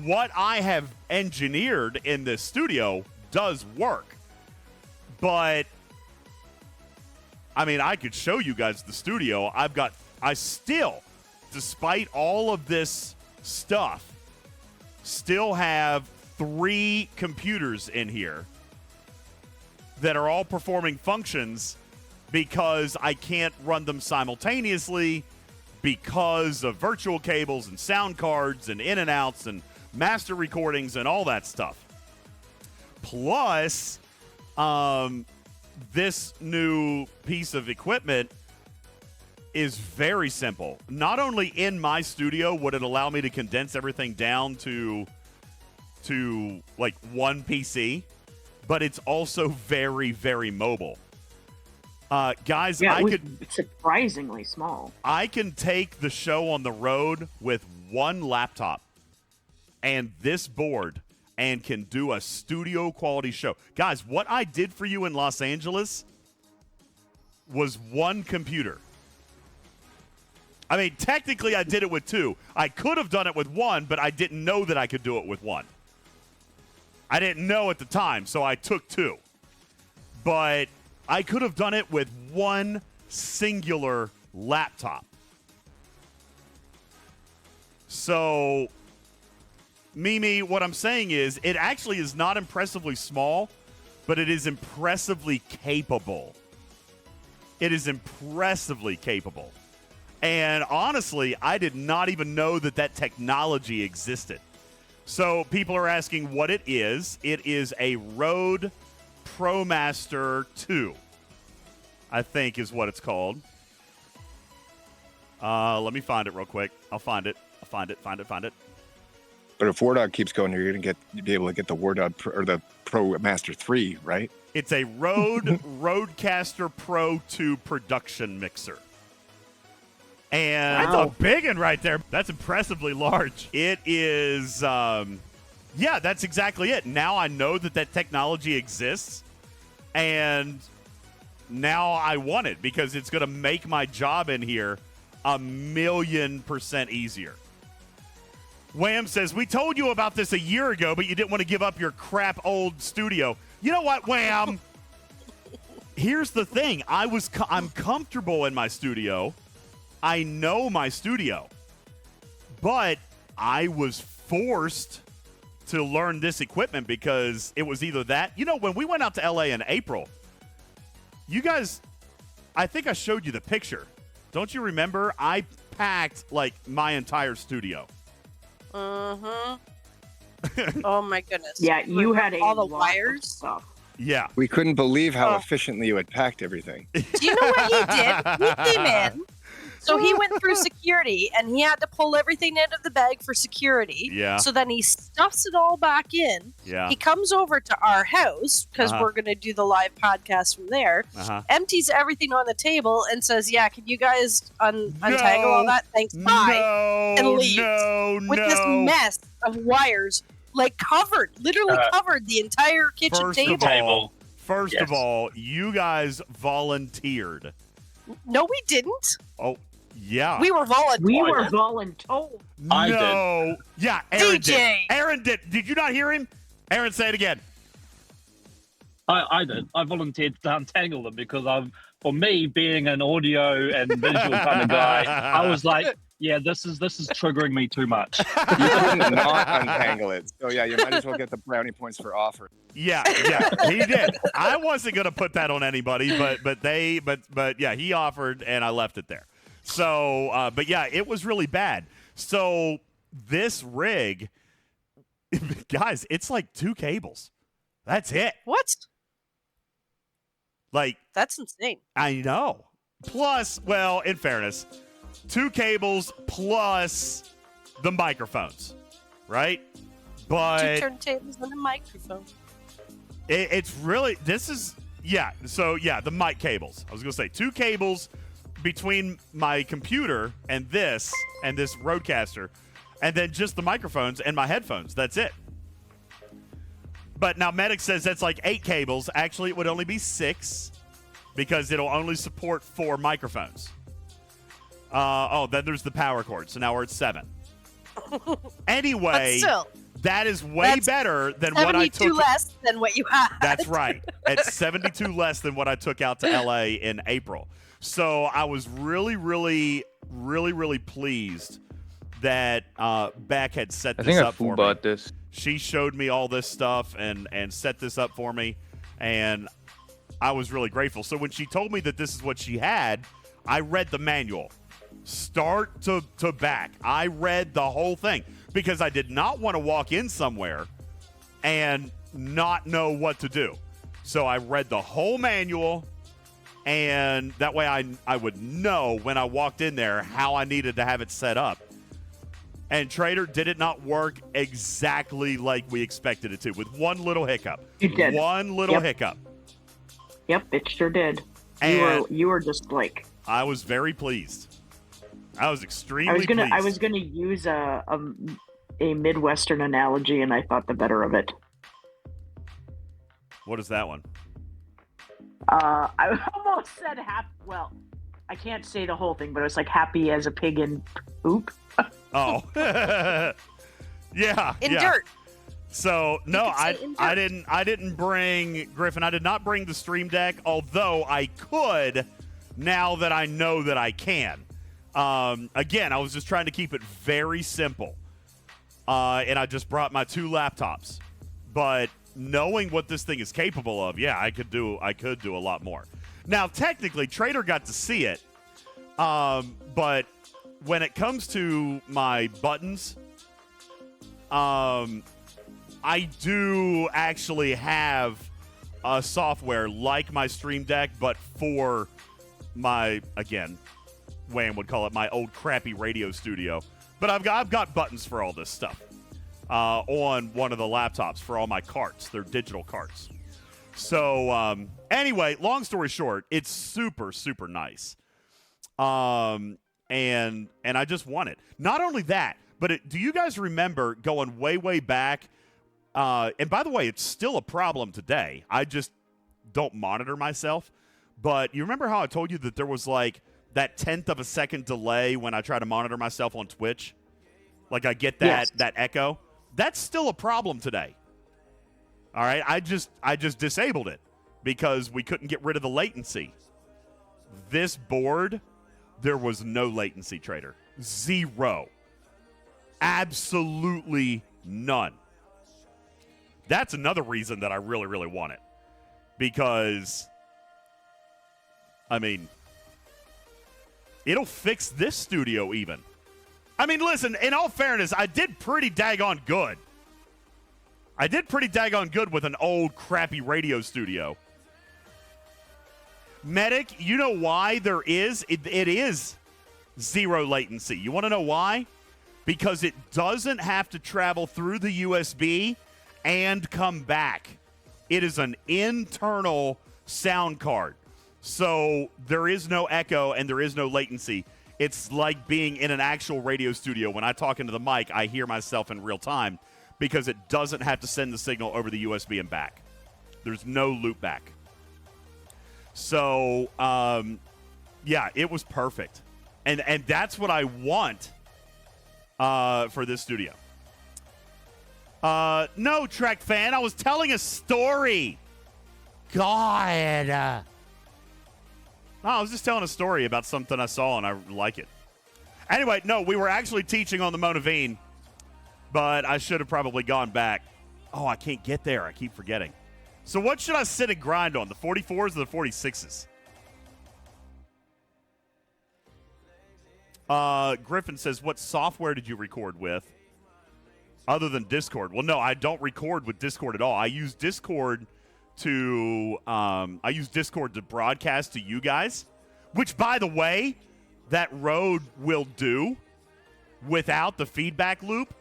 what I have engineered in this studio does work. But I mean, I could show you guys the studio. I still, despite all of this stuff, still have 3 computers in here that are all performing functions because I can't run them simultaneously because of virtual cables and sound cards and in and outs and master recordings and all that stuff. Plus, this new piece of equipment is very simple. Not only in my studio would it allow me to condense everything down to like one PC, but it's also very, very mobile. Guys, Yeah, I it was could surprisingly small. I can take the show on the road with one laptop and this board and can do a studio quality show. Guys, what I did for you in Los Angeles was one computer. I mean, technically I did it with two. I could have done it with one, but I didn't know that I could do it with one. I didn't know at the time, so I took two. But I could have done it with one singular laptop. So, Mimi, what I'm saying is it actually is not impressively small, but it is impressively capable. It is impressively capable. And honestly, I did not even know that that technology existed. So people are asking what it is. It is a Rode ProMaster 2, I think is what it's called. Let me find it real quick. I'll find it. Find it. But if War Dog keeps going, you're gonna be able to get the War Dog or the Pro Master 3, right? It's a Rode Rodecaster Pro 2 production mixer. And that's a big one right there. That's impressively large. It is, yeah, that's exactly it. Now I know that technology exists, and now I want it because it's going to make my job in here 1,000,000% easier. Wham says, we told you about this a year ago, but you didn't want to give up your crap old studio. You know what, Wham? Here's the thing. I'm comfortable in my studio. I know my studio. But I was forced to learn this equipment because it was either that. You know, when we went out to LA in April, you guys, I think I showed you the picture. Don't you remember? I packed like my entire studio. Oh my goodness. Yeah, you had all the lot wires of stuff. Yeah. We couldn't believe how efficiently you had packed everything. Do you know what he did? He came in. So he went through security, and he had to pull everything out of the bag for security. Yeah. So then he stuffs it all back in. Yeah. He comes over to our house, because we're going to do the live podcast from there, empties everything on the table, and says, yeah, can you guys untangle all that? Thanks, bye. And leaves. With this mess of wires, like literally covered the entire kitchen table. First of all, you guys volunteered. No, we didn't. Oh, yeah. We were volunteered. We were voluntold. I did. Yeah, Aaron DJ. did. Aaron did. Did you not hear him? Aaron, say it again. I did. I volunteered to untangle them because for me, being an audio and visual kind of guy, I was like, yeah, this is triggering me too much. You couldn't not untangle it. So yeah, you might as well get the brownie points for offer. Yeah, he did. I wasn't gonna put that on anybody, but yeah, he offered and I left it there. So, but yeah, it was really bad. So this rig, guys, it's like 2 cables. That's it. What? Like, that's insane. I know. Plus, well, in fairness, 2 cables plus the microphones, right? But 2 turntables and a microphone. It's really, the mic cables. I was going to say 2 cables between my computer and this Rodecaster, and then just the microphones and my headphones. That's it. But now Medic says that's like 8 cables. Actually, it would only be 6 because it'll only support 4 microphones. Then there's the power cord. So now we're at 7. Anyway, that is way better than what I took. 72 less than what you had. That's right. It's 72 less than what I took out to LA in April. So I was really, really, really, really pleased that Beck had set this up for me. I think I bought this. She showed me all this stuff and set this up for me, and I was really grateful. So when she told me that this is what she had, I read the manual. Start to back. I read the whole thing because I did not want to walk in somewhere and not know what to do. So I read the whole manual, and that way I would know when I walked in there how I needed to have it set up. And Trader, did it not work exactly like we expected it to, with one little hiccup? It did. One little hiccup. Yep, it sure did. You were just like. I was very pleased. I was extremely pleased. I was gonna use a Midwestern analogy, and I thought the better of it. What is that one? I almost said happy. Well, I can't say the whole thing, but it's like happy as a pig in poop. Oh, yeah, in yeah. dirt. So no, I didn't bring Griffin. I did not bring the Stream Deck, although I could. Now that I know that I can. Again, I was just trying to keep it very simple, and I just brought my 2 laptops. But knowing what this thing is capable of, yeah, I could do a lot more. Now, technically, Trader got to see it, but when it comes to my buttons, I do actually have a software like my Stream Deck, but for my, again, Wayne would call it my old crappy radio studio. But I've got buttons for all this stuff on one of the laptops for all my carts. They're digital carts. So anyway, long story short, it's super, super nice. And I just want it. Not only that, but do you guys remember going way, way back? And by the way, it's still a problem today. I just don't monitor myself. But you remember how I told you that there was like that 1/10 of a second delay when I try to monitor myself on Twitch? Like I get that echo. That's still a problem today. All right, I just disabled it because we couldn't get rid of the latency. This board, there was no latency, Trader. 0. Absolutely none. That's another reason that I really, really want it. Because, I mean, it'll fix this studio even. I mean, listen, in all fairness, I did pretty daggone good. I did pretty daggone good with an old, crappy radio studio. Medic, you know why there is? It is 0 latency. You want to know why? Because it doesn't have to travel through the USB and come back. It is an internal sound card. So there is no echo and there is no latency. It's like being in an actual radio studio. When I talk into the mic, I hear myself in real time because it doesn't have to send the signal over the USB and back. There's no loop back. So, yeah, it was perfect. And that's what I want for this studio. No, Trek fan, I was telling a story. God. No, I was just telling a story about something I saw, and I like it. Anyway, no, we were actually teaching on the Monaveen, but I should have probably gone back. Oh, I can't get there. I keep forgetting. So what should I sit and grind on, the 44s or the 46s? Griffin says, what software did you record with other than Discord? Well, no, I don't record with Discord at all. I use Discord to broadcast to you guys, which, by the way, that Rode will do without the feedback loop.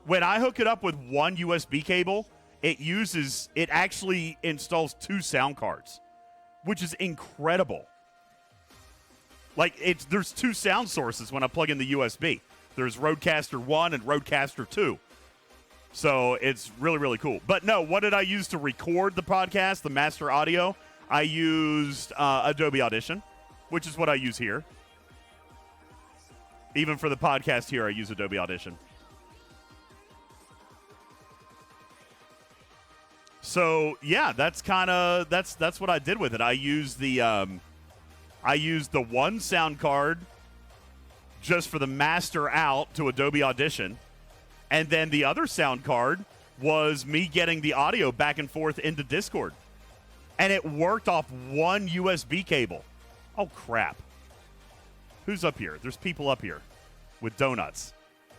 When I hook it up with one USB cable, it actually installs 2 sound cards, which is incredible. Like, there's 2 sound sources when I plug in the USB. There's Rodecaster 1 and Rodecaster 2. So it's really, really cool. But no, what did I use to record the podcast, the master audio? I used Adobe Audition, which is what I use here. Even for the podcast here, I use Adobe Audition. So yeah, that's what I did with it. I used the one sound card just for the master out to Adobe Audition. And then the other sound card was me getting the audio back and forth into Discord. And it worked off one USB cable. Oh, crap. Who's up here? There's people up here with donuts.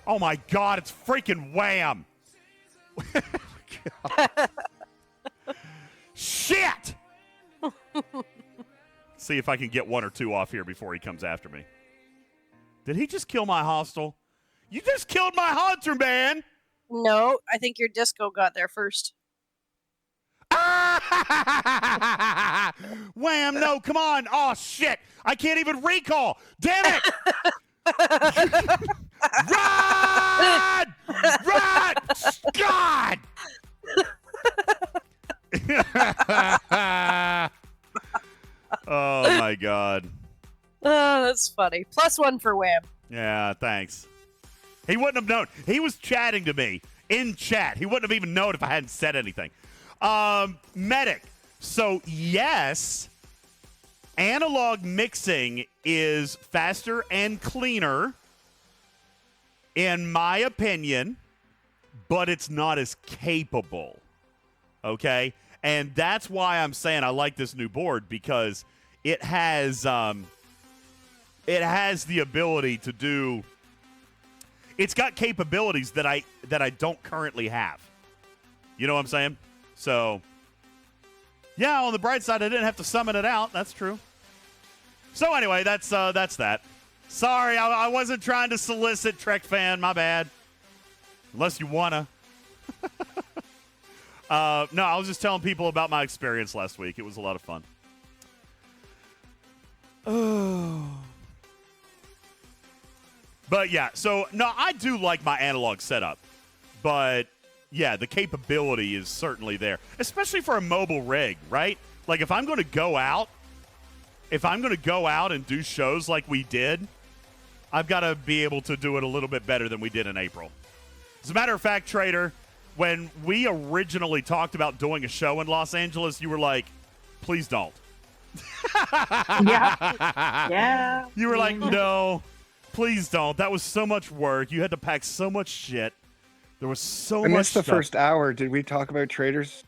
Oh, my God. It's freaking Wham. Shit! See if I can get 1 or 2 off here before he comes after me. Did he just kill my hostile? You just killed my hunter, man! No, I think your disco got there first. Ah! Wham! No, come on! Oh shit! I can't even recall. Damn it! Run! Run! God! Oh my God. Oh, that's funny. +1 for Wham. Yeah, thanks. He wouldn't have known. He was chatting to me in chat. He wouldn't have even known if I hadn't said anything. Medic. So, yes, analog mixing is faster and cleaner, in my opinion, but it's not as capable. Okay? And that's why I'm saying I like this new board, because it has the ability to do. It's got capabilities that I don't currently have. You know what I'm saying? So, yeah, on the bright side, I didn't have to summon it out. That's true. So anyway, that's that. Sorry, I wasn't trying to solicit Trek fan. My bad. Unless you wanna. No, I was just telling people about my experience last week. It was a lot of fun. Oh. But yeah, so no, I do like my analog setup. But yeah, the capability is certainly there, especially for a mobile rig, right? Like if I'm going to go out and do shows like we did, I've got to be able to do it a little bit better than we did in April. As a matter of fact, Trader, when we originally talked about doing a show in Los Angeles, you were like, please don't. Yeah. You were like, no, please don't. That was so much work. You had to pack so much shit. There was so much I missed the stuff. first hour. Did we talk about traders?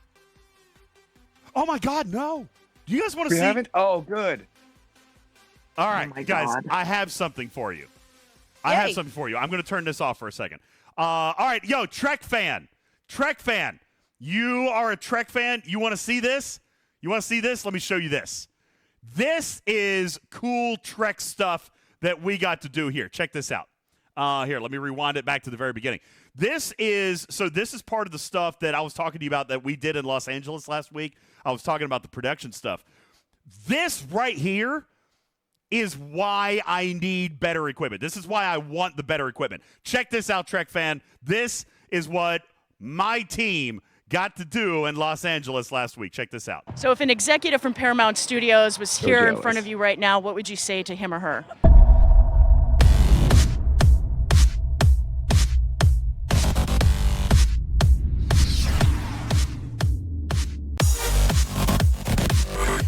Oh, my God, no. Do you guys want to see? We haven't? Oh, good. All right, my guys, God. I have something for you. Yay. I'm going to turn this off for a second. All right, yo, Trek fan. You are a Trek fan. You want to see this? Let me show you this. This is cool Trek stuff that we got to do here. Check this out. Here, let me rewind it back to the very beginning. This is part of the stuff that I was talking to you about that we did in Los Angeles last week. I was talking about the production stuff. This right here is why I need better equipment. This is why I want the better equipment. Check this out, Trek fan. This is what my team got to do in Los Angeles last week. Check this out. So if an executive from Paramount Studios was here in jealous. front of you right now, what would you say to him or her?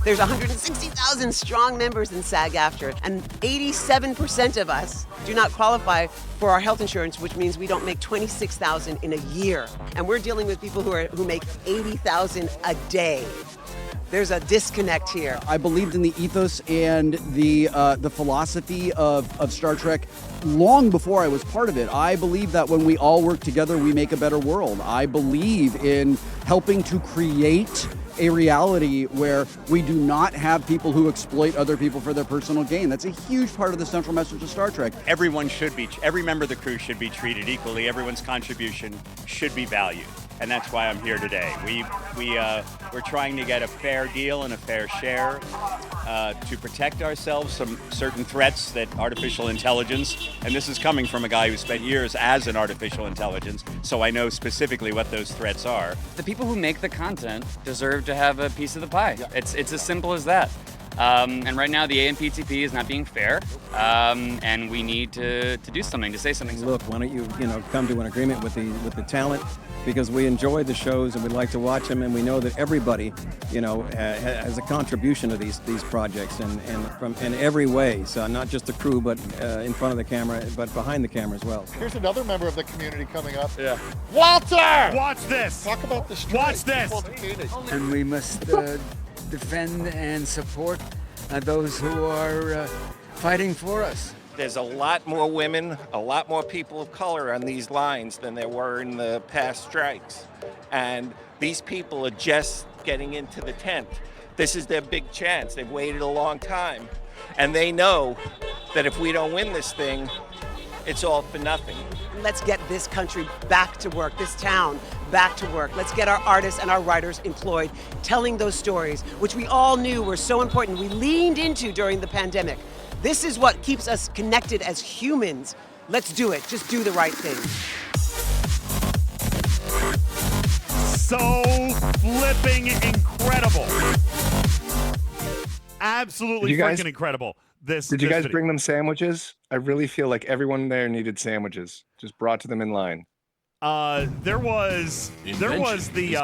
There's 160,000 strong members in SAG-AFTRA, and 87% of us do not qualify for our health insurance, which means we don't make $26,000 in a year. And we're dealing with people who make $80,000 a day. There's a disconnect here. I believed in the ethos and the philosophy of Star Trek long before I was part of it. I believe that when we all work together, we make a better world. I believe in helping to create a reality where we do not have people who exploit other people for their personal gain. That's a huge part of the central message of Star Trek. Every member of the crew should be treated equally. Everyone's contribution should be valued. And that's why I'm here today. We're trying to get a fair deal and a fair share to protect ourselves from certain threats that artificial intelligence, and this is coming from a guy who spent years as an artificial intelligence, so I know specifically what those threats are. The people who make the content deserve to have a piece of the pie. It's as simple as that. And right now the AMPTP is not being fair, and we need to do something, to say something. Look, why don't you come to an agreement with the talent, because we enjoy the shows and we like to watch them, and we know that everybody, has a contribution to these projects and from in every way. So not just the crew, but in front of the camera, but behind the camera as well. Here's another member of the community coming up. Yeah. Walter! Watch this! Talk about the strike. Watch this! And we must defend and support those who are fighting for us. There's a lot more women, a lot more people of color on these lines than there were in the past strikes. And these people are just getting into the tent. This is their big chance. They've waited a long time. And they know that if we don't win this thing, it's all for nothing. Let's get this country back to work, this town back to work. Let's get our artists and our writers employed, telling those stories, which we all knew were so important. We leaned into during the pandemic. This is what keeps us connected as humans. Let's do it. Just do the right thing. So flipping incredible. Absolutely freaking incredible. Did you guys bring them sandwiches? I really feel like everyone there needed sandwiches. Just brought to them in line. There was the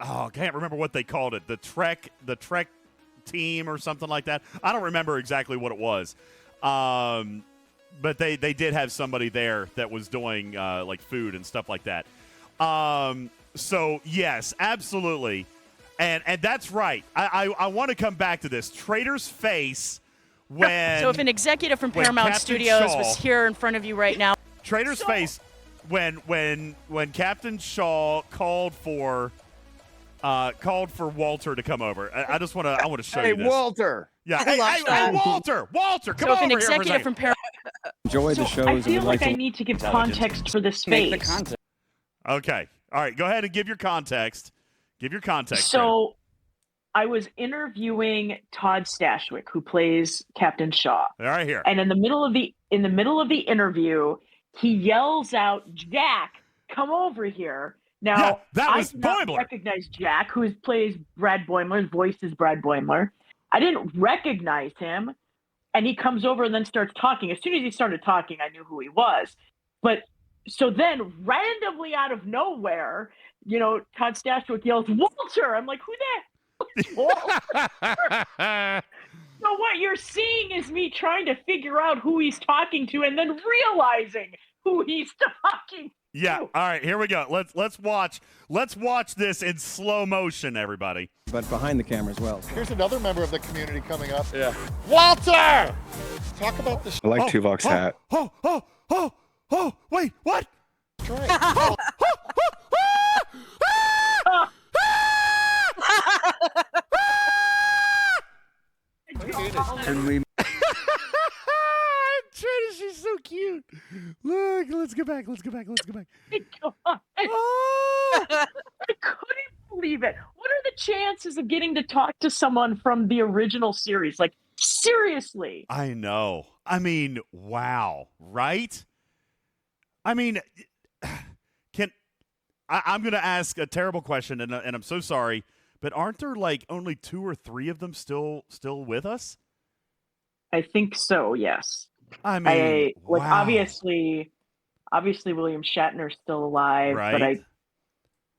I can't remember what they called it. The Trek team or something like that. I don't remember exactly what it was. But they did have somebody there that was doing like food and stuff like that. So yes, absolutely. And that's right. I want to come back to this. Trader's face when So if an executive from Paramount Captain Studios Shaw- was here in front of you right now. Trader's face when Captain Shaw called for Walter to come over. I want to show you this. Hey, Walter. Yeah. Hey, Walter, come So if over an here for a executive second. from Paramount Enjoy the shows. I and feel we'd like like I to need to give context for this Make the face. content. Okay. All right. Go ahead and give your context. Give your context. So I was interviewing Todd Stashwick, who plays Captain Shaw. All right, here. And in the middle of the interview, he yells out, "Jack, come over here." Now, Yeah, that was I did not Boimler. recognize Jack, who plays Brad Boimler. His voice is Brad Boimler. I didn't recognize him, and he comes over and then starts talking. As soon as he started talking, I knew who he was. But so then, randomly out of nowhere, Todd Stashwick yells, "Walter!" I'm like, "Who the hell is Walter?" So what you're seeing is me trying to figure out who he's talking to, and then realizing who he's talking to. Yeah. All right. Here we go. Let's watch this in slow motion, everybody. but behind the camera as well. Here's another member of the community coming up. Yeah. Walter! Talk about the I like Tuvok's hat. Oh, wait, what? That's right. And we Trina, she's so cute. Look, let's go back. God. I couldn't believe it. What are the chances of getting to talk to someone from the original series? Like, seriously. I know. I mean, wow, right? I mean, I'm going to ask a terrible question, and I'm so sorry, but aren't there like only 2 or 3 of them still with us? I think so, yes. I mean, wow. obviously William Shatner's still alive, Right. but I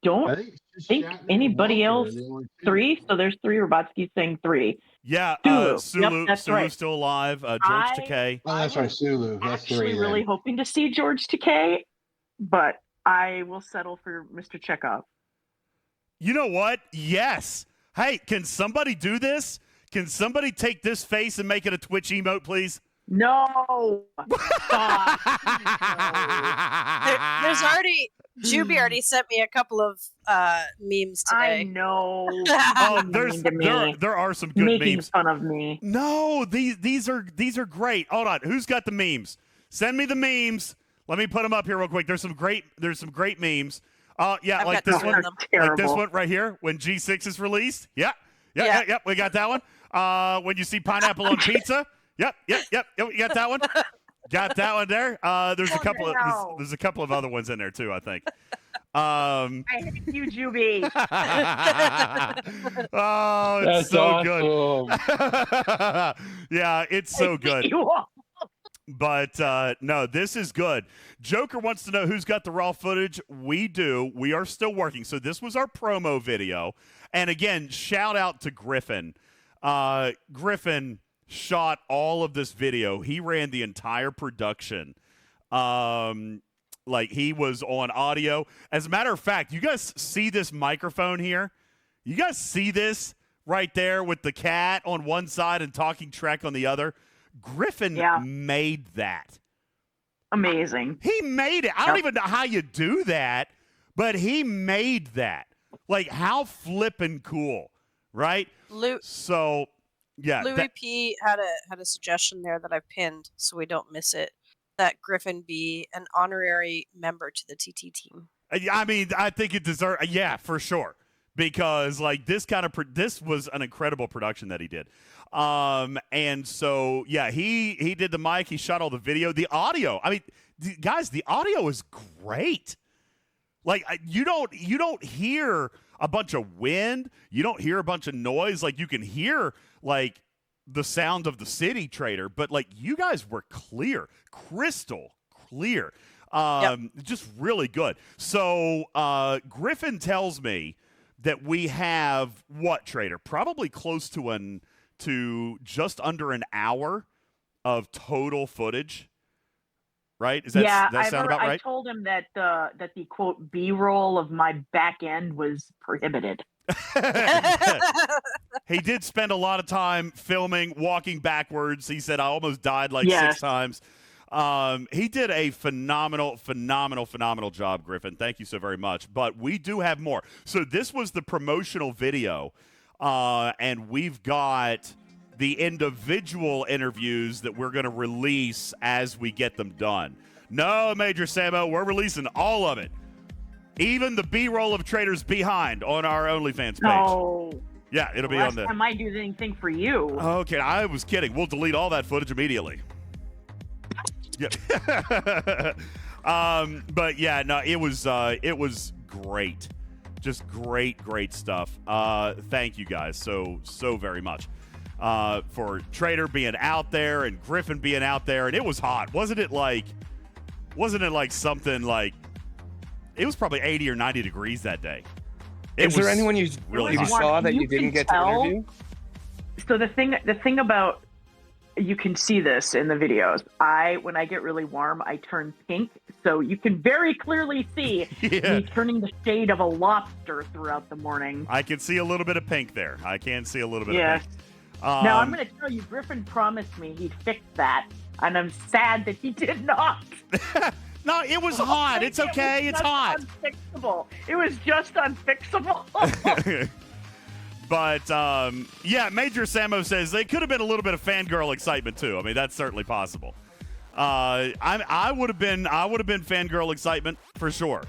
don't think anybody else. 3, so there's 3. Robotsky's saying 3. Yeah, Sulu. Yep, that's Sulu's right. still alive. George Takei. Oh, that's right, Sulu. That's Actually 3. really hoping to see George Takei, but I will settle for Mr. Chekhov. You know what? Yes. Hey, can somebody do this? Can somebody take this face and make it a Twitch emote, please? No. Stop. There's already Juby already sent me a couple of memes today. I know. Oh, there are some good Making memes. fun of me. No, these are great. Hold on, who's got the memes? Send me the memes. Let me put them up here real quick. There's some great memes. Yeah, I've like got this one, them. like this one right here when G6 is released. Yeah. We got that one. When you see pineapple on pizza. Yep. We got that one. Got that one there. There's a couple of other ones in there too, I think. I hate you, Juby. Oh, it's That's so awesome. good. Yeah, it's so good. But no, this is good. Joker wants to know who's got the raw footage. We do. We are still working. So this was our promo video. And again, shout out to Griffin. Griffin shot all of this video. He ran the entire production. Like he was on audio. As a matter of fact, you guys see this microphone here? You guys see this right there with the cat on one side and Talking Trek on the other? Griffin made that. Amazing. He made it. I don't even know how you do that, but he made that. Like, how flippin' cool, right? So, yeah. Louis P had a suggestion there that I've pinned so we don't miss it. that Griffin be an honorary member to the TT team. I mean, I think it deserves. Yeah, for sure. Because like this was an incredible production that he did. And so yeah, he did the mic. He shot all the video, the audio. I mean, guys, the audio is great. Like you don't hear a bunch of wind. You don't hear a bunch of noise. Like you can hear like the sound of the city, Trader, but like you guys were clear, crystal clear. Just really good. So Griffin tells me that we have what, Trader? Probably close to just under an hour of total footage. Right? Does that sound about right? I told him that the quote B-roll of my back end was prohibited. He did spend a lot of time filming, walking backwards. He said, I almost died like 6 times. He did a phenomenal job, Griffin. Thank you so very much. But we do have more. So this was the promotional video, and we've got the individual interviews that we're going to release as we get them done. No, Major Samo, we're releasing all of it. Even the B-roll of Traders Behind on our OnlyFans page. No. Yeah, it'll be on there. I might do anything for you. Okay, I was kidding. We'll delete all that footage immediately. Yeah. But yeah, no, it was great. Just great stuff. Thank you guys so very much. For Trader being out there and Griffin being out there, and it was hot. Wasn't it like something like it was probably 80 or 90 degrees that day? Is there anyone you saw that you didn't get to interview? So the thing about, you can see this in the videos. When I get really warm, I turn pink. So you can very clearly see me turning the shade of a lobster throughout the morning. I can see a little bit of pink there. I can see a little bit of pink. Now, I'm going to tell you, Griffin promised me he'd fix that, and I'm sad that he did not. No, it was hot. It's okay. It's hot. Unfixable. It was just unfixable. But, yeah, Major Samo says they could have been a little bit of fangirl excitement, too. I mean, that's certainly possible. I would have been fangirl excitement for sure.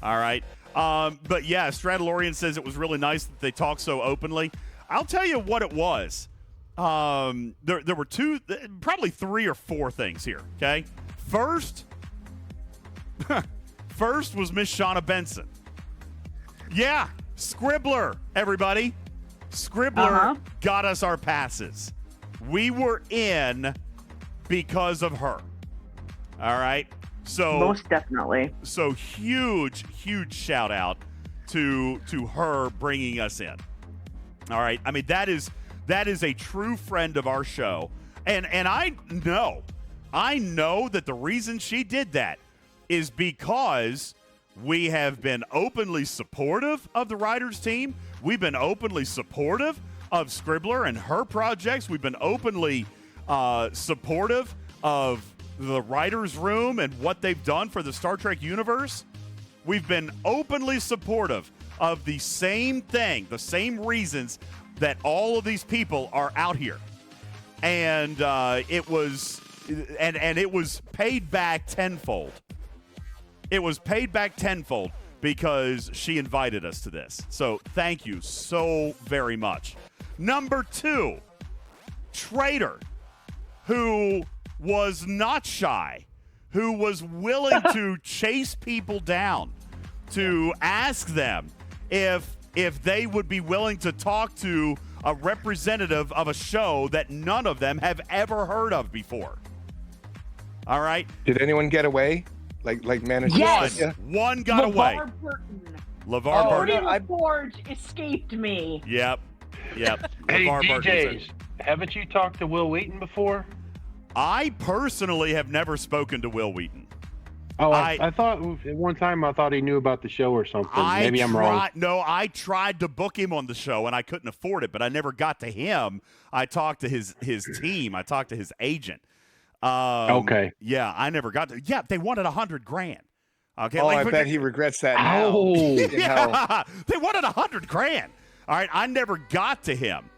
All right. But, yeah, Stradalorian says it was really nice that they talk so openly. I'll tell you what it was. There were probably 3 or 4 things here, okay? First was Miss Shauna Benson. Yeah, Scribbler, everybody. Scribbler got us our passes. We were in because of her. All right? So most definitely. So huge shout out to her bringing us in. All right. I mean, that is a true friend of our show. And I know that the reason she did that is because we have been openly supportive of the Writers team. We've been openly supportive of Scribbler and her projects. We've been openly supportive of the Writers Room and what they've done for the Star Trek universe. We've been openly supportive of the same thing, the same reasons that all of these people are out here. And it was paid back tenfold. It was paid back tenfold because she invited us to this. So thank you so very much. Number 2, Trader, who was not shy, who was willing to chase people down, to ask them if they would be willing to talk to a representative of a show that none of them have ever heard of before. All right? Did anyone get away? Like managed? Yes. One got away. LeVar Burton. Forge escaped me. Yep. Hey, DJs, haven't you talked to Will Wheaton before? I personally have never spoken to Will Wheaton. Oh, I thought at one time I thought he knew about the show or something. Maybe I'm wrong. No, I tried to book him on the show and I couldn't afford it, but I never got to him. I talked to his team. I talked to his agent. Okay. Yeah, I never got to. Yeah, they wanted $100,000. Okay. Oh, I bet he regrets that now. Yeah, they wanted $100,000. All right, I never got to him.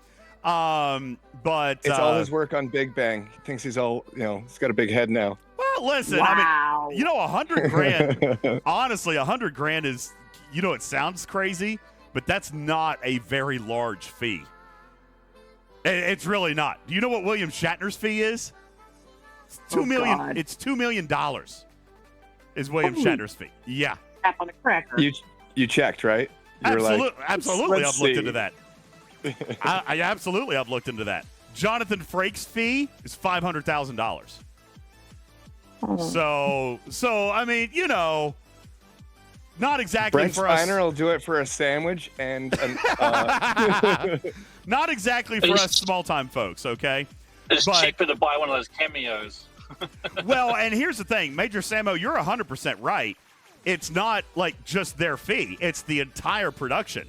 But it's all his work on Big Bang. He thinks he's all, he's got a big head now. Well, Listen, Wow. I mean, 100 grand. Honestly, 100 grand is, it sounds crazy, but that's not a very large fee. It's really not. Do you know what William Shatner's fee is? It's $2 million. God. It's $2 million. Is William Shatner's fee? Yeah. Tap on a cracker. You checked, right? You were like, Absolutely, let's I've looked see. into that. I absolutely have looked into that. Jonathan Frakes' fee is $500,000. So I mean, not exactly Brent for us. Spiner will do it for a sandwich and Not exactly for us small-time folks, okay? It's But- cheaper to buy one of those cameos. Well, and here's the thing, Major Samo, you're 100% right. It's not like just their fee; it's the entire production,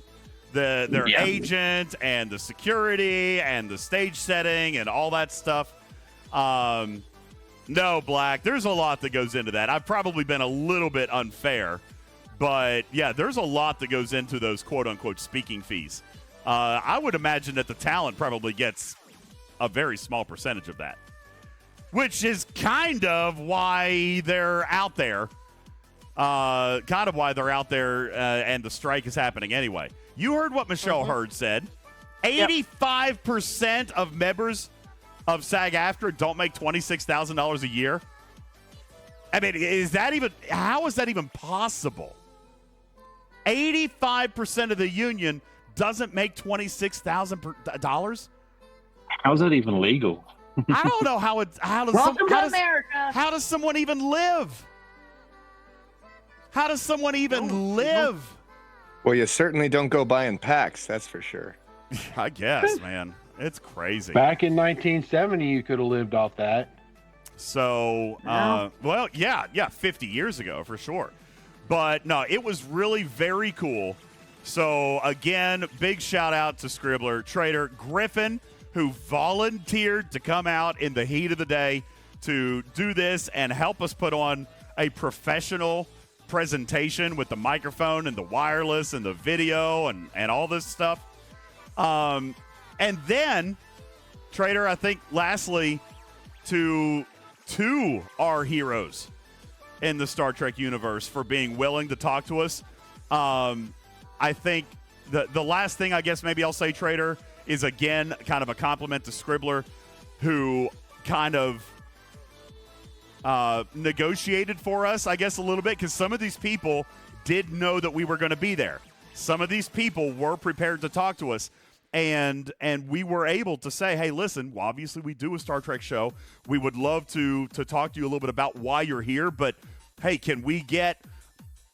their agent and the security and the stage setting and all that stuff. No, Black, there's a lot that goes into that. I've probably been a little bit unfair, but yeah, there's a lot that goes into those quote-unquote speaking fees. I would imagine that the talent probably gets a very small percentage of that, which is kind of why they're out there. And the strike is happening anyway. You heard what Michelle Hurd said. 85% of members of SAG-AFTRA don't make $26,000 a year. I mean, how is that even possible? 85% of the union doesn't make $26,000. How's that even legal? I don't know Welcome to America. How does someone even live? How does someone even live? Well, you certainly don't go buying packs, that's for sure. I guess, man. It's crazy. Back in 1970, you could have lived off that. So, 50 years ago for sure. But no, it was really very cool. So again, big shout out to Scribbler, Trader, Griffin, who volunteered to come out in the heat of the day to do this and help us put on a professional presentation with the microphone and the wireless and the video and all this stuff. And then, Trader, I think lastly, to our heroes in the Star Trek universe for being willing to talk to us. I think the last thing I guess maybe I'll say, Trader, is again kind of a compliment to Scribbler, who kind of negotiated for us, I guess, a little bit, because some of these people did know that we were going to be there. Some of these people were prepared to talk to us, and we were able to say, hey, listen, well, obviously we do a Star Trek show. We would love to talk to you a little bit about why you're here, but hey, can we get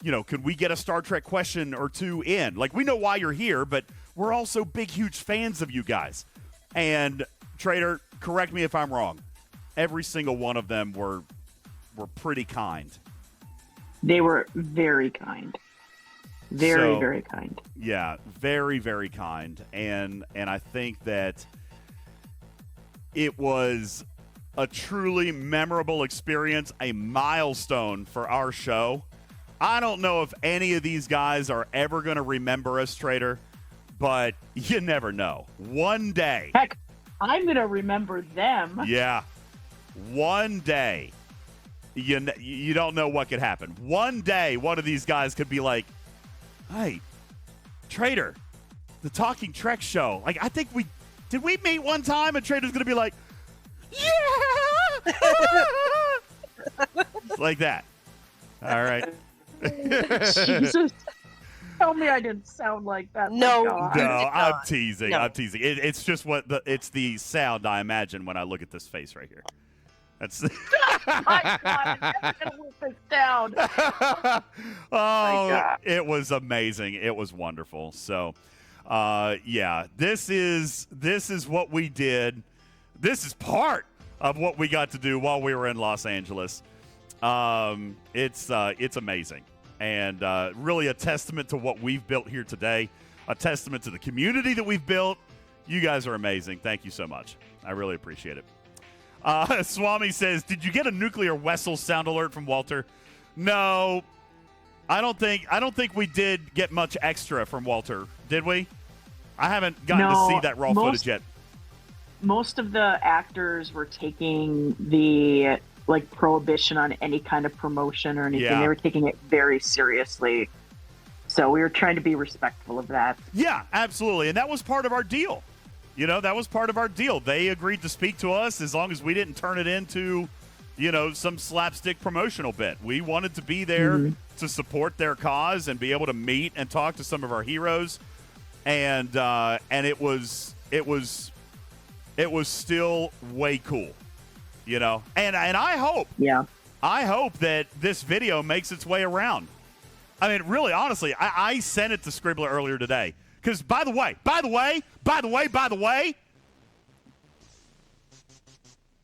a Star Trek question or two in? Like, we know why you're here, but we're also big, huge fans of you guys. And Trader, correct me if I'm wrong. Every single one of them were pretty kind. They were very kind. Very kind. Yeah, very, very kind. And I think that it was a truly memorable experience, a milestone for our show. I don't know if any of these guys are ever going to remember us, Trader, but you never know. One day. Heck, I'm going to remember them. Yeah. One day. You don't know what could happen. One day, one of these guys could be like, hey, Trader, the Talking Trek show. Like, I think did we meet one time? And Trader's going to be like, yeah! Like that. All right. Jesus. Tell me I didn't sound like that. No, I'm teasing. No. I'm teasing. It's just it's the sound I imagine when I look at this face right here. That's. My God, I'm never gonna live this down. It was amazing. It was wonderful. So, this is what we did. This is part of what we got to do while we were in Los Angeles. It's amazing, and really a testament to what we've built here today. A testament to the community that we've built. You guys are amazing. Thank you so much. I really appreciate it. Swami says, did you get a nuclear Wessel sound alert from Walter? No, I don't think we did get much extra from Walter, did we? I haven't gotten to see that raw footage yet. Most of the actors were taking the like prohibition on any kind of promotion or anything. Yeah. They were taking it very seriously. So we were trying to be respectful of that. Yeah, absolutely. And that was part of our deal. That was part of our deal. They agreed to speak to us as long as we didn't turn it into, some slapstick promotional bit. We wanted to be there to support their cause and be able to meet and talk to some of our heroes. And it was still way cool, And I hope that this video makes its way around. I mean, really, honestly, I sent it to Scribbler earlier today. Because, by the way,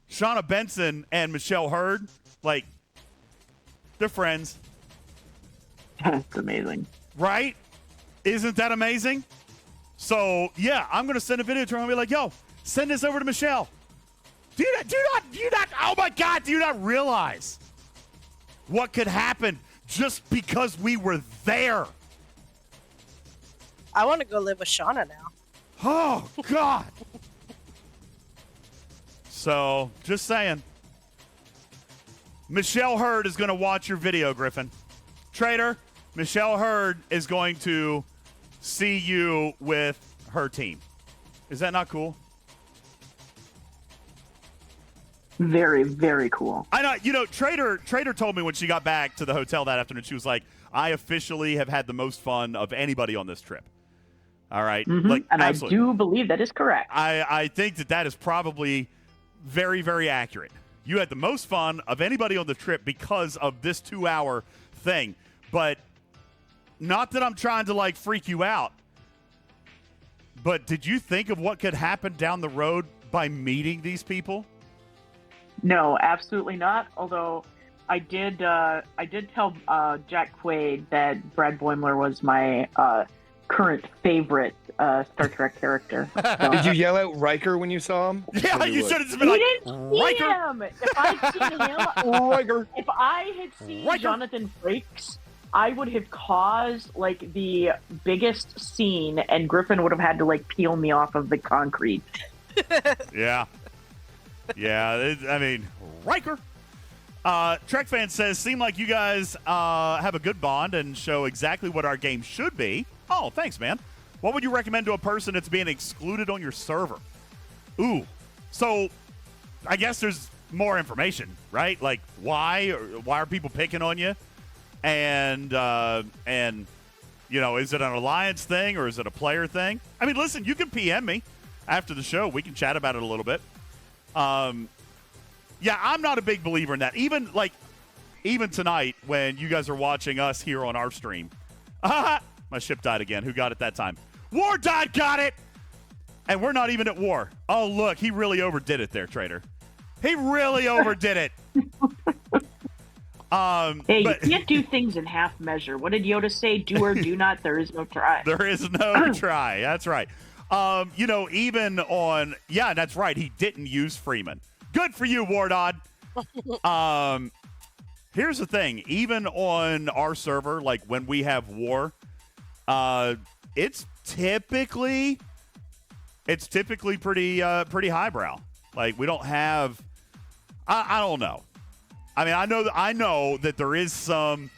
Shauna Benson and Michelle Hurd, they're friends. That's amazing. Right? Isn't that amazing? So, yeah, I'm going to send a video to her and be like, yo, send this over to Michelle. Do you not, oh my God, do you not realize what could happen just because we were there? I want to go live with Shauna now. Oh, God. So, just saying. Michelle Hurd is going to watch your video, Griffin. Trader, Michelle Hurd is going to see you with her team. Is that not cool? Very, very cool. I know. Trader told me when she got back to the hotel that afternoon, she was like, I officially have had the most fun of anybody on this trip. All right. And absolutely. I do believe that is correct. I think that is probably very, very accurate. You had the most fun of anybody on the trip because of this 2-hour thing. But not that I'm trying to freak you out. But did you think of what could happen down the road by meeting these people? No, absolutely not. Although I did tell Jack Quaid that Brad Boimler was my current favorite Star Trek character. So. Did you yell out Riker when you saw him? Yeah, you should have been You like, didn't see Riker. him. If I'd seen him, Riker. If I had seen Riker. Jonathan Frakes, I would have caused the biggest scene, and Griffin would have had to peel me off of the concrete. Yeah. Yeah, I mean, Riker. Trek fan says, seem like you guys have a good bond and show exactly what our game should be. Oh, thanks, man. What would you recommend to a person that's being excluded on your server? Ooh. So, I guess there's more information, right? Why are people picking on you? And is it an alliance thing or is it a player thing? I mean, listen, you can PM me after the show. We can chat about it a little bit. Yeah, I'm not a big believer in that. Even tonight when you guys are watching us here on our stream. My ship died again. Who got it that time? War Dot got it! And we're not even at war. Oh, look, he really overdid it there, Trader. He really overdid it. Hey, you can't do things in half measure. What did Yoda say? Do or do not. There is no try. There is no try. That's right. Even on... Yeah, that's right. He didn't use Freeman. Good for you, Wardod. Here's the thing. Even on our server, when we have war, it's typically pretty highbrow. We don't have... I don't know. I mean, I know that there is some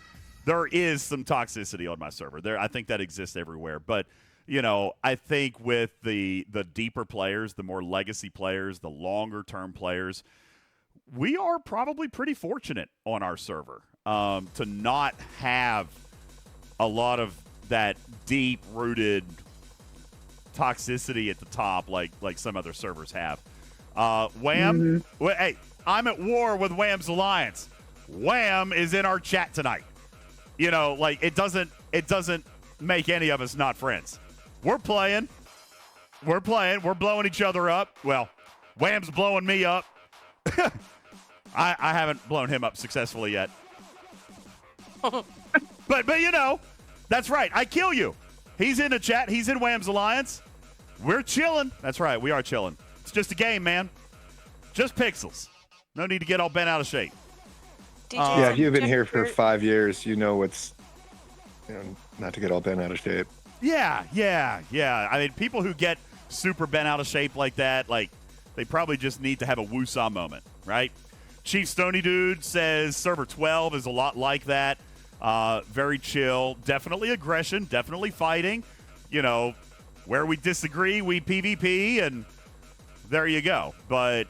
toxicity on my server. I think that exists everywhere. But, I think with the deeper players, the more legacy players, the longer term players, we are probably pretty fortunate on our server to not have a lot of that deep rooted toxicity at the top like some other servers have. Wham, hey, I'm at war with Wham's Alliance. Wham is in our chat tonight. It doesn't make any of us not friends. We're playing. We're blowing each other up. Well, Wham's blowing me up. I haven't blown him up successfully yet. But that's right. I kill you. He's in the chat. He's in Wham's Alliance. We're chilling. That's right. We are chilling. It's just a game, man. Just pixels. No need to get all bent out of shape. Yeah, if you've been here for 5 years, you know what's, not to get all bent out of shape. Yeah. I mean, people who get super bent out of shape like that, they probably just need to have a woosah moment, right? Chief Stony Dude says server 12 is a lot like that. Very chill. Definitely aggression. Definitely fighting. You know, where we disagree, we PvP, and there you go. But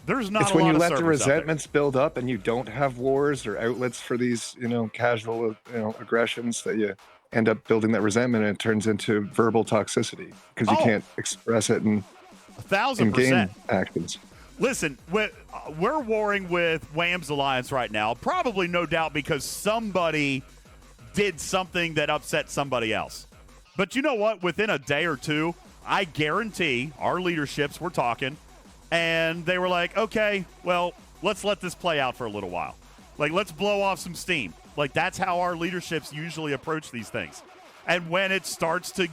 there's not It's a when lot you of let the servers out there. resentments build up and you don't have wars or outlets for these, casual, aggressions that you end up building that resentment and it turns into verbal toxicity because you can't express it in 1,000%. game actions. Listen, we're warring with Wham's Alliance right now, probably no doubt because somebody did something that upset somebody else. But you know what? Within a day or two, I guarantee our leaderships were talking, and they were like, okay, well, let's let this play out for a little while. Like, let's blow off some steam. Like, that's how our leaderships usually approach these things. And when it starts to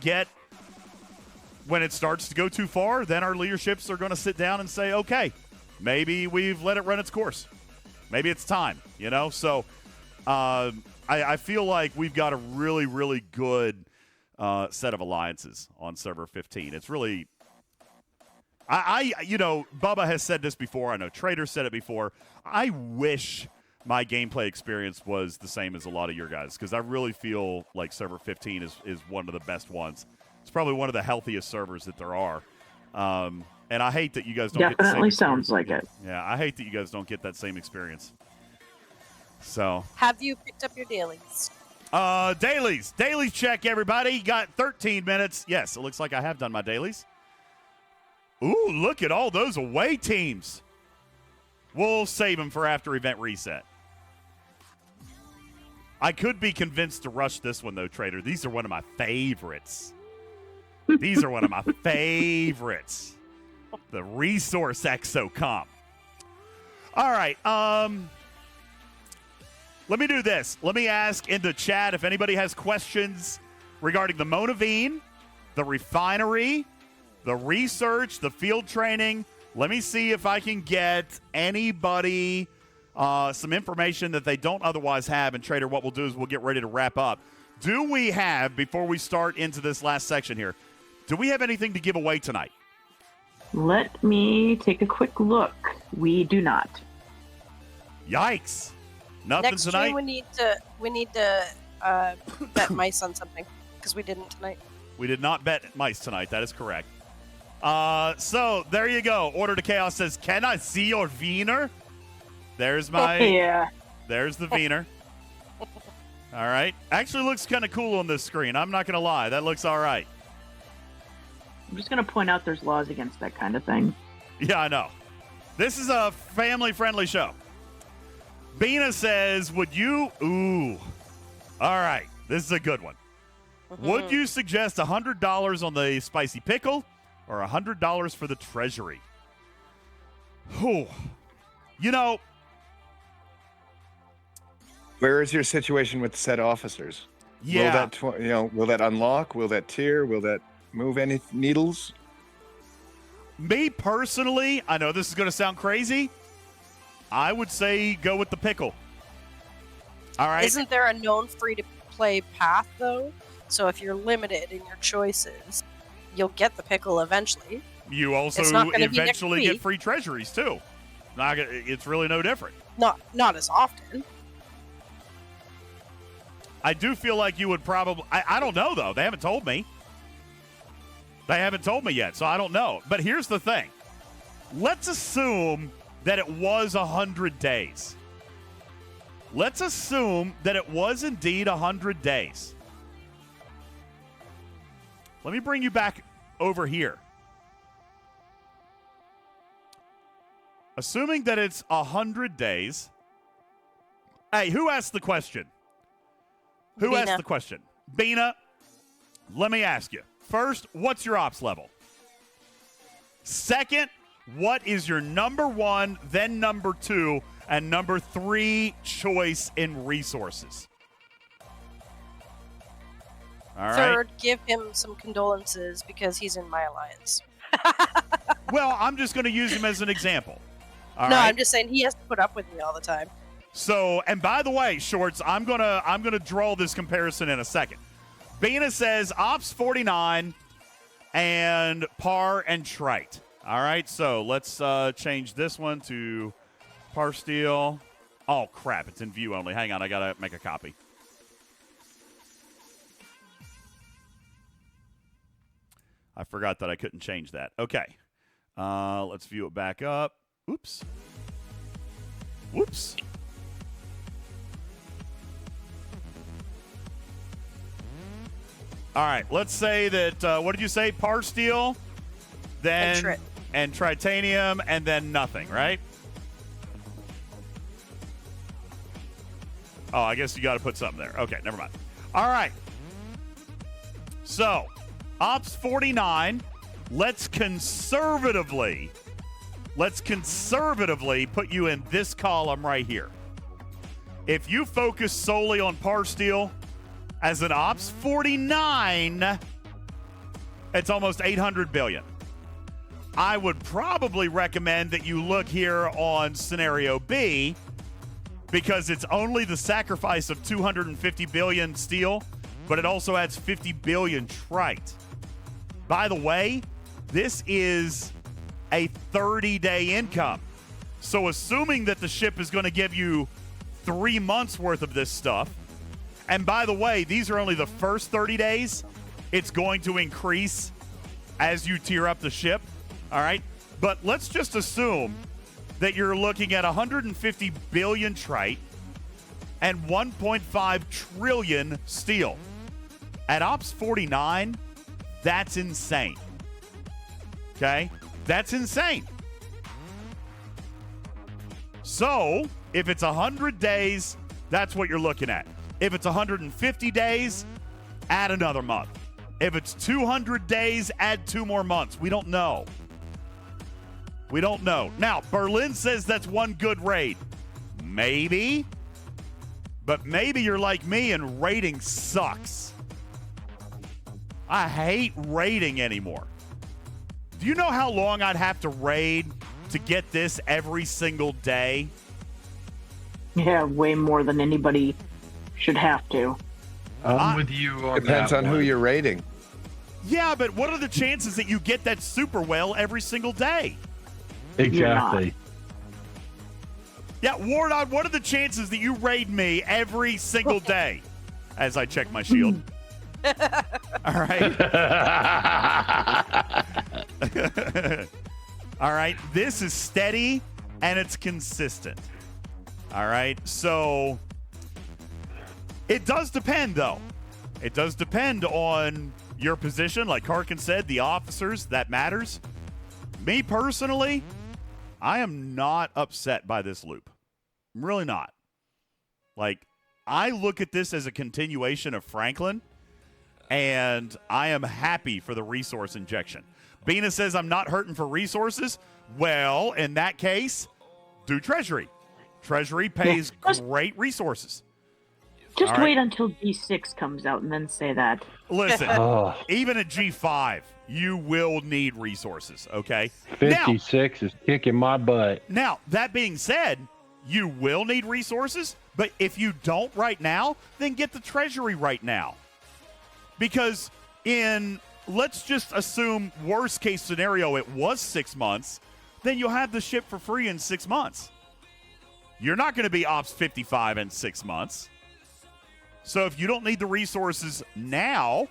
go too far, then our leaderships are going to sit down and say, okay, maybe we've let it run its course. Maybe it's time, So I feel like we've got a really, really good set of alliances on server 15. It's really, Bubba has said this before. I know Trader said it before. I wish my gameplay experience was the same as a lot of your guys because I really feel like server 15 is one of the best ones. It's probably one of the healthiest servers that there are. And I hate that you guys don't get the same Definitely experience. sounds like it. Yeah, I hate that you guys don't get that same experience. So, Have you picked up your dailies? dailies check, everybody. You got 13 minutes. Yes, it looks like I have done my dailies. Ooh, look at all those away teams. We'll save them for after event reset. I could be convinced to rush this one, though, Trader. These are one of my favorites. These are one of my favorites. The Resource Exo Comp. All right. Let me do this. Let me ask in the chat if anybody has questions regarding the Monaveen, the refinery, the research, the field training. Let me see if I can get anybody some information that they don't otherwise have. And Trader, what we'll do is we'll get ready to wrap up. Do we have, before we start into this last section here, do we have anything to give away tonight? Let me take a quick look. We do not. Yikes. Nothing Next tonight? stream we need to bet mice on something because we didn't tonight. We did not bet mice tonight. That is correct. So there you go. Order to Chaos says, can I see your wiener? There's my... Yeah. There's the wiener. All right. Actually looks kind of cool on this screen. I'm not going to lie. That looks all right. I'm just going to point out there's laws against that kind of thing. Yeah, I know. This is a family-friendly show. Bina says, would you... Ooh. All right. This is a good one. Would you suggest $100 on the spicy pickle or $100 for the treasury? Whew. Where is your situation with said officers? Yeah. Will that unlock? Will that tier? Will that move any needles? Me personally, I know this is going to sound crazy. I would say go with the pickle. All right. Isn't there a known free-to-play path, though? So if you're limited in your choices, you'll get the pickle eventually. You also It's not gonna be next eventually week. get free treasuries, too. It's really no different. Not as often. I do feel like you would probably... I don't know, though. They haven't told me. They haven't told me yet, so I don't know. But here's the thing. Let's assume that it was 100 days. Let's assume that it was indeed 100 days. Let me bring you back over here. Assuming that it's 100 days. Hey, who asked the question? Who Bina. asked the question? Bina, let me ask you. First, what's your ops level? Second, what is your number one, then number two, and number three choice in resources? All right. Third, give him some condolences because he's in my alliance. Well, I'm just going to use him as an example. All no, right? I'm just saying he has to put up with me all the time. So, and by the way, Shorts, I'm gonna draw this comparison in a second. Bina says Ops 49 and Par and Trite. All right, so let's change this one to Par steel. Oh, crap. It's in view only. Hang on. I got to make a copy. I forgot that I couldn't change that. Okay. Let's view it back up. Oops. Whoops. All right. Let's say that, what did you say? Par steel, then and tritanium, and then nothing, right? Oh, I guess you got to put something there. Okay, never mind. All right. So, Ops 49, let's conservatively put you in this column right here. If you focus solely on par steel as an Ops 49, it's almost 800 billion. I would probably recommend that you look here on scenario B, because it's only the sacrifice of 250 billion steel, but it also adds 50 billion trite. By the way, this is a 30-day income. So assuming that the ship is going to give you 3 months worth of this stuff, and by the way, these are only the first 30 days. It's going to increase as you tier up the ship, all right? But let's just assume that you're looking at 150 billion trite and 1.5 trillion steel. At Ops 49, that's insane. Okay? That's insane. So, if it's 100 days, that's what you're looking at. If it's 150 days, add another month. If it's 200 days, add 2 more months. We don't know. We don't know. Now, Berlin says that's one good raid. Maybe. But maybe you're like me and raiding sucks. I hate raiding anymore. Do you know how long I'd have to raid to get this every single day? Yeah, way more than anybody should have to. I'm with you on Depends that on who one. you're raiding. Yeah, but what are the chances that you get that super whale every single day? Exactly. Yeah, Wardon, what are the chances that you raid me every single day? As I check my shield. All right. All right. This is steady and it's consistent. All right. So it does depend, though. It does depend on your position. Like Karkin said, the officers, that matters. Me personally, I am not upset by this loop. I'm really not. Like, I look at this as a continuation of Franklin, and I am happy for the resource injection. Bina says I'm not hurting for resources. Well, in that case, do Treasury. Treasury pays great resources. Just All right. wait until G6 comes out and then say that. Listen, even at G5, you will need resources, okay? 56 is kicking my butt. Now, that being said, you will need resources, but if you don't right now, then get the Treasury right now. Because let's just assume worst case scenario, it was 6 months, then you'll have the ship for free in 6 months. You're not going to be Ops 55 in 6 months. So if you don't need the resources now,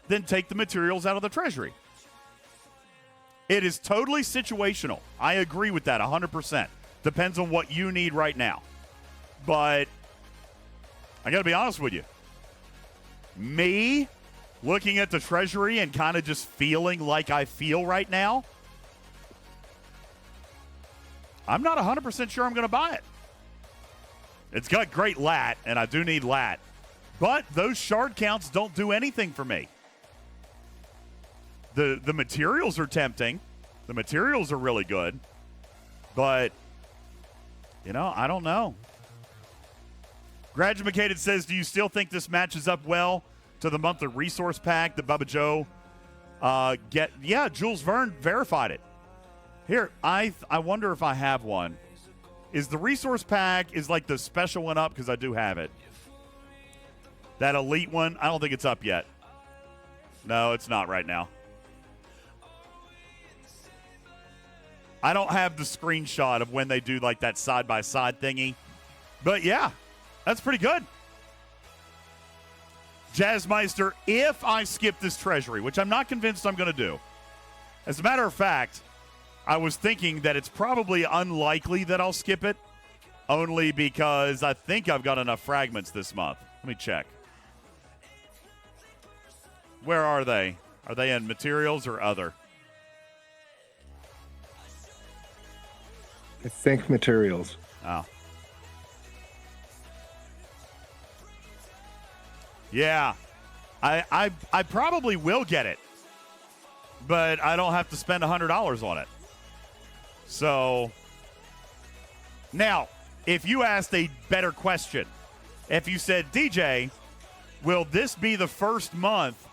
then take the materials out of the Treasury. It is totally situational. I agree with that 100%. Depends on what you need right now. But I got to be honest with you. Me looking at the Treasury and kind of just feeling like I feel right now, I'm not 100% sure I'm going to buy it. It's got great lat, and I do need lat. But those shard counts don't do anything for me. The materials are tempting. The materials are really good. But, I don't know. Graduated says, do you still think this matches up well to the monthly resource pack that Bubba Joe get? Yeah, Jules Verne verified it. Here, I wonder if I have one. Is the resource pack is like the special one up? Because I do have it. That elite one, I don't think it's up yet. No, it's not right now. I don't have the screenshot of when they do like that side-by-side thingy. But yeah, that's pretty good. Jazzmeister, if I skip this Treasury, which I'm not convinced I'm going to do. As a matter of fact, I was thinking that it's probably unlikely that I'll skip it, only because I think I've got enough fragments this month. Let me check. Where are they? Are they in materials or other? I think materials. Oh. Yeah. I probably will get it, but I don't have to spend $100 on it. So, now, if you asked a better question, if you said, DJ, will this be the first month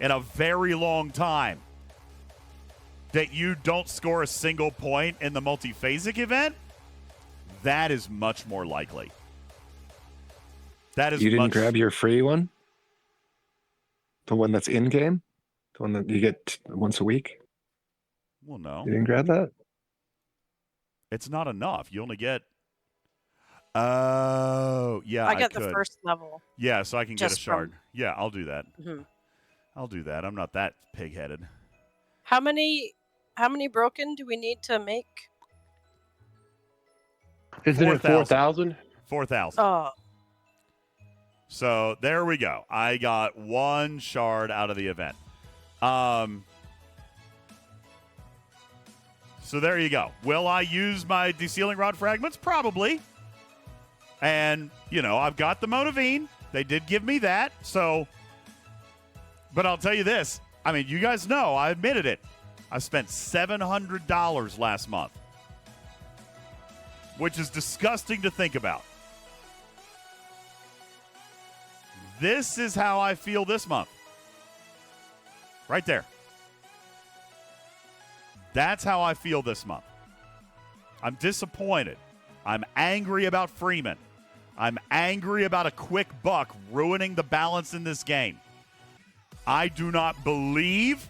in a very long time that you don't score a single point in the multiphasic event? That is much more likely. That is. You didn't grab your free one? The one that's in game? The one that you get once a week? Well, no. You didn't grab that? It's not enough. You only get. Oh, yeah. I got could. the first level. Yeah, so I can get a just shard. from- Yeah, I'll do that. Mhm. I'll do that. I'm not that pig-headed. How many broken do we need to make? Isn't it 4,000? 4,000. Oh, So there we go. I got one shard out of the event. So there you go. Will I use my desealing rod fragments? Probably. And, you know, I've got the Monaveen. They did give me that. So, but I'll tell you this. I mean, you guys know, I admitted it. I spent $700 last month, which is disgusting to think about. This is how I feel this month. Right there. That's how I feel this month. I'm disappointed. I'm angry about Freeman. I'm angry about a quick buck ruining the balance in this game. I do not believe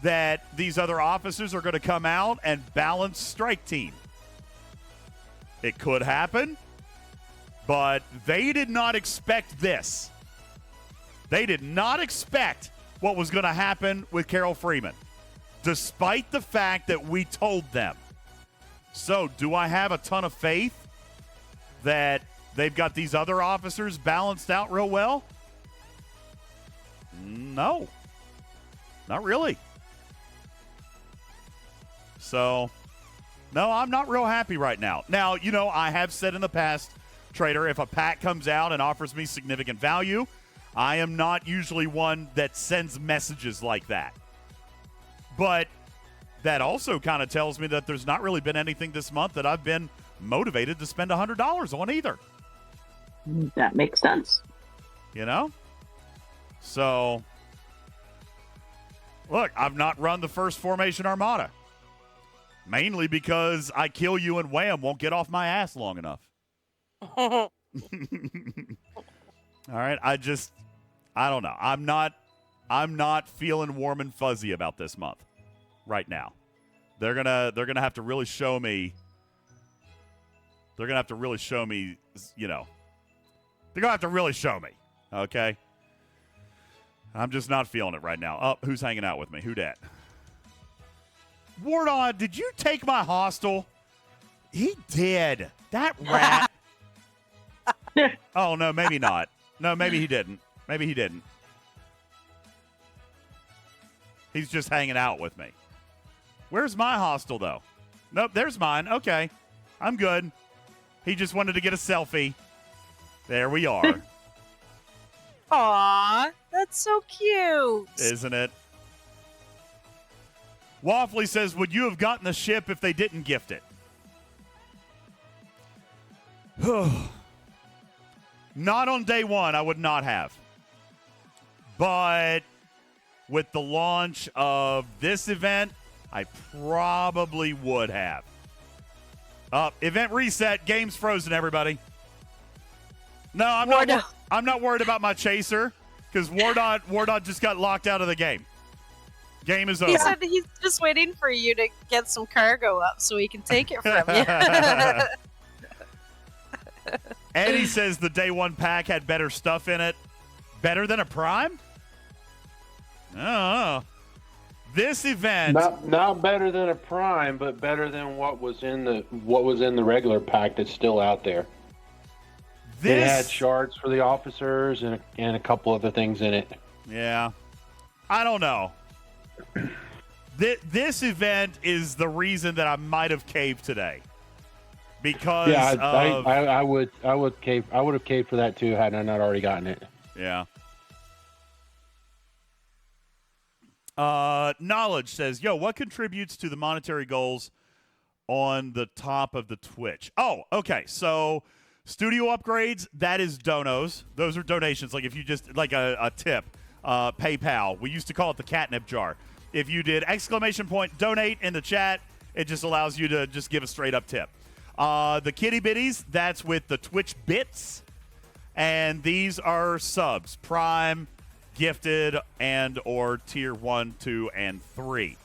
that these other officers are going to come out and balance strike team. It could happen, but they did not expect this. They did not expect what was going to happen with Carol Freeman, despite the fact that we told them. So, do I have a ton of faith that they've got these other officers balanced out real well? No. Not really. So, no, I'm not real happy right now. Now, you know, I have said in the past, Trader, if a pack comes out and offers me significant value, I am not usually one that sends messages like that. But that also kind of tells me that there's not really been anything this month that I've been motivated to spend $100 on either. That makes sense. You know? So, look, I've not run the first Formation Armada. Mainly because I kill you and Wham won't get off my ass long enough. All right, I don't know. I'm not feeling warm and fuzzy about this month right now. They're gonna have to really show me. They're gonna have to really show me. You know, they're gonna have to really show me. Okay. I'm just not feeling it right now. Oh, who's hanging out with me? Who dat? Wardon, did you take my hostel? He did. That rat. Oh, no, maybe not. No, maybe he didn't. Maybe he didn't. He's just hanging out with me. Where's my hostel, though? Nope, there's mine. Okay. I'm good. He just wanted to get a selfie. There we are. aw, that's so cute. Isn't it? Waffly says, would you have gotten the ship if they didn't gift it? Not on day one, I would not have. But with the launch of this event, I probably would have. Event reset, game's frozen, everybody. No, I'm not worried about my chaser because Wardot just got locked out of the game. Game is over. He said he's just waiting for you to get some cargo up so he can take it from you. Eddie says the day one pack had better stuff in it. Better than a Prime? Oh. This event not better than a Prime, but better than what was in the regular pack that's still out there. It had shards for the officers and a couple other things in it. Yeah. I don't know. This event is the reason that I might have caved today. Because I would have caved for that too had I not already gotten it. Yeah. Knowledge says, yo, what contributes to the monetary goals on the top of the Twitch? Oh, okay. So studio upgrades, that is donos. Those are donations. Like if you just like a tip, PayPal. We used to call it the catnip jar. If you did ! Donate in the chat, it just allows you to just give a straight up tip. The kitty bitties, that's with the Twitch bits. And these are subs, Prime, Gifted, and or Tier 1, 2, and 3.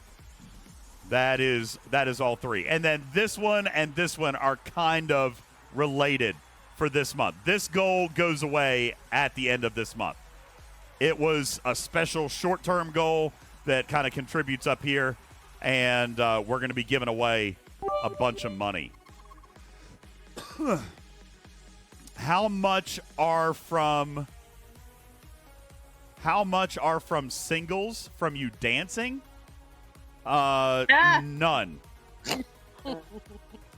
That is all three. And then this one and this one are kind of related for this month. This goal goes away at the end of this month. It was a special short-term goal that kind of contributes up here, and we're going to be giving away a bunch of money. How much are from singles from you dancing? None.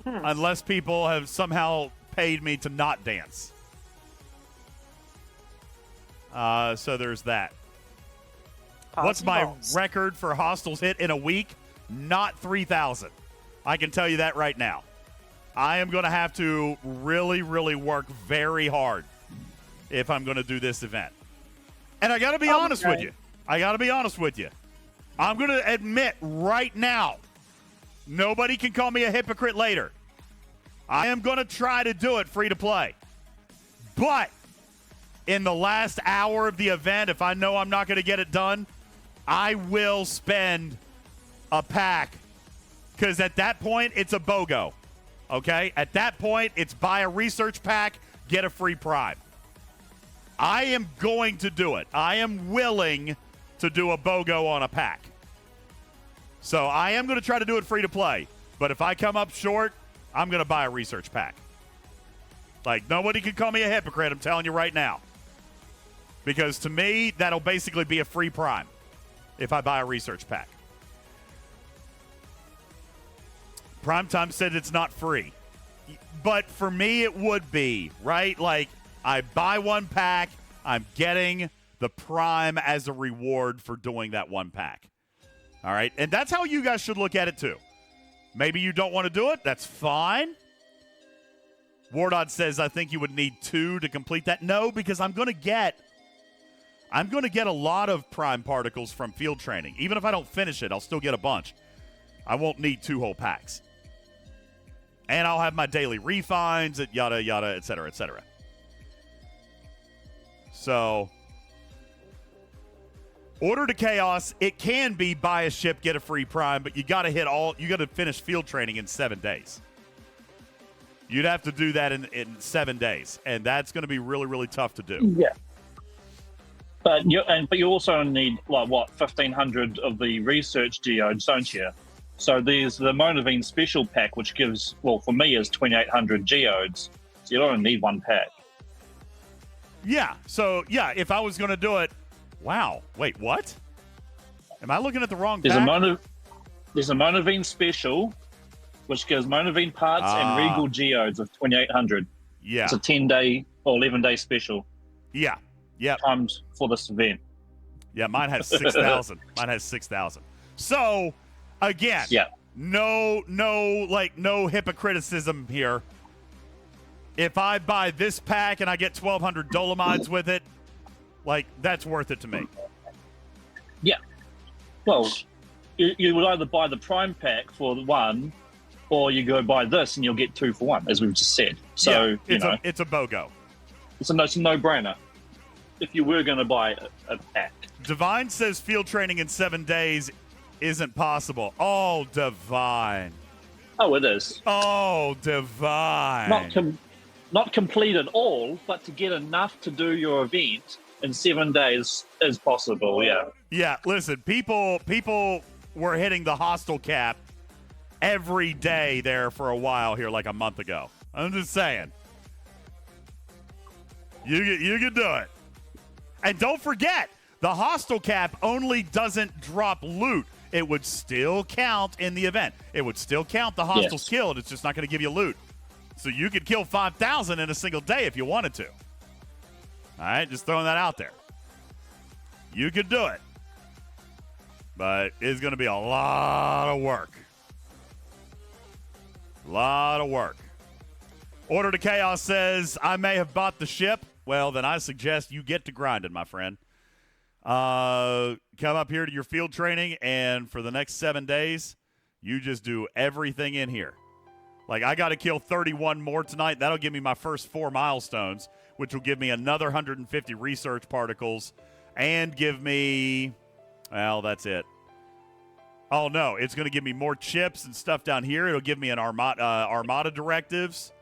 Unless people have somehow paid me to not dance. So there's that. What's my record for Hostels hit in a week? Not 3,000. I can tell you that right now. I am going to have to really, really work very hard if I'm going to do this event. And I got to be honest with you. I'm going to admit right now, nobody can call me a hypocrite later. I am going to try to do it free to play. But in the last hour of the event, if I know I'm not going to get it done, I will spend a pack. Because at that point, it's a BOGO. Okay? At that point, it's buy a research pack, get a free Prime. I am going to do it. I am willing to do a BOGO on a pack. So I am going to try to do it free to play. But if I come up short, I'm going to buy a research pack. Like, nobody can call me a hypocrite, I'm telling you right now. Because to me, that'll basically be a free Prime if I buy a research pack. Primetime said it's not free. But for me, it would be, right? Like, I buy one pack, I'm getting the Prime as a reward for doing that one pack. All right? And that's how you guys should look at it, too. Maybe you don't want to do it. That's fine. Wardod says, I think you would need 2 to complete that. No, because I'm going to get a lot of Prime particles from field training. Even if I don't finish it, I'll still get a bunch. I won't need 2 whole packs. And I'll have my daily refines, yada, yada, et cetera, et cetera. So, Order to Chaos, it can be buy a ship, get a free Prime, but you got to finish field training in 7 days. You'd have to do that in 7 days, and that's going to be really, really tough to do. Yeah. But you also need, 1,500 of the research geodes, don't you? So there's the Monaveen special pack, which gives, for me, is 2,800 geodes. So you don't need one pack. Yeah. So, yeah, if I was going to do it, wow. Wait, what? Am I looking at the wrong pack? There's a Monaveen special, which gives Monaveen parts and Regal geodes of 2,800. Yeah. It's a 10-day or 11-day special. Yeah. Yeah. Timed for this event. Yeah, mine has 6,000. So, again, no hypocriticism here. If I buy this pack and I get 1,200 Dolomites with it, that's worth it to me. Yeah. Well, you would either buy the Prime pack for one, or you go buy this and you'll get 2 for 1, as we've just said. So, yeah, it's a BOGO. It's a no-brainer if you were going to buy a pack. Divine says field training in 7 days isn't possible. Oh, divine. Oh, it is. Oh, divine. Not complete at all, but to get enough to do your event in 7 days is possible. Yeah. Yeah. Listen, people were hitting the hostel cap every day there for a while here, like a month ago. I'm just saying. You can do it. And don't forget, the hostel cap only doesn't drop loot. It would still count in the event. It would still count the hostels killed. It's just not going to give you loot. So you could kill 5,000 in a single day if you wanted to. All right, just throwing that out there. You could do it. But it's going to be a lot of work. A lot of work. Order to Chaos says, I may have bought the ship. Well, then I suggest you get to grinding, my friend. Come up here to your field training, and for the next 7 days, you just do everything in here. Like, I got to kill 31 more tonight. That'll give me my first 4 milestones, which will give me another 150 research particles and give me, well, that's it. Oh, no, it's going to give me more chips and stuff down here. It'll give me an Armada directives.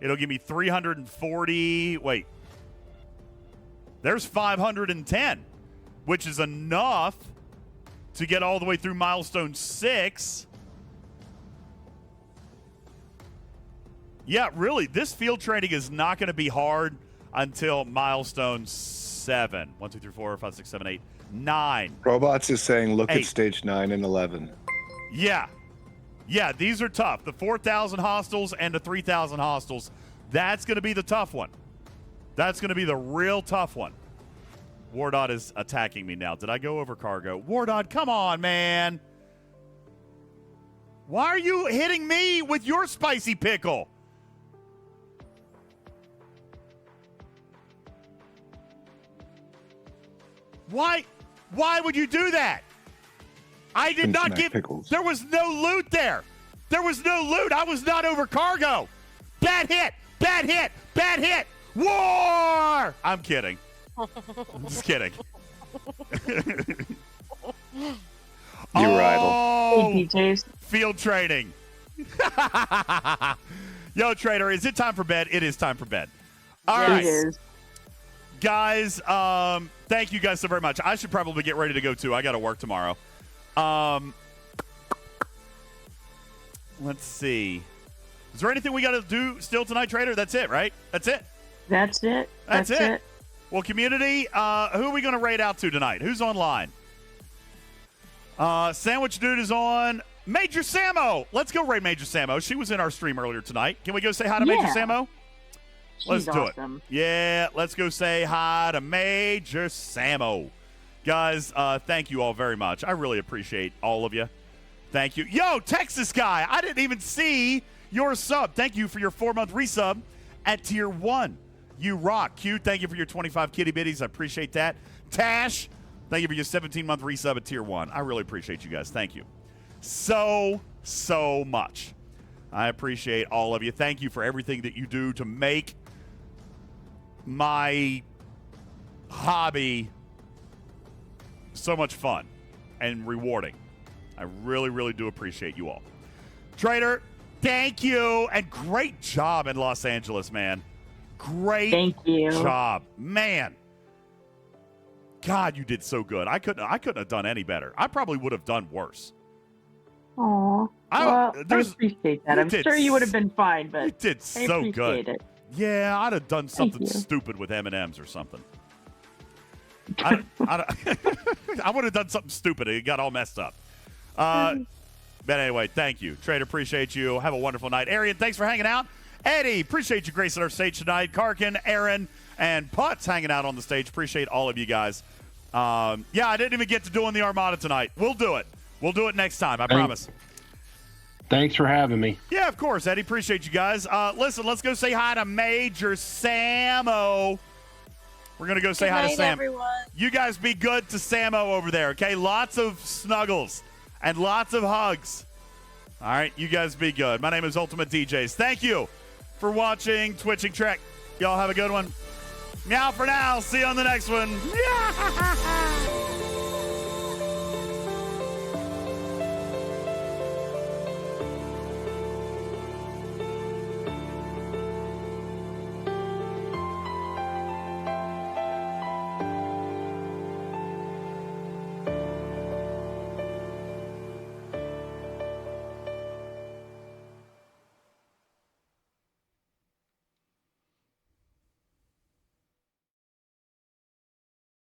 It'll give me 340. Wait. There's 510, which is enough to get all the way through milestone 6. Yeah, really, this field training is not going to be hard until milestone 7. 1, 2, 3, 4, 5, 6, 7, 8, 9. Robots is saying look 8. at stage 9 and 11. Yeah. Yeah, these are tough. The 4,000 hostels and the 3,000 hostels, that's going to be the tough one. That's going to be the real tough one. Wardod is attacking me now. Did I go over cargo? Wardod, come on, man. Why are you hitting me with your spicy pickle? Why would you do that? I did not give. Pickles. There was no loot there. There was no loot. I was not over cargo. Bad hit. Bad hit. Bad hit. War. I'm kidding. I'm just kidding. You rival. Oh, Hey, DJs. field training. Yo, Trader, is it time for bed? It is time for bed. All right. It is. Guys, thank you guys so very much. I should probably get ready to go, too. I got to work tomorrow. Let's see. Is there anything we got to do still tonight, Trader? That's it, right? That's it? That's it. That's it. Well, community, who are we going to raid out to tonight? Who's online? Sandwich Dude is on. Major Samo. Let's go raid Major Samo. She was in our stream earlier tonight. Can we go say hi to Major Samo? Let's do awesome. it. Yeah, let's go say hi to Major Samo. Guys, thank you all very much. I really appreciate all of you. Thank you. Yo, Texas guy, I didn't even see your sub. Thank you for your 4-month resub at Tier 1. You rock. Q, thank you for your 25 kitty bitties. I appreciate that. Tash, thank you for your 17-month resub at Tier 1. I really appreciate you guys. Thank you so much. I appreciate all of you. Thank you for everything that you do to make my hobby so much fun and rewarding. I really, really do appreciate you all. Trader, thank you, and great job in Los Angeles, man. Great Thank you. job. Man. God, you did so good. I couldn't have done any better. I probably would have done worse. Aw. I appreciate that. I'm sure you would have been fine, but you did so I good. appreciate it. Yeah, I'd have done something you. stupid with M&Ms or something. I would have done something stupid. It got all messed up. But anyway, thank you. Trader, appreciate you. Have a wonderful night. Arian, thanks for hanging out. Eddie, appreciate you gracing our stage tonight. Karkin, Aaron, and Putz hanging out on the stage. Appreciate all of you guys. Yeah, I didn't even get to doing the Armada tonight. We'll do it. We'll do it next time. I promise. Thanks for having me. Yeah, of course, Eddie. Appreciate you guys. Listen, let's go say hi to Major Samo. We're going to go say hi to Sam. Everyone. You guys be good to Samo over there, okay? Lots of snuggles and lots of hugs. All right, you guys be good. My name is UltimatDJz. Thank you for watching Twitching Trek. Y'all have a good one. Meow for now. See you on the next one.